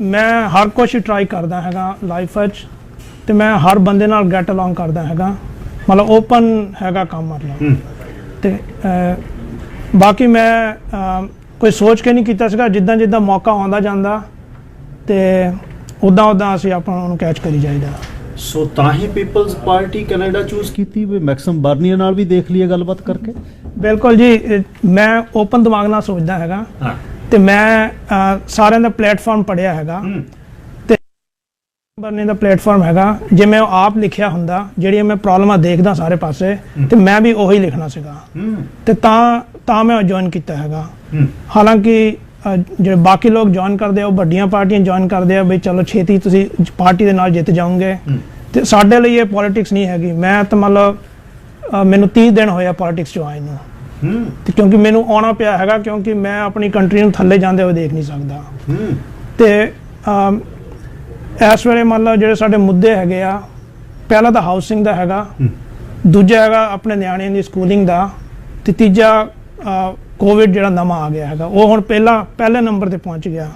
ਮੈਂ ਹਰ ਕੁਛ ਟਰਾਈ ਕਰਦਾ ਹੈਗਾ ਲਾਈਫ 'ਚ, ਤੇ ਮੈਂ ਹਰ ਬੰਦੇ ਨਾਲ ਗੈਟ ਅਲੋਂਗ ਕਰਦਾ ਹੈਗਾ, ਮਤਲਬ ਓਪਨ ਹੈਗਾ ਕੰਮ ਮਤਲਬ। ਤੇ ਬਾਕੀ ਮੈਂ ਕੋਈ ਸੋਚ ਕੇ ਨਹੀਂ ਕੀਤਾ ਸੀਗਾ, ਜਿੱਦਾਂ ਮੌਕਾ ਆਉਂਦਾ ਜਾਂਦਾ ਤੇ ਉੱਦਾਂ ਅਸੀਂ ਆਪਾਂ ਨੂੰ ਕੈਚ ਕਰੀ ਜਾਈਦਾ। ਸੋ ਤਾਂ ਹੀ ਪੀਪਲਜ਼ ਪਾਰਟੀ ਕੈਨੇਡਾ ਚੂਜ਼ ਕੀਤੀ ਵੀ ਮੈਕਸਮ ਬਰਨੀਆ ਨਾਲ ਵੀ ਦੇਖ ਲਈਏ ਗੱਲਬਾਤ ਕਰਕੇ। ਬਿਲਕੁਲ ਜੀ, ਮੈਂ ਓਪਨ ਦਿਮਾਗ ਨਾਲ ਸੋਚਦਾ ਹੈਗਾ ਤੇ ਮੈਂ ਸਾਰਿਆਂ ਦਾ ਪਲੇਟਫਾਰਮ ਪੜ੍ਹਿਆ ਹੈਗਾ ਤੇ ਬਰਨੀ ਦਾ ਪਲੇਟਫਾਰਮ ਹੈਗਾ। ਜੇ ਮੈਂ ਆਪ ਲਿਖਿਆ ਹੁੰਦਾ, ਜਿਹੜੀਆਂ ਮੈਂ ਪ੍ਰੋਬਲਮਾਂ ਦੇਖਦਾ ਸਾਰੇ ਪਾਸੇ, ਤੇ ਮੈਂ ਵੀ ਉਹੀ ਲਿਖਣਾ ਸੀਗਾ ਤੇ ਤਾਂ ਮੈਂ ਜੁਆਇਨ ਕੀਤਾ ਹੈਗਾ। ਹਾਲਾਂਕਿ ਜਿਹੜੇ ਬਾਕੀ ਲੋਕ ਜੁਆਇਨ ਕਰਦੇ ਆ ਉਹ ਵੱਡੀਆਂ ਪਾਰਟੀਆਂ ਜੁਆਇਨ ਕਰਦੇ ਆ, ਬਈ ਚਲੋ ਛੇਤੀ ਤੁਸੀਂ ਪਾਰਟੀ ਦੇ ਨਾਲ ਜਿੱਤ ਜਾਓਗੇ, ਤੇ ਸਾਡੇ ਲਈ ਇਹ ਪੋਲੀਟਿਕਸ ਨਹੀਂ ਹੈਗੀ। ਮੈਂ ਤਾਂ ਮਤਲਬ ਮੈਨੂੰ 30 ਦਿਨ ਹੋਇਆ ਪੋਲੀਟਿਕਸ 'ਚ ਆਏ ਨੂੰ, ਤੇ ਕਿਉਂਕਿ ਮੈਨੂੰ ਆਉਣਾ ਪਿਆ ਹੈਗਾ, ਕਿਉਂਕਿ ਮੈਂ ਆਪਣੀ ਕੰਟਰੀ ਨੂੰ ਥੱਲੇ ਜਾਂਦੇ ਹੋਏ ਦੇਖ ਨਹੀਂ ਸਕਦਾ। ਤੇ ਇਸ ਵੇਲੇ ਮਤਲਬ ਜਿਹੜੇ ਸਾਡੇ ਮੁੱਦੇ ਹੈਗੇ ਆ, ਪਹਿਲਾ ਤਾਂ ਹਾਊਸਿੰਗ ਦਾ ਹੈਗਾ, ਦੂਜਾ ਹੈਗਾ ਆਪਣੇ ਨਿਆਣਿਆਂ ਦੀ ਸਕੂਲਿੰਗ ਦਾ, ਤੇ ਤੀਜਾ ਕੋਵਿਡ ਜਿਹੜਾ ਨਵਾਂ ਆ ਗਿਆ ਹੈਗਾ, ਉਹ ਹੁਣ ਪਹਿਲੇ ਨੰਬਰ ਤੇ ਪਹੁੰਚ ਗਿਆ।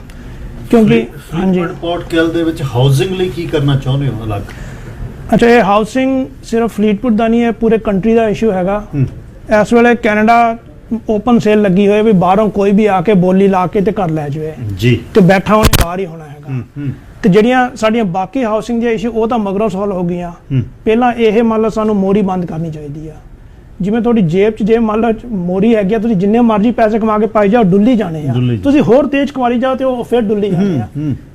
ਕਿਉਂਕਿ ਹਾਂਜੀ, ਪੋਰਟ ਕੈਲ ਦੇ ਵਿੱਚ ਹਾਊਸਿੰਗ ਲਈ ਕੀ ਕਰਨਾ ਚਾਹੁੰਦੇ ਹੋ ਅਲੱਗ? ਅੱਛਾ, ਇਹ ਹਾਊਸਿੰਗ ਸਿਰਫ ਫਲੀਟਵੁੱਡ ਦਾ ਨਹੀਂ ਹੈ, ਪੂਰੇ ਕੰਟਰੀ ਦਾ ਇਸ਼ੂ ਹੈਗਾ। ਇਸ ਵੇਲੇ ਕੈਨੇਡਾ ਓਪਨ ਸੇਲ ਲੱਗੀ ਹੋਈ, ਵੀ ਬਾਹਰੋਂ ਕੋਈ ਵੀ ਆ ਕੇ ਬੋਲੀ ਲਾ ਕੇ ਤੇ ਘਰ ਲੈ ਜਾਵੇ ਜੀ, ਤੇ ਬੈਠਾ ਉਹਨੇ ਬਾਹਰ ਹੀ ਹੋਣਾ ਹੈਗਾ। ਤੇ ਜਿਹੜੀਆਂ ਸਾਡੀਆਂ ਬਾਕੀ ਹਾਊਸਿੰਗ ਦੇ ਇਸ਼ੂ ਉਹ ਤਾਂ ਮਗਰੋਂ ਸੋਲਵ ਹੋ ਗਈਆਂ, ਪਹਿਲਾਂ ਇਹ ਮੰਨ ਲਓ ਸਾਨੂੰ ਮੋਰੀ ਬੰਦ ਕਰਨੀ ਚਾਹੀਦੀ ਆ। ਜਿਵੇਂ ਤੁਹਾਡੀ ਜੇਬ 'ਚ ਜੇ ਮੰਨ ਲਓ ਮੋਰੀ ਹੈਗੀ ਆ, ਤੁਸੀਂ ਜਿੰਨੇ ਮਰਜ਼ੀ ਪੈਸੇ ਕਮਾ ਕੇ ਪਾਈ ਜਾਓ, ਡੁੱਲੀ ਜਾਣੇ ਆ। ਤੁਸੀਂ ਹੋਰ ਤੇਜ਼ ਕਮਾਈ ਜਾਓ ਤੇ ਉਹ ਫਿਰ ਡੁੱਲੀ ਜਾਣੇ ਆ।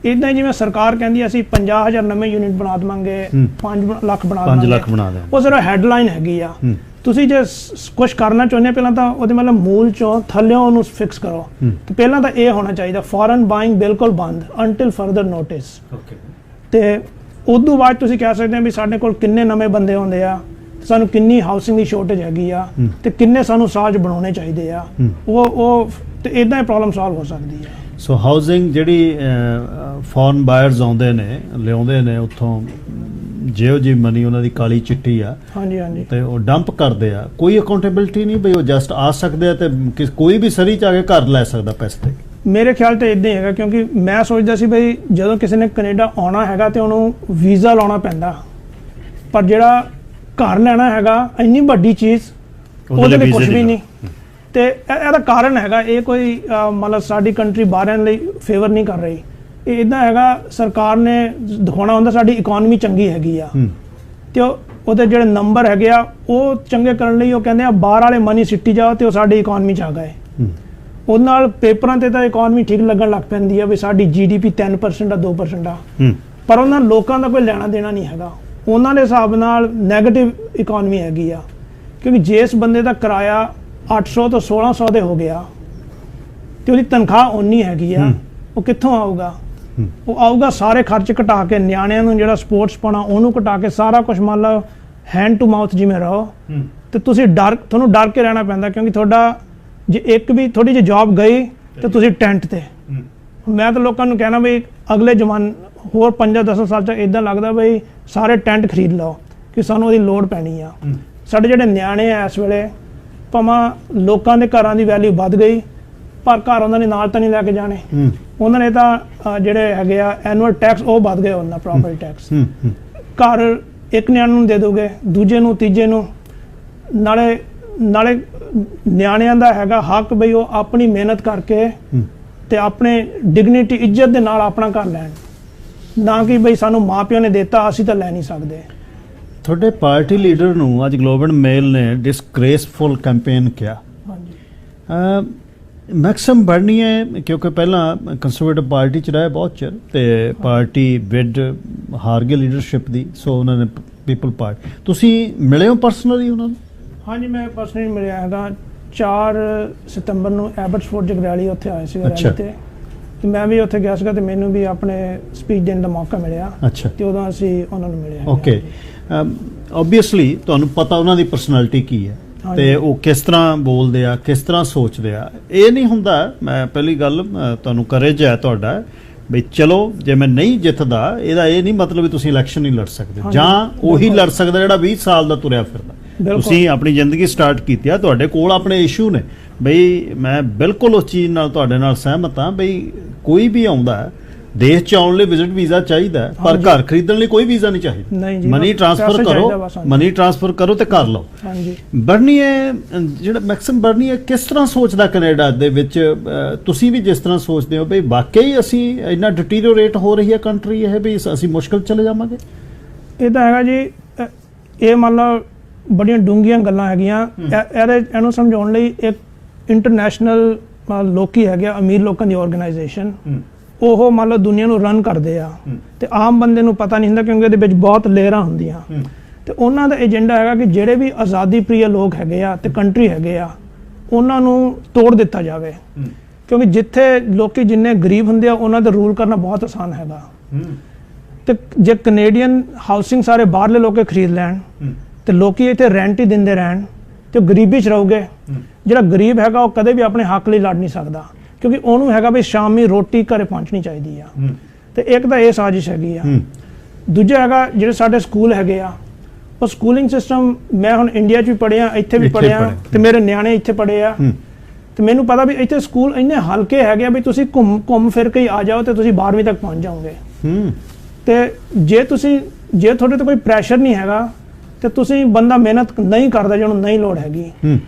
ਇਦਾਂ ਹੀ ਜਿਵੇਂ ਸਰਕਾਰ ਕਹਿੰਦੀ ਅਸੀਂ 50,000 ਨਵੇਂ ਯੂਨਿਟ ਬਣਾ ਦੇਵਾਂਗੇ, 5 ਲੱਖ ਬਣਾ ਦੇਵਾਂਗੇ, ਉਹ ਸਿਰਫ ਹੈਡਲਾਈਨ ਹੈਗੀ ਆ। ਤੁਸੀਂ ਜੇ ਕੁਝ ਕਰਨਾ ਚਾਹੁੰਦੇ ਹੋ, ਪਹਿਲਾਂ ਤਾਂ ਉਹਦੇ ਮਤਲਬ ਮੂਲ ਚੋਂ ਥੱਲਿਓਂ ਉਹਨੂੰ ਫਿਕਸ ਕਰੋ। ਤੇ ਪਹਿਲਾਂ ਤਾਂ ਇਹ ਹੋਣਾ ਚਾਹੀਦਾ ਫੋਰਨ ਬਾਇੰਗ ਬਿਲਕੁਲ ਬੰਦ ਅੰਟਿਲ ਫਰਦਰ ਨੋਟਿਸ। ਤੇ ਉਦੋਂ ਬਾਅਦ ਤੁਸੀਂ ਕਹਿ ਸਕਦੇ ਹੋ ਵੀ ਸਾਡੇ ਕੋਲ ਕਿੰਨੇ ਨਵੇਂ ਬੰਦੇ ਆਉਂਦੇ ਆ, ਸਾਨੂੰ ਕਿੰਨੀ ਹਾਊਸਿੰਗ ਦੀ ਸ਼ੋਰਟੇਜ ਹੈਗੀ ਆ, ਤੇ ਕਿੰਨੇ ਸਾਨੂੰ ਸਾਜ਼ ਬਣਾਉਣੇ ਚਾਹੀਦੇ ਆ। ਉਹ ਤੇ ਇਦਾਂ ਹੀ ਪ੍ਰੋਬਲਮ ਸੋਲਵ ਹੋ ਸਕਦੀ ਆ। ਸੋ ਹਾਊਸਿੰਗ ਜਿਹੜੀ ਫੋਰਨ ਬਾਇਰਸ ਆਉਂਦੇ ਨੇ, ਲਿਆਉਂਦੇ ਨੇ ਉੱਥੋਂ ਜਿਹੋ ਜੀ ਮਨੀ ਉਹਨਾਂ ਦੀ ਕਾਲੀ ਚਿੱਟੀ ਆ, ਹਾਂਜੀ ਤੇ ਉਹ ਡੰਪ ਕਰਦੇ ਆ, ਕੋਈ ਅਕਾਊਂਟੇਬਿਲਿਟੀ ਨਹੀਂ ਬਈ ਉਹ ਜਸਟ ਆ ਸਕਦੇ ਆ ਤੇ ਕੋਈ ਵੀ ਸਰੀ ਚ ਆ ਕੇ ਘਰ ਲੈ ਸਕਦਾ ਪੈਸੇ ਤੇ। ਮੇਰੇ ਖਿਆਲ ਤੇ ਇਦਾਂ ਹੀ ਹੈਗਾ, ਕਿਉਂਕਿ ਮੈਂ ਸੋਚਦਾ ਸੀ ਬਈ ਜਦੋਂ ਕਿਸੇ ਨੇ ਕੈਨੇਡਾ ਆਉਣਾ ਹੈਗਾ ਤੇ ਉਹਨੂੰ ਵੀਜ਼ਾ ਲਾਉਣਾ ਪੈਂਦਾ, ਪਰ ਜਿਹੜਾ ਘਰ ਲੈਣਾ ਹੈਗਾ ਇੰਨੀ ਵੱਡੀ ਚੀਜ਼, ਉਹਦੇ ਲਈ ਕੁਝ ਵੀ ਨਹੀਂ। ਤੇ ਇਹਦਾ ਕਾਰਨ ਹੈਗਾ ਇਹ ਕੋਈ ਮਤਲਬ ਸਾਡੀ ਕੰਟਰੀ ਬਾਹਰਿਆਂ ਲਈ ਫੇਵਰ ਨਹੀਂ ਕਰ ਰਹੀ। ਇਹ ਇਦਾਂ ਹੈਗਾ, ਸਰਕਾਰ ਨੇ ਦਿਖਾਉਣਾ ਹੁੰਦਾ ਸਾਡੀ ਇਕਨੋਮੀ ਚੰਗੀ ਹੈਗੀ ਆ, ਤੇ ਉਹਦੇ ਜਿਹੜੇ ਨੰਬਰ ਹੈਗੇ ਆ ਉਹ ਚੰਗੇ ਕਰਨ ਲਈ ਉਹ ਕਹਿੰਦੇ ਆ ਬਾਹਰ ਵਾਲੇ ਮਨੀ ਸਿੱਟੀ ਜਾਓ ਤੇ ਉਹ ਸਾਡੀ ਇਕਨੋਮੀ 'ਚ ਆ ਗਏ। ਉਹਦੇ ਨਾਲ ਪੇਪਰਾਂ ਤੇ ਤਾਂ ਇਕਨੋਮੀ ਠੀਕ ਲੱਗਣ ਲੱਗ ਪੈਂਦੀ ਆ ਵੀ ਸਾਡੀ GDP 3% ਆ 2% ਆ, ਪਰ ਉਹਨਾਂ ਲੋਕਾਂ ਦਾ ਕੋਈ ਲੈਣਾ ਦੇਣਾ ਨਹੀਂ ਹੈਗਾ। ਉਹਨਾਂ ਦੇ ਹਿਸਾਬ ਨਾਲ ਨੈਗੇਟਿਵ ਇਕਨੋਮੀ ਹੈਗੀ ਆ, ਕਿਉਂਕਿ ਜਿਸ ਬੰਦੇ ਦਾ ਕਿਰਾਇਆ 800 ਤੋਂ 1600 ਦੇ ਹੋ ਗਿਆ ਤੇ ਉਹਦੀ ਤਨਖਾਹ ਓਨੀ ਹੈਗੀ ਆ, ਉਹ ਕਿੱਥੋਂ ਆਊਗਾ? ਉਹ ਆਊਗਾ ਸਾਰੇ ਖਰਚ ਘਟਾ ਕੇ, ਨਿਆਣਿਆਂ ਨੂੰ ਜਿਹੜਾ ਸਪੋਰਟਸ ਪਾਉਣਾ ਉਹਨੂੰ ਘਟਾ ਕੇ, ਸਾਰਾ ਕੁਝ ਮੰਨ ਲਓ ਹੈਂਡ ਟੂ ਮਾਊਥ ਜਿਵੇਂ ਰਹੋ। ਤੇ ਤੁਹਾਨੂੰ ਡਰ ਕੇ ਰਹਿਣਾ ਪੈਂਦਾ, ਕਿਉਂਕਿ ਤੁਹਾਡਾ ਜੇ ਇੱਕ ਵੀ ਥੋੜੀ ਜਿਹੀ ਜੌਬ ਗਈ ਤੇ ਤੁਸੀਂ ਟੈਂਟ ਤੇ। ਮੈਂ ਤਾਂ ਲੋਕਾਂ ਨੂੰ ਕਹਿਣਾ ਵੀ ਅਗਲੇ ਜ਼ਮਾਨੇ ਹੋਰ 5-10 ਸਾਲ 'ਚ ਇਦਾਂ ਲੱਗਦਾ ਬਈ ਸਾਰੇ ਟੈਂਟ ਖਰੀਦ ਲਓ ਕਿ ਸਾਨੂੰ ਉਹਦੀ ਲੋੜ ਪੈਣੀ ਆ। ਸਾਡੇ ਜਿਹੜੇ ਨਿਆਣੇ ਆ ਇਸ ਵੇਲੇ, ਭਾਵੇਂ ਲੋਕਾਂ ਦੇ ਘਰਾਂ ਦੀ ਵੈਲਿਊ ਵੱਧ ਗਈ, ਪਰ ਘਰ ਉਹਨਾਂ ਨੇ ਨਾਲ ਤਾਂ ਨਹੀਂ ਲੈ ਕੇ ਜਾਣੇ। ਉਹਨਾਂ ਨੇ ਤਾਂ ਜਿਹੜੇ ਹੈਗੇ ਆ ਐਨੂਅਲ ਟੈਕਸ ਉਹ ਵੱਧ ਗਏ, ਉਹਨਾਂ ਪ੍ਰੋਪਰਟੀ ਟੈਕਸ। ਘਰ ਇੱਕ ਨਿਆਣੇ ਨੂੰ ਦੇ ਦੋਗੇ, ਦੂਜੇ ਨੂੰ, ਤੀਜੇ ਨੂੰ। ਨਾਲੇ ਨਿਆਣਿਆਂ ਦਾ ਹੈਗਾ ਹੱਕ ਬਈ ਉਹ ਆਪਣੀ ਮਿਹਨਤ ਕਰਕੇ ਤੇ ਆਪਣੇ ਡਿਗਨਿਟੀ ਇੱਜ਼ਤ ਦੇ ਨਾਲ ਆਪਣਾ ਘਰ ਲੈਣ, ਨਾ ਕਿ ਬਈ ਸਾਨੂੰ ਮਾਂ ਪਿਓ ਨੇ ਦਿੱਤਾ ਅਸੀਂ ਤਾਂ ਲੈ ਨਹੀਂ ਸਕਦੇ। ਤੁਹਾਡੇ ਪਾਰਟੀ ਲੀਡਰ ਨੂੰ ਅੱਜ ਗਲੋਬ ਐਂਡ ਮੇਲ ਨੇ ਡਿਸਗ੍ਰੇਸਫੁਲ ਕੈਂਪੇਨ ਕਿਹਾ। ਮੈਕਸਿਮ ਬਰਨੀਏ ਕਿਉਂਕਿ ਪਹਿਲਾਂ ਕੰਜ਼ਰਵੇਟਿਵ ਪਾਰਟੀ 'ਚ ਰਹੇ ਬਹੁਤ ਚਿਰ, ਤੇ ਪਾਰਟੀ ਬਿਡ ਹਾਰ ਗਈ ਲੀਡਰਸ਼ਿਪ ਦੀ, ਸੋ ਉਹਨਾਂ ਨੇ ਪੀਪਲ ਪਾਰਟੀ। ਤੁਸੀਂ ਮਿਲੇ ਹੋ ਪਰਸਨਲੀ ਉਹਨਾਂ ਨੂੰ? ਹਾਂਜੀ, ਮੈਂ ਪਰਸਨਲੀ ਮਿਲਿਆ ਹੈਗਾ। 4 ਸਤੰਬਰ ਨੂੰ ਐਬਟਸਫੋਰਡ ਜਗਰਾਲੀ ਉੱਥੇ ਆਏ ਸੀ ਰੈਲੀ ਤੇ ਮੈਂ ਵੀ ਉੱਥੇ ਗਿਆ ਸੀਗਾ, ਤੇ ਮੈਨੂੰ ਵੀ ਆਪਣੇ ਸਪੀਚ ਦੇਣ ਦਾ ਮੌਕਾ ਮਿਲਿਆ। ਤੇ ਉਦੋਂ ਅਸੀਂ ਉਹਨਾਂ ਨੂੰ ਮਿਲਿਆ। ਓਕੇ, ਓਬਵੀਅਸਲੀ ਤੁਹਾਨੂੰ ਪਤਾ ਉਹਨਾਂ ਦੀ ਪਰਸਨੈਲਿਟੀ ਕੀ ਹੈ ਤੇ ਉਹ ਕਿਸ ਤਰ੍ਹਾਂ ਬੋਲਦੇ ਆ, ਕਿਸ ਤਰ੍ਹਾਂ ਸੋਚਦੇ ਆ। ਇਹ ਨਹੀਂ ਹੁੰਦਾ, ਮੈਂ ਪਹਿਲੀ ਗੱਲ ਤੁਹਾਨੂੰ ਕਰੇਜ ਹੈ ਤੁਹਾਡਾ ਬਈ ਚਲੋ ਜੇ ਮੈਂ ਨਹੀਂ ਜਿੱਤਦਾ ਇਹਦਾ ਇਹ ਨਹੀਂ ਮਤਲਬ ਵੀ ਤੁਸੀਂ ਇਲੈਕਸ਼ਨ ਨਹੀਂ ਲੜ ਸਕਦੇ, ਜਾਂ ਉਹੀ ਲੜ ਸਕਦਾ ਜਿਹੜਾ 20 ਸਾਲ ਦਾ ਤੁਰਿਆ ਫਿਰਦਾ। ਤੁਸੀਂ ਆਪਣੀ ਜ਼ਿੰਦਗੀ ਸਟਾਰਟ ਕੀਤੀ ਆ, ਤੁਹਾਡੇ ਕੋਲ ਆਪਣੇ ਇਸ਼ੂ ਨੇ ਬਈ। ਮੈਂ ਬਿਲਕੁਲ ਉਸ ਚੀਜ਼ ਨਾਲ ਤੁਹਾਡੇ ਨਾਲ ਸਹਿਮਤ ਹਾਂ ਬਈ ਕੋਈ ਵੀ ਆਉਂਦਾ ਦੇਸ਼ 'ਚ ਆਉਣ ਲਈ ਵਿਜ਼ਿਟ ਵੀਜ਼ਾ ਚਾਹੀਦਾ, ਪਰ ਘਰ ਖਰੀਦਣ ਲਈ ਕੋਈ ਵੀਜ਼ਾ ਨਹੀਂ ਚਾਹੀਦਾ। ਮਨੀ ਟ੍ਰਾਂਸਫਰ ਕਰੋ ਤੇ ਕਰ ਲਓ। ਬਰਨੀਏ ਜਿਹੜਾ ਮੈਕਸਿਮ ਬਰਨੀਏ ਕਿਸ ਤਰ੍ਹਾਂ ਸੋਚਦਾ ਕੈਨੇਡਾ ਦੇ ਵਿੱਚ? ਤੁਸੀਂ ਵੀ ਜਿਸ ਤਰ੍ਹਾਂ ਸੋਚਦੇ ਹੋ ਬਈ ਵਾਕਈ ਅਸੀਂ ਇੰਨਾ ਡਿਟੀਰੀਓਰੇਟ ਹੋ ਰਹੀ ਹੈ ਕੰਟਰੀ, ਇਹ ਵੀ ਅਸੀਂ ਮੁਸ਼ਕਿਲ ਚਲੇ ਜਾਵਾਂਗੇ? ਇਹ ਤਾਂ ਹੈਗਾ ਜੀ, ਇਹ ਮੰਨ ਲਓ ਬੜੀਆਂ ਡੂੰਘੀਆਂ ਗੱਲਾਂ ਹੈਗੀਆਂ। ਇਹਨੂੰ ਸਮਝਾਉਣ ਲਈ ਇੱਕ ਇੰਟਰਨੈਸ਼ਨਲ ਲੋਕੀ ਹੈਗੇ ਆ, ਅਮੀਰ ਲੋਕਾਂ ਦੀ ਆਰਗੇਨਾਈਜੇਸ਼ਨ, ਉਹ ਮੰਨ ਲਓ ਦੁਨੀਆ ਨੂੰ ਰਨ ਕਰਦੇ ਆ, ਤੇ ਆਮ ਬੰਦੇ ਨੂੰ ਪਤਾ ਨਹੀਂ ਹੁੰਦਾ ਕਿਉਂਕਿ ਇਹਦੇ ਵਿੱਚ ਬਹੁਤ ਲੇਅਰਾਂ ਹੁੰਦੀਆਂ। ਤੇ ਉਹਨਾਂ ਦਾ ਏਜੰਡਾ ਹੈਗਾ ਕਿ ਜਿਹੜੇ ਵੀ ਆਜ਼ਾਦੀ ਪ੍ਰਿਯ ਲੋਕ ਹੈਗੇ ਆ ਤੇ ਕੰਟਰੀ ਹੈਗੇ ਆ, ਉਹਨਾਂ ਨੂੰ ਤੋੜ ਦਿੱਤਾ ਜਾਵੇ, ਕਿਉਂਕਿ ਜਿੱਥੇ ਲੋਕੀ ਜਿੰਨੇ ਗਰੀਬ ਹੁੰਦੇ ਆ ਉਹਨਾਂ ਦਾ ਰੂਲ ਕਰਨਾ ਬਹੁਤ ਆਸਾਨ ਹੈਗਾ। ਤੇ ਜੇ ਕੈਨੇਡੀਅਨ ਹਾਊਸਿੰਗ ਸਾਰੇ ਬਾਹਰਲੇ ਲੋਕ ਖਰੀਦ ਲੈਣ ਤੇ ਲੋਕੀ ਇੱਥੇ ਰੈਂਟ ਹੀ ਦਿੰਦੇ ਰਹਿਣ ਤੇ ਗਰੀਬੀ 'ਚ ਰਹੋਗੇ। ਜਿਹੜਾ ਗਰੀਬ ਹੈਗਾ ਉਹ ਕਦੇ ਵੀ ਆਪਣੇ ਹੱਕ ਲਈ ਲੜ ਨਹੀਂ ਸਕਦਾ, ਕਿਉਂਕਿ ਉਹਨੂੰ ਹੈਗਾ ਵੀ ਸ਼ਾਮੀ ਰੋਟੀ ਘਰੇ ਪਹੁੰਚਣੀ ਚਾਹੀਦੀ ਆ। ਤੇ ਇੱਕ ਤਾਂ ਇਹ ਸਾਜ਼ਿਸ਼ ਹੈਗੀ ਆ। ਦੂਜਾ ਹੈਗਾ ਜਿਹੜੇ ਸਾਡੇ ਸਕੂਲ ਹੈਗੇ ਆ, ਉਹ ਸਕੂਲਿੰਗ ਸਿਸਟਮ, ਮੈਂ ਹੁਣ ਇੰਡੀਆ 'ਚ ਵੀ ਪੜ੍ਹਿਆ, ਇੱਥੇ ਵੀ ਪੜ੍ਹਿਆ, ਤੇ ਮੇਰੇ ਨਿਆਣੇ ਇੱਥੇ ਪੜ੍ਹੇ ਆ, ਤੇ ਮੈਨੂੰ ਪਤਾ ਵੀ ਇੱਥੇ ਸਕੂਲ ਇੰਨੇ ਹਲਕੇ ਹੈਗੇ ਆ ਵੀ ਤੁਸੀਂ ਘੁੰਮ ਫਿਰ ਕੇ ਆ ਜਾਓ ਤੇ ਤੁਸੀਂ 12ਵੀਂ ਤੱਕ ਪਹੁੰਚ ਜਾਓਗੇ। ਤੇ ਜੇ ਤੁਹਾਡੇ ਤੇ ਕੋਈ ਪ੍ਰੈਸ਼ਰ ਨਹੀਂ ਹੈਗਾ ਤੇ ਤੁਸੀਂ ਬੰਦਾ ਮਿਹਨਤ ਨਹੀਂ ਕਰਦਾ ਜਿਹਨੂੰ ਨਹੀਂ ਲੋੜ ਹੈਗੀ,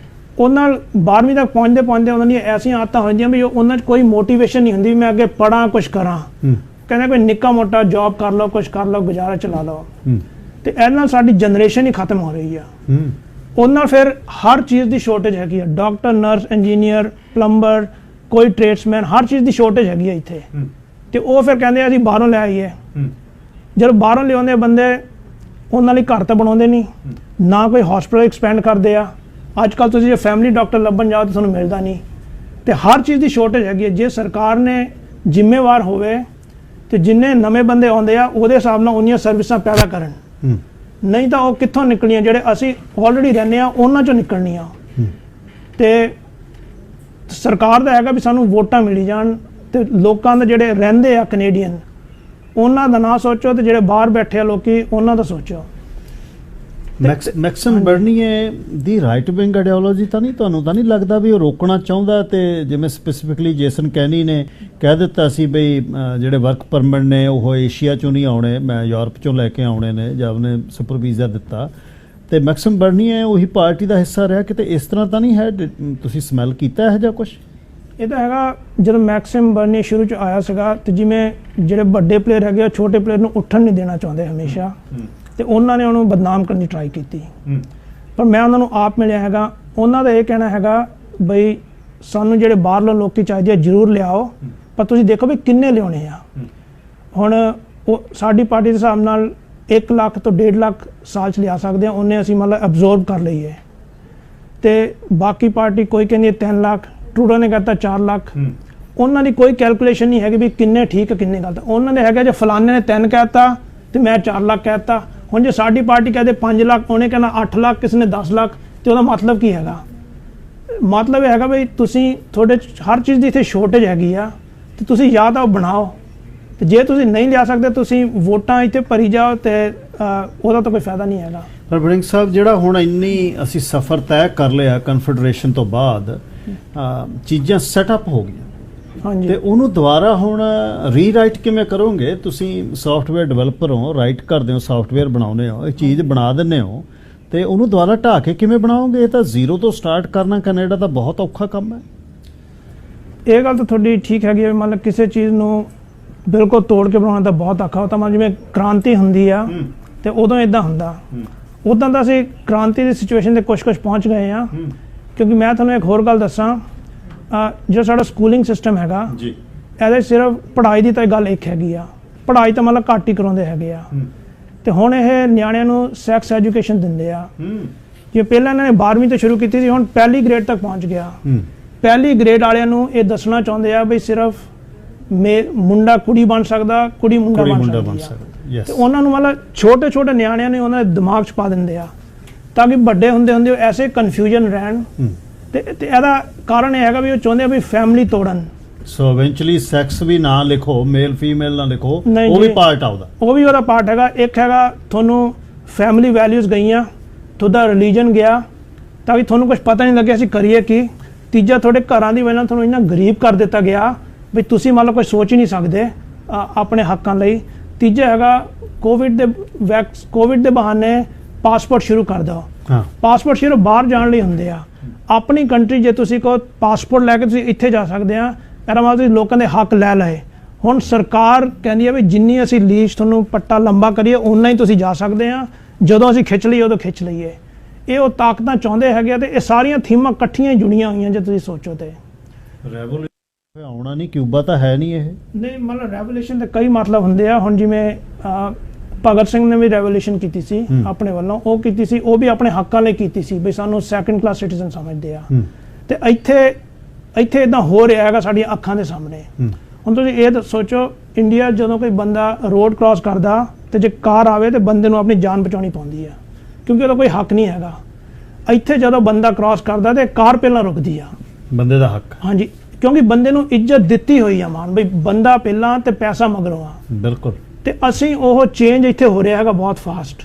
ਉਹਨਾਂ ਨਾਲ 12ਵੀਂ ਤੱਕ ਪਹੁੰਚਦੇ ਉਹਨਾਂ ਦੀਆਂ ਐਸੀਆਂ ਆਦਤਾਂ ਹੋ ਜਾਂਦੀਆਂ ਵੀ ਉਹਨਾਂ 'ਚ ਕੋਈ ਮੋਟੀਵੇਸ਼ਨ ਨਹੀਂ ਹੁੰਦੀ ਮੈਂ ਅੱਗੇ ਪੜ੍ਹਾਂ ਕੁਛ ਕਰਾਂ। ਕਹਿੰਦੇ ਕੋਈ ਨਿੱਕਾ ਮੋਟਾ ਜੌਬ ਕਰ ਲਓ, ਕੁਛ ਕਰ ਲਓ, ਗੁਜ਼ਾਰਾ ਚਲਾ ਲਓ। ਤੇ ਇਹਦੇ ਨਾਲ ਸਾਡੀ ਜਨਰੇਸ਼ਨ ਹੀ ਖਤਮ ਹੋ ਰਹੀ ਆ। ਉਹਦੇ ਨਾਲ ਫਿਰ ਹਰ ਚੀਜ਼ ਦੀ ਸ਼ੋਰਟੇਜ ਹੈਗੀ ਆ, ਡਾਕਟਰ, ਨਰਸ, ਇੰਜੀਨੀਅਰ, ਪਲੰਬਰ, ਕੋਈ ਟ੍ਰੇਡਸਮੈਨ, ਹਰ ਚੀਜ਼ ਦੀ ਸ਼ੋਰਟੇਜ ਹੈਗੀ ਆ ਇੱਥੇ। ਤੇ ਉਹ ਫਿਰ ਕਹਿੰਦੇ ਆ ਅਸੀਂ ਬਾਹਰੋਂ ਲੈ ਆਈਏ। ਜਦੋਂ ਬਾਹਰੋਂ ਲਿਆਉਂਦੇ ਬੰਦੇ, ਉਹਨਾਂ ਲਈ ਘਰ ਤਾਂ ਬਣਾਉਂਦੇ ਨਹੀਂ, ਨਾ ਕੋਈ ਹਸਪੀਟਲ ਐਕਸਪੈਂਡ ਕਰਦੇ ਆ। ਅੱਜ ਕੱਲ੍ਹ ਤੁਸੀਂ ਜੇ ਫੈਮਿਲੀ ਡਾਕਟਰ ਲੱਭਣ ਜਾਓ ਤਾਂ ਤੁਹਾਨੂੰ ਮਿਲਦਾ ਨਹੀਂ। ਤੇ ਹਰ ਚੀਜ਼ ਦੀ ਸ਼ੋਰਟੇਜ ਹੈਗੀ ਹੈ। ਜੇ ਸਰਕਾਰ ਨੇ ਜ਼ਿੰਮੇਵਾਰ ਹੋਵੇ ਤੇ ਜਿੰਨੇ ਨਵੇਂ ਬੰਦੇ ਆਉਂਦੇ ਆ ਉਹਦੇ ਹਿਸਾਬ ਨਾਲ ਉਨੀਆਂ ਸਰਵਿਸਾਂ ਪੈਦਾ ਕਰਨ, ਨਹੀਂ ਤਾਂ ਉਹ ਕਿੱਥੋਂ ਨਿਕਲਣੀਆਂ? ਜਿਹੜੇ ਅਸੀਂ ਆਲਰੇਡੀ ਰਹਿੰਦੇ ਆ ਉਹਨਾਂ ਚੋਂ ਨਿਕਲਣੀਆਂ। ਤੇ ਸਰਕਾਰ ਦਾ ਹੈਗਾ ਵੀ ਸਾਨੂੰ ਵੋਟਾਂ ਮਿਲੀ ਜਾਣ, ਤੇ ਲੋਕਾਂ ਦੇ ਜਿਹੜੇ ਰਹਿੰਦੇ ਆ ਕੈਨੇਡੀਅਨ, ਉਹਨਾਂ ਦਾ ਨਾ ਸੋਚੋ, ਤੇ ਜਿਹੜੇ ਬਾਹਰ ਬੈਠੇ ਆ ਲੋਕੀ ਉਹਨਾਂ ਦਾ ਸੋਚੋ। ਮੈਕਸਮ ਬਰਨੀਏ ਦੀ ਰਾਈਟ ਵਿੰਗ ਆਈਡੀਓਲੋਜੀ ਤਾਂ ਨਹੀਂ, ਤੁਹਾਨੂੰ ਤਾਂ ਨਹੀਂ ਲੱਗਦਾ ਵੀ ਉਹ ਰੋਕਣਾ ਚਾਹੁੰਦਾ? ਤੇ ਜਿਵੇਂ ਸਪੈਸੀਫਿਕਲੀ ਜੇਸਨ ਕੈਨੀ ਨੇ ਕਹਿ ਦਿੱਤਾ ਸੀ ਬਈ ਜਿਹੜੇ ਵਰਕ ਪਰਮਿਟ ਨੇ ਉਹ ਏਸ਼ੀਆ ਚੋਂ ਨਹੀਂ ਆਉਣੇ, ਮੈਂ ਯੂਰਪ ਚੋਂ ਲੈ ਕੇ ਆਉਣੇ ਨੇ, ਜਾਂ ਉਹਨੇ ਸੁਪਰ ਵੀਜ਼ਾ ਦਿੱਤਾ। ਤੇ ਮੈਕਸਮ ਬਰਨੀਏ ਉਹੀ ਪਾਰਟੀ ਦਾ ਹਿੱਸਾ ਰਿਹਾ, ਕਿਤੇ ਇਸ ਤਰ੍ਹਾਂ ਤਾਂ ਨਹੀਂ ਹੈ? ਤੁਸੀਂ ਸਮੈਲ ਕੀਤਾ ਹੈ ਜਾਂ ਕੁਛ? ਇਹ ਤਾਂ ਹੈਗਾ, ਜਦੋਂ ਮੈਕਸਿਮ ਬਰਨੀ ਸ਼ੁਰੂ 'ਚ ਆਇਆ ਸੀਗਾ ਤੇ ਜਿਵੇਂ ਜਿਹੜੇ ਵੱਡੇ ਪਲੇਅਰ ਹੈਗੇ ਆ ਛੋਟੇ ਪਲੇਅਰ ਨੂੰ ਉੱਠਣ ਨਹੀਂ ਦੇਣਾ ਚਾਹੁੰਦੇ ਹਮੇਸ਼ਾ, ਤੇ ਉਹਨਾਂ ਨੇ ਉਹਨੂੰ ਬਦਨਾਮ ਕਰਨ ਦੀ ਟਰਾਈ ਕੀਤੀ। ਪਰ ਮੈਂ ਉਹਨਾਂ ਨੂੰ ਆਪ ਮਿਲਿਆ ਹੈਗਾ, ਉਹਨਾਂ ਦਾ ਇਹ ਕਹਿਣਾ ਹੈਗਾ ਬਈ ਸਾਨੂੰ ਜਿਹੜੇ ਬਾਹਰਲੇ ਲੋਕੀ ਚਾਹੀਦੇ ਆ ਜ਼ਰੂਰ ਲਿਆਓ, ਪਰ ਤੁਸੀਂ ਦੇਖੋ ਵੀ ਕਿੰਨੇ ਲਿਆਉਣੇ ਆ। ਹੁਣ ਉਹ ਸਾਡੀ ਪਾਰਟੀ ਦੇ ਹਿਸਾਬ ਨਾਲ 1 ਲੱਖ ਤੋਂ 1.5 ਲੱਖ ਸਾਲ 'ਚ ਲਿਆ ਸਕਦੇ ਆ, ਉਹਨੇ ਅਸੀਂ ਮਤਲਬ ਐਬਜ਼ੋਰਬ ਕਰ ਲਈਏ। ਤੇ ਬਾਕੀ ਪਾਰਟੀ ਕੋਈ ਕਹਿੰਦੀ 3 ਲੱਖ, ਟਰੂਡੋ ਨੇ ਕਹਤਾ 4 ਲੱਖ। ਉਹਨਾਂ ਦੀ ਕੋਈ ਕੈਲਕੂਲੇਸ਼ਨ ਨਹੀਂ ਹੈਗੀ ਵੀ ਕਿੰਨੇ ਠੀਕ ਕਿੰਨੇ ਗਲਤ। ਉਹਨਾਂ ਨੇ ਹੈਗਾ ਜੇ ਫਲਾਣੇ ਨੇ 3 ਕਹਿਤਾ ਤੇ ਮੈਂ 4 ਲੱਖ ਕਹਿਤਾ। ਹੁਣ ਜੇ ਸਾਡੀ ਪਾਰਟੀ ਕਹਦੇ 5 ਲੱਖ, ਉਹਨੇ ਕਹਿਣਾ 8 ਲੱਖ, ਕਿਸੇ ਨੇ 10 ਲੱਖ, ਤੇ ਉਹਦਾ ਮਤਲਬ ਕੀ ਹੈਗਾ? ਮਤਲਬ ਇਹ ਹੈਗਾ ਵੀ ਤੁਸੀਂ ਤੁਹਾਡੇ ਹਰ ਚੀਜ਼ ਦੀ ਇੱਥੇ ਸ਼ੋਰਟੇਜ ਹੈਗੀ ਆ, ਤੇ ਤੁਸੀਂ ਜਾਂ ਤਾਂ ਉਹ ਬਣਾਓ, ਤੇ ਜੇ ਤੁਸੀਂ ਨਹੀਂ ਲਿਆ ਸਕਦੇ ਤੁਸੀਂ ਵੋਟਾਂ ਇੱਥੇ ਭਰੀ ਜਾਓ, ਤੇ ਉਹਦਾ ਤਾਂ ਕੋਈ ਫਾਇਦਾ ਨਹੀਂ ਹੈਗਾ। ਪਰ ਬਰਿੰਗ ਸਾਹਿਬ, ਜਿਹੜਾ ਹੁਣ ਇੰਨੀ ਅਸੀਂ ਸਫ਼ਰ ਤੈਅ ਕਰ ਲਿਆ ਕਨਫੈਡਰੇਸ਼ਨ ਤੋਂ ਬਾਅਦ, ਚੀਜ਼ਾਂ ਸੈਟਅਪ ਹੋ ਗਈਆਂ, ਹਾਂਜੀ, ਤੇ ਉਹਨੂੰ ਦੁਬਾਰਾ ਹੁਣ ਰੀਰਾਈਟ ਕਿਵੇਂ ਕਰੋਗੇ? ਤੁਸੀਂ ਸੌਫਟਵੇਅਰ ਡਿਵੈਲਪਰ ਹੋ, ਰਾਈਟ ਕਰਦੇ ਹੋ, ਸੌਫਟਵੇਅਰ ਬਣਾਉਂਦੇ ਹੋ, ਇਹ ਚੀਜ਼ ਬਣਾ ਦਿੰਦੇ ਹੋ, ਤੇ ਉਹਨੂੰ ਦੁਬਾਰਾ ਢਾਹ ਕੇ ਕਿਵੇਂ ਬਣਾਓਗੇ? ਇਹ ਤਾਂ ਜ਼ੀਰੋ ਤੋਂ ਸਟਾਰਟ ਕਰਨਾ ਕੈਨੇਡਾ ਦਾ ਬਹੁਤ ਔਖਾ ਕੰਮ ਹੈ। ਇਹ ਗੱਲ ਤਾਂ ਤੁਹਾਡੀ ਠੀਕ ਹੈਗੀ ਹੈ। ਮਤਲਬ ਕਿਸੇ ਚੀਜ਼ ਨੂੰ ਬਿਲਕੁਲ ਤੋੜ ਕੇ ਬਣਾਉਣਾ ਤਾਂ ਬਹੁਤ ਔਖਾ। ਉਹ ਤਾਂ ਮਤਲਬ ਜਿਵੇਂ ਕ੍ਰਾਂਤੀ ਹੁੰਦੀ ਆ ਤੇ ਉਦੋਂ ਇਦਾਂ ਹੁੰਦਾ, ਉਦਾਂ ਤਾਂ ਅਸੀਂ ਕ੍ਰਾਂਤੀ ਦੀ ਸਿਚੁਏਸ਼ਨ ਤੇ ਕੁਛ ਪਹੁੰਚ ਗਏ ਆ। ਕਿਉਂਕਿ ਮੈਂ ਤੁਹਾਨੂੰ ਇੱਕ ਹੋਰ ਗੱਲ ਦੱਸਾਂ, ਜਿਹੜਾ ਸਾਡਾ ਸਕੂਲਿੰਗ ਸਿਸਟਮ ਹੈਗਾ ਜੀ, ਇਹਦੇ ਸਿਰਫ ਪੜ੍ਹਾਈ ਦੀ ਤਾਂ ਗੱਲ ਇੱਕ ਹੈਗੀ ਆ, ਪੜ੍ਹਾਈ ਤਾਂ ਮਤਲਬ ਘੱਟ ਹੀ ਕਰਾਉਂਦੇ ਹੈਗੇ ਆ। ਤੇ ਹੁਣ ਇਹ ਨਿਆਣਿਆਂ ਨੂੰ ਸੈਕਸ ਐਜੂਕੇਸ਼ਨ ਦਿੰਦੇ ਆ। ਜੇ ਪਹਿਲਾਂ ਇਹਨਾਂ ਨੇ 12ਵੀਂ ਤੋਂ ਸ਼ੁਰੂ ਕੀਤੀ ਸੀ, ਹੁਣ ਪਹਿਲੀ ਗ੍ਰੇਡ ਤੱਕ ਪਹੁੰਚ ਗਿਆ। ਪਹਿਲੀ ਗ੍ਰੇਡ ਵਾਲਿਆਂ ਨੂੰ ਇਹ ਦੱਸਣਾ ਚਾਹੁੰਦੇ ਆ ਬਈ ਸਿਰਫ ਮੁੰਡਾ ਕੁੜੀ ਬਣ ਸਕਦਾ, ਕੁੜੀ ਮੁੰਡਾ ਬਣ ਸਕਦੀ ਆ। ਤੇ ਉਹਨਾਂ ਨੂੰ ਮਤਲਬ ਛੋਟੇ ਛੋਟੇ ਨਿਆਣਿਆਂ ਨੇ ਉਹਨਾਂ ਦੇ ਦਿਮਾਗ 'ਚ ਪਾ ਦਿੰਦੇ ਆ, ਤਾਂ ਕਿ ਵੱਡੇ ਹੁੰਦੇ ਉਹ ਐਸੇ ਕਨਫਿਊਜ਼ਨ ਰਹਿਣ। ਤੇ ਇਹਦਾ ਕਾਰਨ ਇਹ ਹੈਗਾ ਵੀ ਉਹ ਚਾਹੁੰਦੇ ਆ ਵੀ ਫੈਮਿਲੀ ਤੋੜਨ। ਸੋ ਇਵੈਂਚੁਅਲੀ ਸੈਕਸ ਵੀ ਨਾ ਲਿਖੋ, ਮੇਲ ਫੀਮੇਲ ਨਾ ਲਿਖੋ, ਉਹ ਵੀ ਪਾਰਟ ਆ ਉਹਦਾ, ਉਹ ਵੀ ਉਹਦਾ ਪਾਰਟ ਹੈਗਾ। ਇੱਕ ਹੈਗਾ ਤੁਹਾਨੂੰ ਫੈਮਿਲੀ ਵੈਲਿਊਜ਼ ਗਈਆਂ, ਤੁਹਾਡਾ ਰਿਲੀਜਨ ਗਿਆ, ਤਾਂ ਕਿ ਤੁਹਾਨੂੰ ਕੁਝ ਪਤਾ ਨਹੀਂ ਲੱਗਿਆ ਅਸੀਂ ਕਰੀਏ ਕੀ। ਤੀਜਾ, ਤੁਹਾਡੇ ਘਰਾਂ ਦੀ ਵਜ੍ਹਾ ਨਾਲ ਤੁਹਾਨੂੰ ਇੰਨਾ ਗਰੀਬ ਕਰ ਦਿੱਤਾ ਗਿਆ ਵੀ ਤੁਸੀਂ ਮੰਨ ਲਓ ਕੁਝ ਸੋਚ ਹੀ ਨਹੀਂ ਸਕਦੇ ਆਪਣੇ ਹੱਕਾਂ ਲਈ। ਤੀਜਾ ਹੈਗਾ ਕੋਵਿਡ ਦੇ ਬਹਾਨੇ ਪਾਸਪੋਰਟ ਸ਼ੁਰੂ ਕਰ ਦਿਓ। ਪਾਸਪੋਰਟ ਸਿਰਫ ਬਾਹਰ ਜਾਣ ਲਈ ਹੁੰਦੇ ਆ। ਆਪਣੀ ਕੰਟਰੀ ਜੇ ਤੁਸੀਂ ਕਹੋ ਪਾਸਪੋਰਟ ਲੈ ਕੇ ਤੁਸੀਂ ਇੱਥੇ ਜਾ ਸਕਦੇ ਆ, ਇਹਦਾ ਮਤਲਬ ਤੁਸੀਂ ਲੋਕਾਂ ਦੇ ਹੱਕ ਲੈ ਲਏ। ਹੁਣ ਸਰਕਾਰ ਕਹਿੰਦੀ ਆ ਵੀ ਜਿੰਨੀ ਅਸੀਂ ਲੀਜ਼ ਤੁਹਾਨੂੰ ਪੱਟਾ ਲੰਬਾ ਕਰੀਏ ਓਨਾ ਹੀ ਤੁਸੀਂ ਜਾ ਸਕਦੇ ਆ, ਜਦੋਂ ਅਸੀਂ ਖਿੱਚ ਲਈਏ ਉਦੋਂ ਖਿੱਚ ਲਈਏ। ਇਹ ਉਹ ਤਾਕਤਾਂ ਚਾਹੁੰਦੇ ਹੈਗੇ ਆ, ਤੇ ਇਹ ਸਾਰੀਆਂ ਥੀਮਾਂ ਇਕੱਠੀਆਂ ਹੀ ਜੁੜੀਆਂ ਹੋਈਆਂ ਜੇ ਤੁਸੀਂ ਸੋਚੋ ਤੇ। ਰੈਵੋਲੂਸ਼ਨ ਆਉਣਾ ਨਹੀਂ, ਕਿਊਬਾ ਤਾਂ ਹੈ ਨਹੀਂ ਇਹ। ਨਹੀਂ, ਮਤਲਬ ਰੈਵੋਲੂਸ਼ਨ ਦੇ ਕਈ ਮਤਲਬ ਹੁੰਦੇ ਆ। ਹੁਣ ਜਿਵੇਂ ਭਗਤ ਸਿੰਘ ਨੇ ਵੀ ਰੈਵੋਲੂਸ਼ਨ ਕੀਤੀ ਸੀ ਆਪਣੇ ਵੱਲੋਂ, ਉਹ ਕੀਤੀ ਸੀ, ਉਹ ਵੀ ਆਪਣੇ ਹੱਕਾਂ ਲਈ ਕੀਤੀ ਸੀ ਵੀ ਸਾਨੂੰ ਸੈਕੰਡ ਕਲਾਸ ਸਿਟੀਜ਼ਨ ਸਮਝਦੇ ਆ। ਤੇ ਇੱਥੇ ਇਦਾਂ ਹੋ ਰਿਹਾ ਹੈਗਾ ਸਾਡੀਆਂ ਅੱਖਾਂ ਦੇ ਸਾਹਮਣੇ। ਹੁਣ ਤੁਸੀਂ ਇਹ ਸੋਚੋ, ਇੰਡੀਆ ਜਦੋਂ ਕੋਈ ਬੰਦਾ ਰੋਡ ਕ੍ਰਾਸ ਕਰਦਾ ਤੇ ਜੇ ਕਾਰ ਆਵੇ ਤੇ ਬੰਦੇ ਨੂੰ ਆਪਣੀ ਜਾਨ ਬਚਾਉਣੀ ਪੈਂਦੀ ਆ, ਕਿਉਂਕਿ ਉਹਦਾ ਕੋਈ ਹੱਕ ਨਹੀਂ ਹੈਗਾ। ਇੱਥੇ ਜਦੋਂ ਬੰਦਾ ਕ੍ਰਾਸ ਕਰਦਾ ਤੇ ਕਾਰ ਪਹਿਲਾਂ ਰੁਕਦੀ ਆ, ਬੰਦੇ ਦਾ ਹੱਕ। ਹਾਂਜੀ, ਕਿਉਂਕਿ ਬੰਦੇ ਨੂੰ ਇੱਜ਼ਤ ਦਿੱਤੀ ਹੋਈ ਆ, ਮਾਨ ਬਈ ਬੰਦਾ ਪਹਿਲਾਂ ਤੇ ਪੈਸਾ ਮਗਰੋਂ ਆ। ਬਿਲਕੁਲ। ਤੇ ਅਸੀਂ ਉਹ ਚੇਂਜ ਇੱਥੇ ਹੋ ਰਿਹਾ ਹੈਗਾ ਬਹੁਤ ਫਾਸਟ।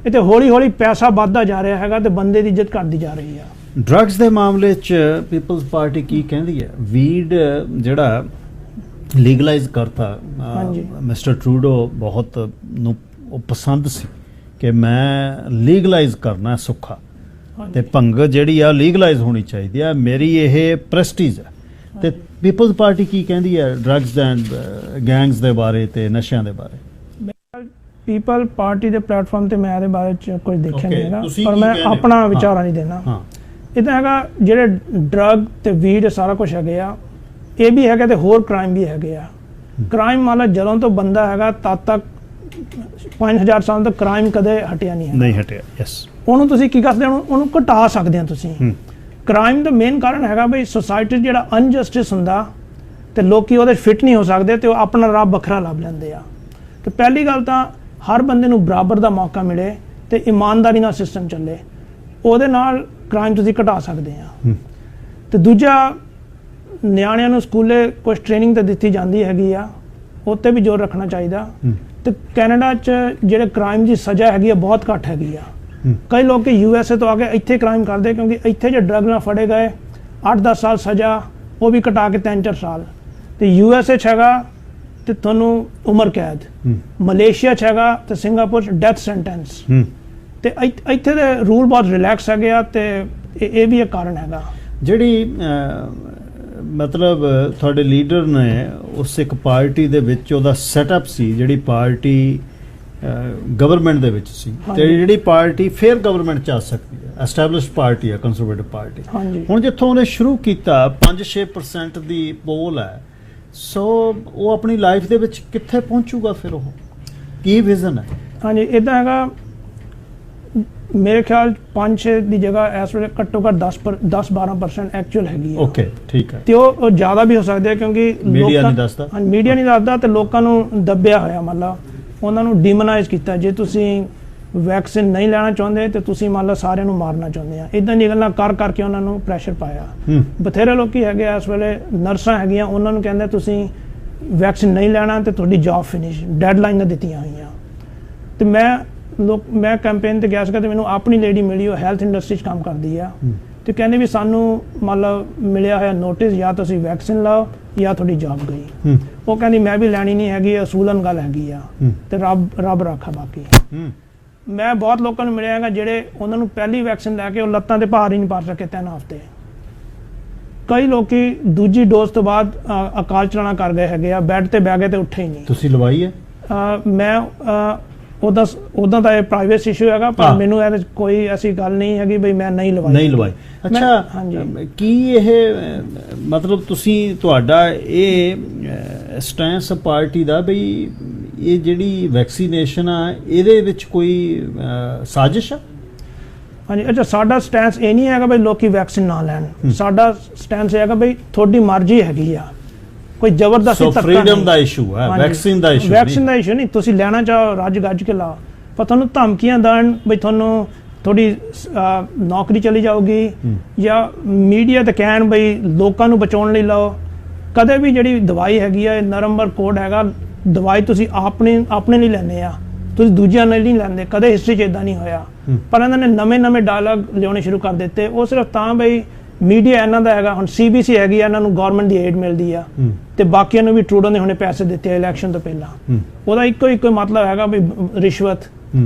ਇੱਥੇ ਹੌਲੀ ਹੌਲੀ ਪੈਸਾ ਵੱਧਦਾ ਜਾ ਰਿਹਾ ਹੈਗਾ ਤੇ ਬੰਦੇ ਦੀ ਇੱਜ਼ਤ ਘਟਦੀ ਜਾ ਰਹੀ ਆ। ਡਰੱਗਸ ਦੇ ਮਾਮਲੇ 'ਚ ਪੀਪਲਜ਼ ਪਾਰਟੀ ਕੀ ਕਹਿੰਦੀ ਹੈ? ਵੀਡ ਜਿਹੜਾ ਲੀਗਲਾਈਜ਼ ਕਰਤਾ, ਮਿਸਟਰ ਟਰੂਡੋ ਬਹੁਤ ਨੂੰ ਉਹ ਪਸੰਦ ਸੀ ਕਿ ਮੈਂ ਲੀਗਲਾਈਜ਼ ਕਰਨਾ ਸੁੱਖਾ, ਤੇ ਭੰਗ ਜਿਹੜੀ ਆ ਲੀਗਲਾਈਜ਼ ਹੋਣੀ ਚਾਹੀਦੀ ਆ, ਮੇਰੀ ਇਹ ਪ੍ਰੈਸਟੀਜ ਹੈ। ਤੇ ਪੀਪਲਜ਼ ਪਾਰਟੀ ਕੀ ਕਹਿੰਦੀ ਹੈ ਡਰੱਗਸ ਐਂਡ ਗੈਂਗਸ ਦੇ ਬਾਰੇ ਤੇ ਨਸ਼ਿਆਂ ਦੇ ਬਾਰੇ? ਪੀਪਲ ਪਾਰਟੀ ਦੇ ਪਲੇਟਫਾਰਮ ਤੇ ਮੈਂ ਇਹਦੇ ਬਾਰੇ ਚ ਕੁਝ ਦੇਖਿਆ ਨਹੀਂ ਹੈਗਾ, ਤੁਸੀਂ ਪਰ ਕੀ ਮੈਂ ਕਹਿੰਦੇ? ਆਪਣਾ ਵਿਚਾਰਾ ਨਹੀਂ ਦੇਣਾ। ਹਾਂ ਇਹ ਤਾਂ ਹੈਗਾ ਜਿਹੜੇ ਡਰੱਗ ਤੇ ਵੀਡ ਸਾਰਾ ਕੁਝ ਹੈਗੇ ਆ, ਇਹ ਵੀ ਹੈਗਾ ਤੇ ਹੋਰ ਕ੍ਰਾਈਮ ਵੀ ਹੈਗੇ ਆ। ਕ੍ਰਾਈਮ ਮਤਲਬ ਜਦੋਂ ਤੋਂ ਬੰਦਾ ਹੈਗਾ ਤਦ ਤੱਕ 5000 ਸਾਲ ਤੱਕ ਕ੍ਰਾਈਮ ਕਦੇ ਹਟਿਆ ਨਹੀਂ ਹੈ, ਨਹੀਂ ਹਟਿਆ। ਯੈਸ, ਉਹਨੂੰ ਤੁਸੀਂ ਕੀ ਕਰਦੇ ਹੋ, ਉਹਨੂੰ ਘਟਾ ਸਕਦੇ ਆ ਤੁਸੀਂ। ਕ੍ਰਾਈਮ ਦਾ ਮੇਨ ਕਾਰਨ ਹੈਗਾ ਬਈ ਸੋਸਾਇਟੀ ਜਿਹੜਾ ਅਨਜਸਟਿਸ ਹੁੰਦਾ ਤੇ ਲੋਕੀ ਉਹਦੇ ਫਿੱਟ ਨਹੀਂ ਹੋ ਸਕਦੇ ਤੇ ਉਹ ਆਪਣਾ ਰਾਹ ਵੱਖਰਾ ਲੱਭ ਲੈਂਦੇ ਆ। ਤੇ ਪਹਿਲੀ ਗੱਲ ਤਾਂ ਹਰ ਬੰਦੇ ਨੂੰ ਬਰਾਬਰ ਦਾ ਮੌਕਾ ਮਿਲੇ ਤੇ ਇਮਾਨਦਾਰੀ ਨਾਲ ਸਿਸਟਮ ਚੱਲੇ, ਉਹਦੇ ਨਾਲ ਕ੍ਰਾਈਮ ਤੁਸੀਂ ਘਟਾ ਸਕਦੇ ਆ। ਤੇ ਦੂਜਾ, ਨਿਆਣਿਆਂ ਨੂੰ ਸਕੂਲੇ ਕੁਝ ਟ੍ਰੇਨਿੰਗ ਤਾਂ ਦਿੱਤੀ ਜਾਂਦੀ ਹੈਗੀ ਆ, ਉੱਤੇ ਵੀ ਜ਼ੋਰ ਰੱਖਣਾ ਚਾਹੀਦਾ। ਤੇ ਕੈਨੇਡਾ 'ਚ ਜਿਹੜੇ ਕ੍ਰਾਈਮ ਦੀ ਸਜ਼ਾ ਹੈਗੀ ਆ ਬਹੁਤ ਘੱਟ ਹੈਗੀ ਆ। ਕਈ ਲੋਕ USA ਤੋਂ ਆ ਕੇ ਇੱਥੇ ਕ੍ਰਾਈਮ ਕਰਦੇ ਕਿਉਂਕਿ ਇੱਥੇ ਜੇ ਡਰੱਗ ਨਾਲ ਫੜੇ ਗਏ 8-10 ਸਾਲ ਸਜ਼ਾ, ਉਹ ਵੀ ਘਟਾ ਕੇ 3-4 ਸਾਲ। ਤੇ USA 'ਚ ਹੈਗਾ ਤੇ ਤੁਹਾਨੂੰ ਉਮਰ ਕੈਦ, ਮਲੇਸ਼ੀਆ 'ਚ ਹੈਗਾ ਤੇ ਸਿੰਗਾਪੁਰ 'ਚ ਡੈਥ ਸੈਂਟੈਂਸ। ਤੇ ਇੱਥੇ ਦੇ ਰੂਲ ਬਹੁਤ ਰਿਲੈਕਸ ਹੈਗੇ ਆ ਤੇ ਇਹ ਵੀ ਇੱਕ ਕਾਰਨ ਹੈਗਾ। ਜਿਹੜੀ ਮਤਲਬ ਤੁਹਾਡੇ ਲੀਡਰ ਨੇ ਉਸ ਇੱਕ ਪਾਰਟੀ ਦੇ ਵਿੱਚ ਉਹਦਾ ਸੈਟਅਪ ਸੀ, ਜਿਹੜੀ ਪਾਰਟੀ ਗਵਰਨਮੈਂਟ ਦੇ ਵਿੱਚ ਸੀ ਤੇ ਜਿਹੜੀ ਪਾਰਟੀ ਫਿਰ ਗਵਰਨਮੈਂਟ 'ਚ ਆ ਸਕਦੀ ਹੈ, ਐਸਟੈਬਲਿਸ਼ਡ ਪਾਰਟੀ ਹੈ, ਕੰਜ਼ਰਵੇਟਿਵ ਪਾਰਟੀ। ਹੁਣ ਜਿੱਥੋਂ ਉਹਨੇ ਸ਼ੁਰੂ ਕੀਤਾ 5-6% ਦੀ ਪੋਲ ਹੈ, ਸੋ ਉਹ ਆਪਣੀ ਲਾਈਫ ਦੇ ਵਿੱਚ ਕਿੱਥੇ ਪਹੁੰਚੂਗਾ ਫਿਰ, ਉਹ ਕੀ ਵਿਜ਼ਨ ਹੈ? ਹਾਂਜੀ, ਇੱਦਾਂ ਹੈਗਾ ਮੇਰੇ ਖਿਆਲ 5-6 ਦੀ ਜਗ੍ਹਾ ਇਸ ਵੇਲੇ ਘੱਟੋ ਘੱਟ 10-12% ਐਕਚੁਅਲ ਹੈਗੀ ਹੈ। ਓਕੇ, ਠੀਕ ਹੈ। ਤੇ ਉਹ ਜ਼ਿਆਦਾ ਵੀ ਹੋ ਸਕਦੇ ਕਿਉਂਕਿ ਮੀਡੀਆ ਨਹੀਂ ਦੱਸਦਾ। ਹਾਂਜੀ, ਮੀਡੀਆ ਨਹੀਂ ਦੱਸਦਾ ਤੇ ਲੋਕਾਂ ਨੂੰ ਦੱਬਿਆ ਹੋਇਆ, ਮਤਲਬ ਉਹਨਾਂ ਨੂੰ ਡੀਮੋਨਾਈਜ਼ ਕੀਤਾ। ਜੇ ਤੁਸੀਂ ਵੈਕਸੀਨ ਨਹੀਂ ਲੈਣਾ ਚਾਹੁੰਦੇ ਤੇ ਤੁਸੀਂ ਮੰਨ ਲਓ ਸਾਰਿਆਂ ਨੂੰ ਮਾਰਨਾ ਚਾਹੁੰਦੇ ਆ, ਇਦਾਂ ਦੀਆਂ ਗੱਲਾਂ ਕਰ ਕਰਕੇ ਉਹਨਾਂ ਨੂੰ ਪ੍ਰੈਸ਼ਰ ਪਾਇਆ। ਬਥੇਰੇ ਲੋਕੀ ਹੈਗੇ ਇਸ ਵੇਲੇ, ਨਰਸਾਂ ਹੈਗੀਆਂ, ਉਹਨਾਂ ਨੂੰ ਕਹਿੰਦੇ ਤੁਸੀਂ ਵੈਕਸੀਨ ਨਹੀਂ ਲੈਣਾ ਤੇ ਤੁਹਾਡੀ ਜੌਬ ਫਿਨਿਸ਼, ਡੈਡਲਾਈਨਾਂ ਦਿੱਤੀਆਂ ਹੋਈਆਂ। ਤੇ ਮੈਂ ਕੈਂਪੇਨ ਤੇ ਗਿਆ ਸੀਗਾ ਤੇ ਮੈਨੂੰ ਆਪਣੀ ਲੇਡੀ ਮਿਲੀ, ਉਹ ਹੈਲਥ ਇੰਡਸਟਰੀ 'ਚ ਕੰਮ ਕਰਦੀ ਆ, ਤੇ ਕਹਿੰਦੇ ਵੀ ਸਾਨੂੰ ਮਤਲਬ ਮਿਲਿਆ ਹੋਇਆ ਨੋਟਿਸ, ਜਾਂ ਤੁਸੀਂ ਵੈਕਸੀਨ ਲਾਓ ਜਾਂ ਤੁਹਾਡੀ ਜੌਬ ਗਈ। ਉਹ ਕਹਿੰਦੀ ਮੈਂ ਵੀ ਲੈਣੀ ਨਹੀਂ ਹੈਗੀ, ਅਸੂਲਨ ਗੱਲ ਹੈਗੀ ਆ ਤੇ ਰੱਬ ਰੱਖਾ ਬਾਕੀ। ਮੈਂ ਬਹੁਤ ਲੋਕਾਂ ਨੂੰ ਮਿਲਿਆ ਹੈਗਾ ਜਿਹੜੇ ਉਹਨਾਂ ਨੂੰ ਪਹਿਲੀ ਵੈਕਸੀਨ ਲੈ ਕੇ ਉਹ ਲੱਤਾਂ ਤੇ ਭਾਰ ਹੀ ਨਹੀਂ ਪਾ ਸਕੇ 3 ਹਫ਼ਤੇ। ਕਈ ਲੋਕੀ ਦੂਜੀ ਡੋਜ਼ ਤੋਂ ਬਾਅਦ ਅਕਾਲ ਚਲਾਣਾ ਕਰ ਗਏ ਹੈਗੇ ਆ, ਬੈੱਡ ਤੇ ਬਹਿ ਗਏ ਤੇ ਉੱਠੇ ਹੀ ਨਹੀਂ। ਤੁਸੀਂ ਲਵਾਈ ਹੈ? ਮੈਂ ਉਦਾਂ ਤਾਂ ਇਹ ਪ੍ਰਾਈਵੇਟ ਇਸ਼ੂ ਹੈਗਾ, ਪਰ ਮੈਨੂੰ ਇਹਦੇ ਕੋਈ ਐਸੀ ਗੱਲ ਨਹੀਂ ਹੈਗੀ ਬਈ ਮੈਂ ਨਹੀਂ ਲਵਾਈ। ਅੱਛਾ, ਕੀ ਇਹ ਮਤਲਬ ਤੁਹਾਡਾ ਇਹ ਸਟੈਂਸ ਪਾਰਟੀ ਦਾ ਬਈ ਇਹ ਜਿਹੜੀ ਵੈਕਸੀਨੇਸ਼ਨ ਆ ਇਹਦੇ ਵਿੱਚ ਕੋਈ ਸਾਜ਼ਿਸ਼ ਆ? ਹਾਂਜੀ, ਅੱਛਾ, ਸਾਡਾ ਸਟੈਂਸ ਇਹ ਨਹੀਂ ਹੈਗਾ ਬਈ ਲੋਕੀ ਵੈਕਸੀਨ ਨਾ ਲੈਣ। ਸਾਡਾ ਸਟੈਂਸ ਇਹ ਹੈਗਾ ਬਈ ਤੁਹਾਡੀ ਮਰਜ਼ੀ ਹੈਗੀ ਆ, ਕੋਈ ਜ਼ਬਰਦਸਤੀ ਧੱਕਾ ਨਹੀਂ। ਫਰੀडम ਦਾ ਇਸ਼ੂ ਹੈ, ਵੈਕਸੀਨ ਦਾ ਇਸ਼ੂ ਨਹੀਂ। ਤੁਸੀਂ ਲੈਣਾ ਚਾਹੋ ਰੱਜ ਗੱਜ ਕੇ ਲਾਓ, ਪਰ ਤੁਹਾਨੂੰ ਧਮਕੀਆਂ ਦੇਣ ਬਈ ਤੁਹਾਨੂੰ ਤੁਹਾਡੀ ਨੌਕਰੀ ਚਲੀ ਜਾਊਗੀ, ਜਾਂ ਮੀਡੀਆ ਤੇ ਕਹਿਣ ਬਈ ਲੋਕਾਂ ਨੂੰ ਬਚਾਉਣ ਲਈ ਲਾਓ। ਕਦੇ ਵੀ ਜਿਹੜੀ ਦਵਾਈ ਹੈਗੀ ਆ, ਨੰਬਰ ਕੋਡ ਹੈਗਾ, ਦਵਾਈ ਤੁਸੀਂ ਆਪਣੇ ਲਈ ਲੈਂਦੇ ਆ, ਤੁਸੀਂ ਦੂਜਿਆਂ ਨਾਲ ਨਹੀਂ ਲੈਂਦੇ। ਕਦੇ ਹਿਸਟਰੀ 'ਚ ਇਦਾਂ ਨਹੀਂ ਹੋਇਆ, ਪਰ ਇਹਨਾਂ ਨੇ ਨਵੇਂ ਡਾਇਲੌਗ ਲਿਆਉਣੇ ਸ਼ੁਰੂ ਕਰ ਦਿੱਤੇ। ਉਹ ਸਿਰਫ ਤਾਂ ਬਈ ਮੀਡੀਆ ਇਹਨਾਂ ਦਾ ਹੈਗਾ। ਹੁਣ CBC ਹੈਗੀ ਆ, ਇਹਨਾਂ ਨੂੰ ਗਵਰਨਮੈਂਟ ਦੀ ਏਡ ਮਿਲਦੀ ਆ ਤੇ ਬਾਕੀਆਂ ਨੂੰ ਵੀ ਟਰੂਡੋ ਨੇ ਹੁਣੇ ਪੈਸੇ ਦਿੱਤੇ ਇਲੈਕਸ਼ਨ ਤੋਂ ਪਹਿਲਾਂ। ਉਹਦਾ ਇੱਕੋ ਮਤਲਬ ਹੈਗਾ ਵੀ ਰਿਸ਼ਵਤ।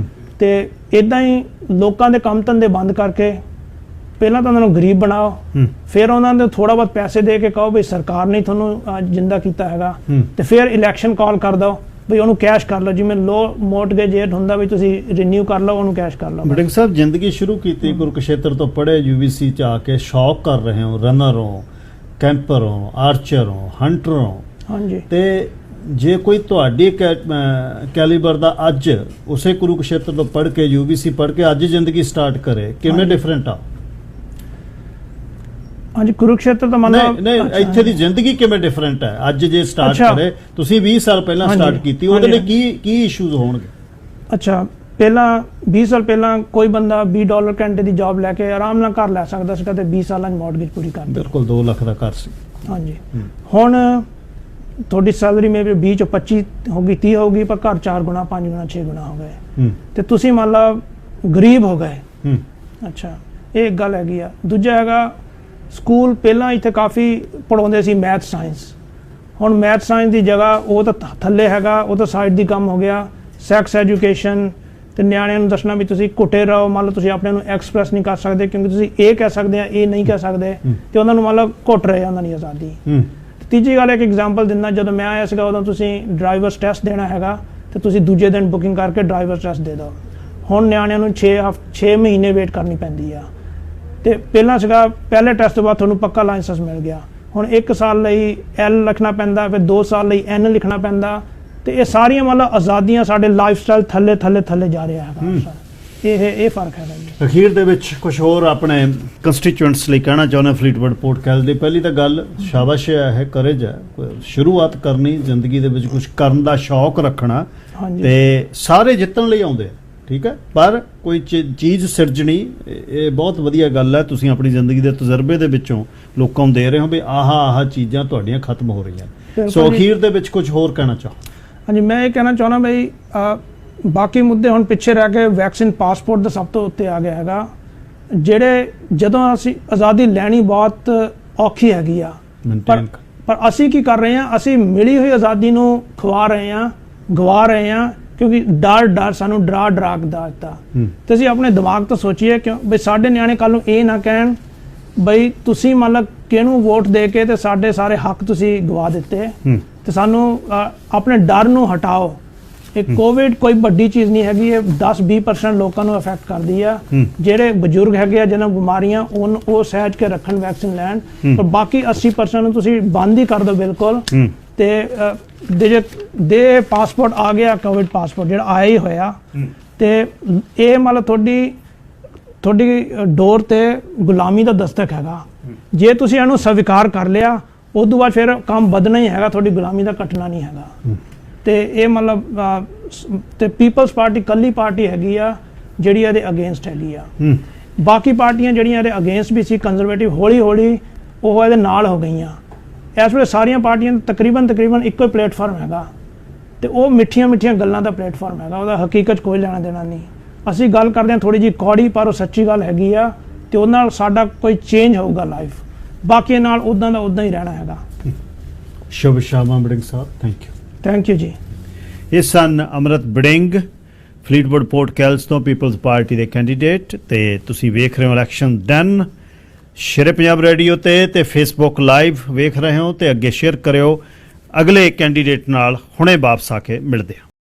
ਤੇ ਇਦਾਂ ਹੀ ਲੋਕਾਂ ਦੇ ਕੰਮ ਧੰਦੇ ਬੰਦ ਕਰਕੇ ਪਹਿਲਾਂ ਤਾਂ ਉਹਨਾਂ ਨੂੰ ਗਰੀਬ ਬਣਾਓ, ਫਿਰ ਉਹਨਾਂ ਨੂੰ ਥੋੜਾ ਬਹੁਤ ਪੈਸੇ ਦੇ ਕੇ ਕਹੋ ਵੀ ਸਰਕਾਰ ਨੇ ਤੁਹਾਨੂੰ ਜਿੰਦਾ ਕੀਤਾ ਹੈਗਾ, ਤੇ ਫਿਰ ਇਲੈਕਸ਼ਨ ਕਾਲ ਕਰ ਦਿਓ ਵੀ ਉਹਨੂੰ ਕੈਸ਼ ਕਰ ਲਓ। ਜਿਵੇਂ ਲੋ ਮੋਰਟਗੇਜ ਰੇਟ ਹੁੰਦਾ ਵੀ ਤੁਸੀਂ ਰੀਨਿਊ ਕਰ ਲਓ, ਉਹਨੂੰ ਕੈਸ਼ ਕਰ ਲਓ। ਬਟਿੰਗ ਸਾਹਿਬ, ਜ਼ਿੰਦਗੀ ਸ਼ੁਰੂ ਕੀਤੀ ਕੁਰੂਕਸ਼ੇਤਰ ਤੋਂ, ਪੜ੍ਹੇ UBC 'ਚ ਆ ਕੇ ਸ਼ੌਕ ਕਰ ਰਹੇ ਹੋ, ਰਨਰ ਹੋ, ਕੈਂਪਰ ਹੋ, ਆਰਚਰ ਹੋ, ਹੰਟਰ ਹੋ। ਹਾਂਜੀ। ਤੇ ਜੇ ਕੋਈ ਤੁਹਾਡੀ ਕੈਲੀਬਰ ਦਾ ਅੱਜ ਉਸੇ ਕੁਰੂਕਸ਼ੇਤਰ ਤੋਂ ਪੜ੍ਹ ਕੇ UBC ਪੜ੍ਹ ਕੇ ਅੱਜ ਜ਼ਿੰਦਗੀ ਸਟਾਰਟ ਕਰੇ, ਕਿਵੇਂ ਡਿਫਰੈਂਟ ਆ? ਹਾਂਜੀ, ਕੁਰੂਕਸ਼ੇਤਰ ਦਾ ਮਤਲਬ ਨਹੀਂ, ਇੱਥੇ ਦੀ ਜ਼ਿੰਦਗੀ ਕਿਵੇਂ ਡਿਫਰੈਂਟ ਹੈ ਅੱਜ ਜੇ ਸਟਾਰਟ ਕਰੇ? ਤੁਸੀਂ 20 ਸਾਲ ਪਹਿਲਾਂ ਸਟਾਰਟ ਕੀਤੀ, ਉਹਦੇ ਲਈ ਕੀ ਇਸ਼ੂਜ਼ ਹੋਣਗੇ? ਅੱਛਾ, ਪਹਿਲਾਂ 20 ਸਾਲ ਪਹਿਲਾਂ ਕੋਈ ਬੰਦਾ $20 ਘੰਟੇ ਦੀ ਜੌਬ ਲੈ ਕੇ ਆਰਾਮ ਨਾਲ ਘਰ ਲੈ ਸਕਦਾ ਸੀ ਤੇ 20 ਸਾਲਾਂ 'ਚ ਮੌਰਟਗੇਜ ਪੂਰੀ ਕਰ ਦਿੱਤੀ। ਬਿਲਕੁਲ 2 ਲੱਖ ਦਾ ਘਰ ਸੀ। ਹਾਂਜੀ, ਹੁਣ ਤੁਹਾਡੀ ਸੈਲਰੀ ਮੇਬੀ 20 ਚੋਂ 25 ਹੋਗੀ, 30 ਹੋਗੀ, ਪਰ ਘਰ 4 ਗੁਣਾ 5 ਗੁਣਾ 6 ਗੁਣਾ ਹੋ ਗਏ ਤੇ ਤੁਸੀਂ ਮੰਨ ਲਓ ਗਰੀਬ ਹੋ ਗਏ। ਅੱਛਾ, ਇਹ ਇੱਕ ਗੱਲ ਹੈਗੀ ਆ। ਦੂਜਾ ਹੈਗਾ, ਸਕੂਲ ਪਹਿਲਾਂ ਇੱਥੇ ਕਾਫੀ ਪੜ੍ਹਾਉਂਦੇ ਸੀ ਮੈਥ ਸਾਇੰਸ, ਹੁਣ ਮੈਥ ਸਾਇੰਸ ਦੀ ਜਗ੍ਹਾ ਉਹ ਤਾਂ ਥੱਲੇ ਹੈਗਾ, ਉਹ ਤਾਂ ਸਾਈਡ ਦੀ ਕੰਮ ਹੋ ਗਿਆ। ਸੈਕਸ ਐਜੂਕੇਸ਼ਨ, ਤੇ ਨਿਆਣਿਆਂ ਨੂੰ ਦੱਸਣਾ ਵੀ ਤੁਸੀਂ ਘੁੱਟੇ ਰਹੋ, ਮੰਨ ਲਓ ਤੁਸੀਂ ਆਪਣੇ ਨੂੰ ਐਕਸਪ੍ਰੈਸ ਨਹੀਂ ਕਰ ਸਕਦੇ ਕਿਉਂਕਿ ਤੁਸੀਂ ਇਹ ਕਹਿ ਸਕਦੇ ਆ, ਇਹ ਨਹੀਂ ਕਹਿ ਸਕਦੇ, ਤੇ ਉਹਨਾਂ ਨੂੰ ਮੰਨ ਲਓ ਘੁੱਟ ਰਹੇ ਉਹਨਾਂ ਦੀ ਆਜ਼ਾਦੀ। ਤੀਜੀ ਗੱਲ ਇੱਕ ਐਗਜ਼ਾਮਪਲ ਦਿੰਦਾ, ਜਦੋਂ ਮੈਂ ਆਇਆ ਸੀਗਾ ਉਦੋਂ ਤੁਸੀਂ ਡਰਾਈਵਰਸ ਟੈਸਟ ਦੇਣਾ ਹੈਗਾ ਤੇ ਤੁਸੀਂ ਦੂਜੇ ਦਿਨ ਬੁਕਿੰਗ ਕਰਕੇ ਡਰਾਈਵਰ ਟੈਸਟ ਦੇ ਦਿਓ। ਹੁਣ ਨਿਆਣਿਆਂ ਨੂੰ 6 ਮਹੀਨੇ ਵੇਟ ਕਰਨੀ ਪੈਂਦੀ ਆ। ਤੇ ਪਹਿਲਾਂ ਸੀਗਾ ਪਹਿਲੇ ਟੈਸਟ ਤੋਂ ਬਾਅਦ ਤੁਹਾਨੂੰ ਪੱਕਾ ਲਾਇਸੈਂਸ ਮਿਲ ਗਿਆ। ਹੁਣ 1 ਸਾਲ ਲਈ L ਲਿਖਣਾ ਪੈਂਦਾ, ਫਿਰ 2 ਸਾਲ ਲਈ N ਲਿਖਣਾ ਪੈਂਦਾ। ਤੇ ਇਹ ਸਾਰੀਆਂ ਮਤਲਬ ਆਜ਼ਾਦੀਆਂ ਸਾਡੇ ਲਾਈਫ ਸਟਾਈਲ ਥੱਲੇ ਜਾ ਰਿਹਾ ਹੈਗਾ। ਇਹ ਫਰਕ ਹੈਗਾ ਜੀ। ਅਖੀਰ ਦੇ ਵਿੱਚ ਕੁਝ ਹੋਰ ਆਪਣੇ ਕੰਸਟੀਚੁਐਂਟਸ ਲਈ ਕਹਿਣਾ ਚਾਹੁੰਦੇ ਫਰੀਦਕੋਟ ਪੋਰਟ ਕੈਲ ਦੇ? ਪਹਿਲੀ ਤਾਂ ਗੱਲ ਸ਼ਾਬਾਸ਼ ਹੈ ਕਰੇਜ ਹੈ, ਸ਼ੁਰੂਆਤ ਕਰਨੀ ਜ਼ਿੰਦਗੀ ਦੇ ਵਿੱਚ, ਕੁਝ ਕਰਨ ਦਾ ਸ਼ੌਕ ਰੱਖਣਾ। ਤੇ ਸਾਰੇ ਜਿੱਤਣ ਲਈ ਆਉਂਦੇ ਆ, ਠੀਕ ਹੈ, ਪਰ ਕੋਈ ਚੀਜ਼ ਸਿਰਜਣੀ, ਇਹ ਬਹੁਤ ਵਧੀਆ ਗੱਲ ਹੈ। ਤੁਸੀਂ ਆਪਣੀ ਜ਼ਿੰਦਗੀ ਦੇ ਤਜਰਬੇ ਦੇ ਵਿੱਚੋਂ ਲੋਕਾਂ ਨੂੰ ਦੇ ਰਹੇ ਹੋ ਵੀ ਆਹ ਚੀਜ਼ਾਂ ਤੁਹਾਡੀਆਂ ਖਤਮ ਹੋ ਰਹੀਆਂ। ਸੋ ਅਖੀਰ ਦੇ ਵਿੱਚ ਕੁਝ ਹੋਰ ਕਹਿਣਾ ਚਾਹੋ? ਹਾਂਜੀ, ਮੈਂ ਇਹ ਕਹਿਣਾ ਚਾਹੁੰਦਾ ਬਈ ਬਾਕੀ ਮੁੱਦੇ ਹੁਣ ਪਿੱਛੇ ਰਹਿ ਕੇ ਵੈਕਸੀਨ ਪਾਸਪੋਰਟ ਦਾ ਸਭ ਤੋਂ ਉੱਤੇ ਆ ਗਿਆ ਹੈਗਾ। ਜਿਹੜੇ ਜਦੋਂ ਅਸੀਂ ਆਜ਼ਾਦੀ ਲੈਣੀ ਬਹੁਤ ਔਖੀ ਹੈਗੀ ਆ, ਪਰ ਅਸੀਂ ਕੀ ਕਰ ਰਹੇ ਹਾਂ, ਅਸੀਂ ਮਿਲੀ ਹੋਈ ਆਜ਼ਾਦੀ ਨੂੰ ਖਵਾ ਰਹੇ ਹਾਂ, ਗਵਾ ਰਹੇ ਹਾਂ, ਕਿਉਂਕਿ ਡਰ ਸਾਨੂੰ ਡਰਾ ਕੇ ਦਿੱਤਾ। ਤੇ ਅਸੀਂ ਆਪਣੇ ਦਿਮਾਗ ਤੋਂ ਸੋਚੀਏ ਕਿਉਂ ਬਈ ਸਾਡੇ ਨਿਆਣੇ ਕੱਲ ਨੂੰ ਇਹ ਨਾ ਕਹਿਣ ਬਈ ਤੁਸੀਂ ਮਤਲਬ ਕਿਹਨੂੰ ਵੋਟ ਦੇ ਕੇ ਤੇ ਸਾਡੇ ਸਾਰੇ ਹੱਕ ਤੁਸੀਂ ਗਵਾ ਦਿੱਤੇ। ਤੇ ਸਾਨੂੰ ਆਪਣੇ ਡਰ ਨੂੰ ਹਟਾਓ। ਇਹ ਕੋਵਿਡ ਕੋਈ ਵੱਡੀ ਚੀਜ਼ ਨਹੀਂ ਹੈਗੀ, ਇਹ 10-20% ਲੋਕਾਂ ਨੂੰ ਅਫੈਕਟ ਕਰਦੀ ਆ। ਜਿਹੜੇ ਬਜ਼ੁਰਗ ਹੈਗੇ ਆ ਜਿਹਨਾਂ ਬਿਮਾਰੀਆਂ ਉਹ ਸਹਿਜ ਕੇ ਰੱਖਣ, ਵੈਕਸੀਨ ਲੈਣ, ਪਰ ਬਾਕੀ 80% ਨੂੰ ਤੁਸੀਂ ਬੰਦ ਹੀ ਕਰ ਦਿਓ ਬਿਲਕੁਲ। ਤੇ ਦੇ ਪਾਸਪੋਰਟ ਆ ਗਿਆ, ਕੋਵਿਡ ਪਾਸਪੋਰਟ ਜਿਹੜਾ ਆਇਆ ਹੀ ਹੋਇਆ, ਤੇ ਇਹ ਮਤਲਬ ਤੁਹਾਡੀ ਡੋਰ ਤੇ ਗੁਲਾਮੀ ਦਾ ਦਸਤਕ ਹੈਗਾ। ਜੇ ਤੁਸੀਂ ਇਹਨੂੰ ਸਵੀਕਾਰ ਕਰ ਲਿਆ, ਉਸ ਤੋਂ ਬਾਅਦ ਫਿਰ ਕੰਮ ਵਧਣਾ ਹੀ ਹੈਗਾ, ਤੁਹਾਡੀ ਗੁਲਾਮੀ ਦਾ ਘਟਣਾ ਨਹੀਂ ਹੈਗਾ। ਤੇ ਇਹ ਮਤਲਬ ਤੇ ਪੀਪਲਸ ਪਾਰਟੀ ਕੱਲੀ ਪਾਰਟੀ ਹੈਗੀ ਆ ਜਿਹੜੀ ਇਹਦੇ ਅਗੇਂਸਟ ਹੈਗੀ ਆ। ਬਾਕੀ ਪਾਰਟੀਆਂ ਜਿਹੜੀਆਂ ਇਹਦੇ ਅਗੇਂਸਟ ਵੀ ਸੀ, ਕੰਜ਼ਰਵੇਟਿਵ, ਹੌਲੀ ਉਹ ਇਹਦੇ ਨਾਲ ਹੋ ਗਈਆਂ। ਇਸ ਵੇਲੇ ਸਾਰੀਆਂ ਪਾਰਟੀਆਂ ਤਕਰੀਬਨ ਇੱਕੋ ਹੀ ਪਲੇਟਫਾਰਮ ਹੈਗਾ, ਤੇ ਉਹ ਮਿੱਠੀਆਂ ਗੱਲਾਂ ਦਾ ਪਲੇਟਫਾਰਮ ਹੈਗਾ, ਉਹਦਾ ਹਕੀਕਤ ਕੋਈ ਲੈਣਾ ਦੇਣਾ ਨਹੀਂ। ਅਸੀਂ ਗੱਲ ਕਰਦੇ ਹਾਂ ਥੋੜੀ ਜਿਹੀ ਕੌੜੀ, ਪਰ ਉਹ ਸੱਚੀ ਗੱਲ ਹੈਗੀ ਆ, ਤੇ ਉਹਦੇ ਨਾਲ ਸਾਡਾ ਕੋਈ ਚੇਂਜ ਹੋਊਗਾ ਲਾਈਫ। ਬਾਕੀ ਨਾਲ ਉਦਾਂ ਦਾ ਉਦਾਂ ਹੀ ਰਹਿਣਾ ਹੈਗਾ। ਸ਼ੁਭ ਸ਼ਾਮਾਂ ਬੜਿੰਗ ਸਾਹਿਬ, ਥੈਂਕ ਯੂ ਜੀ। ਇਹ ਸਨ ਅਮਰਤ ਬੜਿੰਗ, ਫਰੀਦਕੋਟ ਪੋਰਟ ਕੈਲਸ ਤੋਂ ਪੀਪਲਜ਼ ਪਾਰਟੀ ਦੇ ਕੈਂਡੀਡੇਟ। ਤੇ ਤੁਸੀਂ ਵੇਖ ਰਹੇ ਹੋ ਇਲੈਕਸ਼ਨ ਦੈਨ ਸ਼ੇਰੇ ਪੰਜਾਬ ਰੇਡੀਓ ਤੇ ਫੇਸਬੁੱਕ ਲਾਈਵ ਵੇਖ ਰਹੇ ਹੋ, ਤੇ ਅੱਗੇ ਸ਼ੇਅਰ ਕਰਿਓ। ਅਗਲੇ ਕੈਂਡੀਡੇਟ ਨਾਲ ਹੁਣੇ ਵਾਪਸ ਆ ਕੇ ਮਿਲਦੇ ਹਾਂ।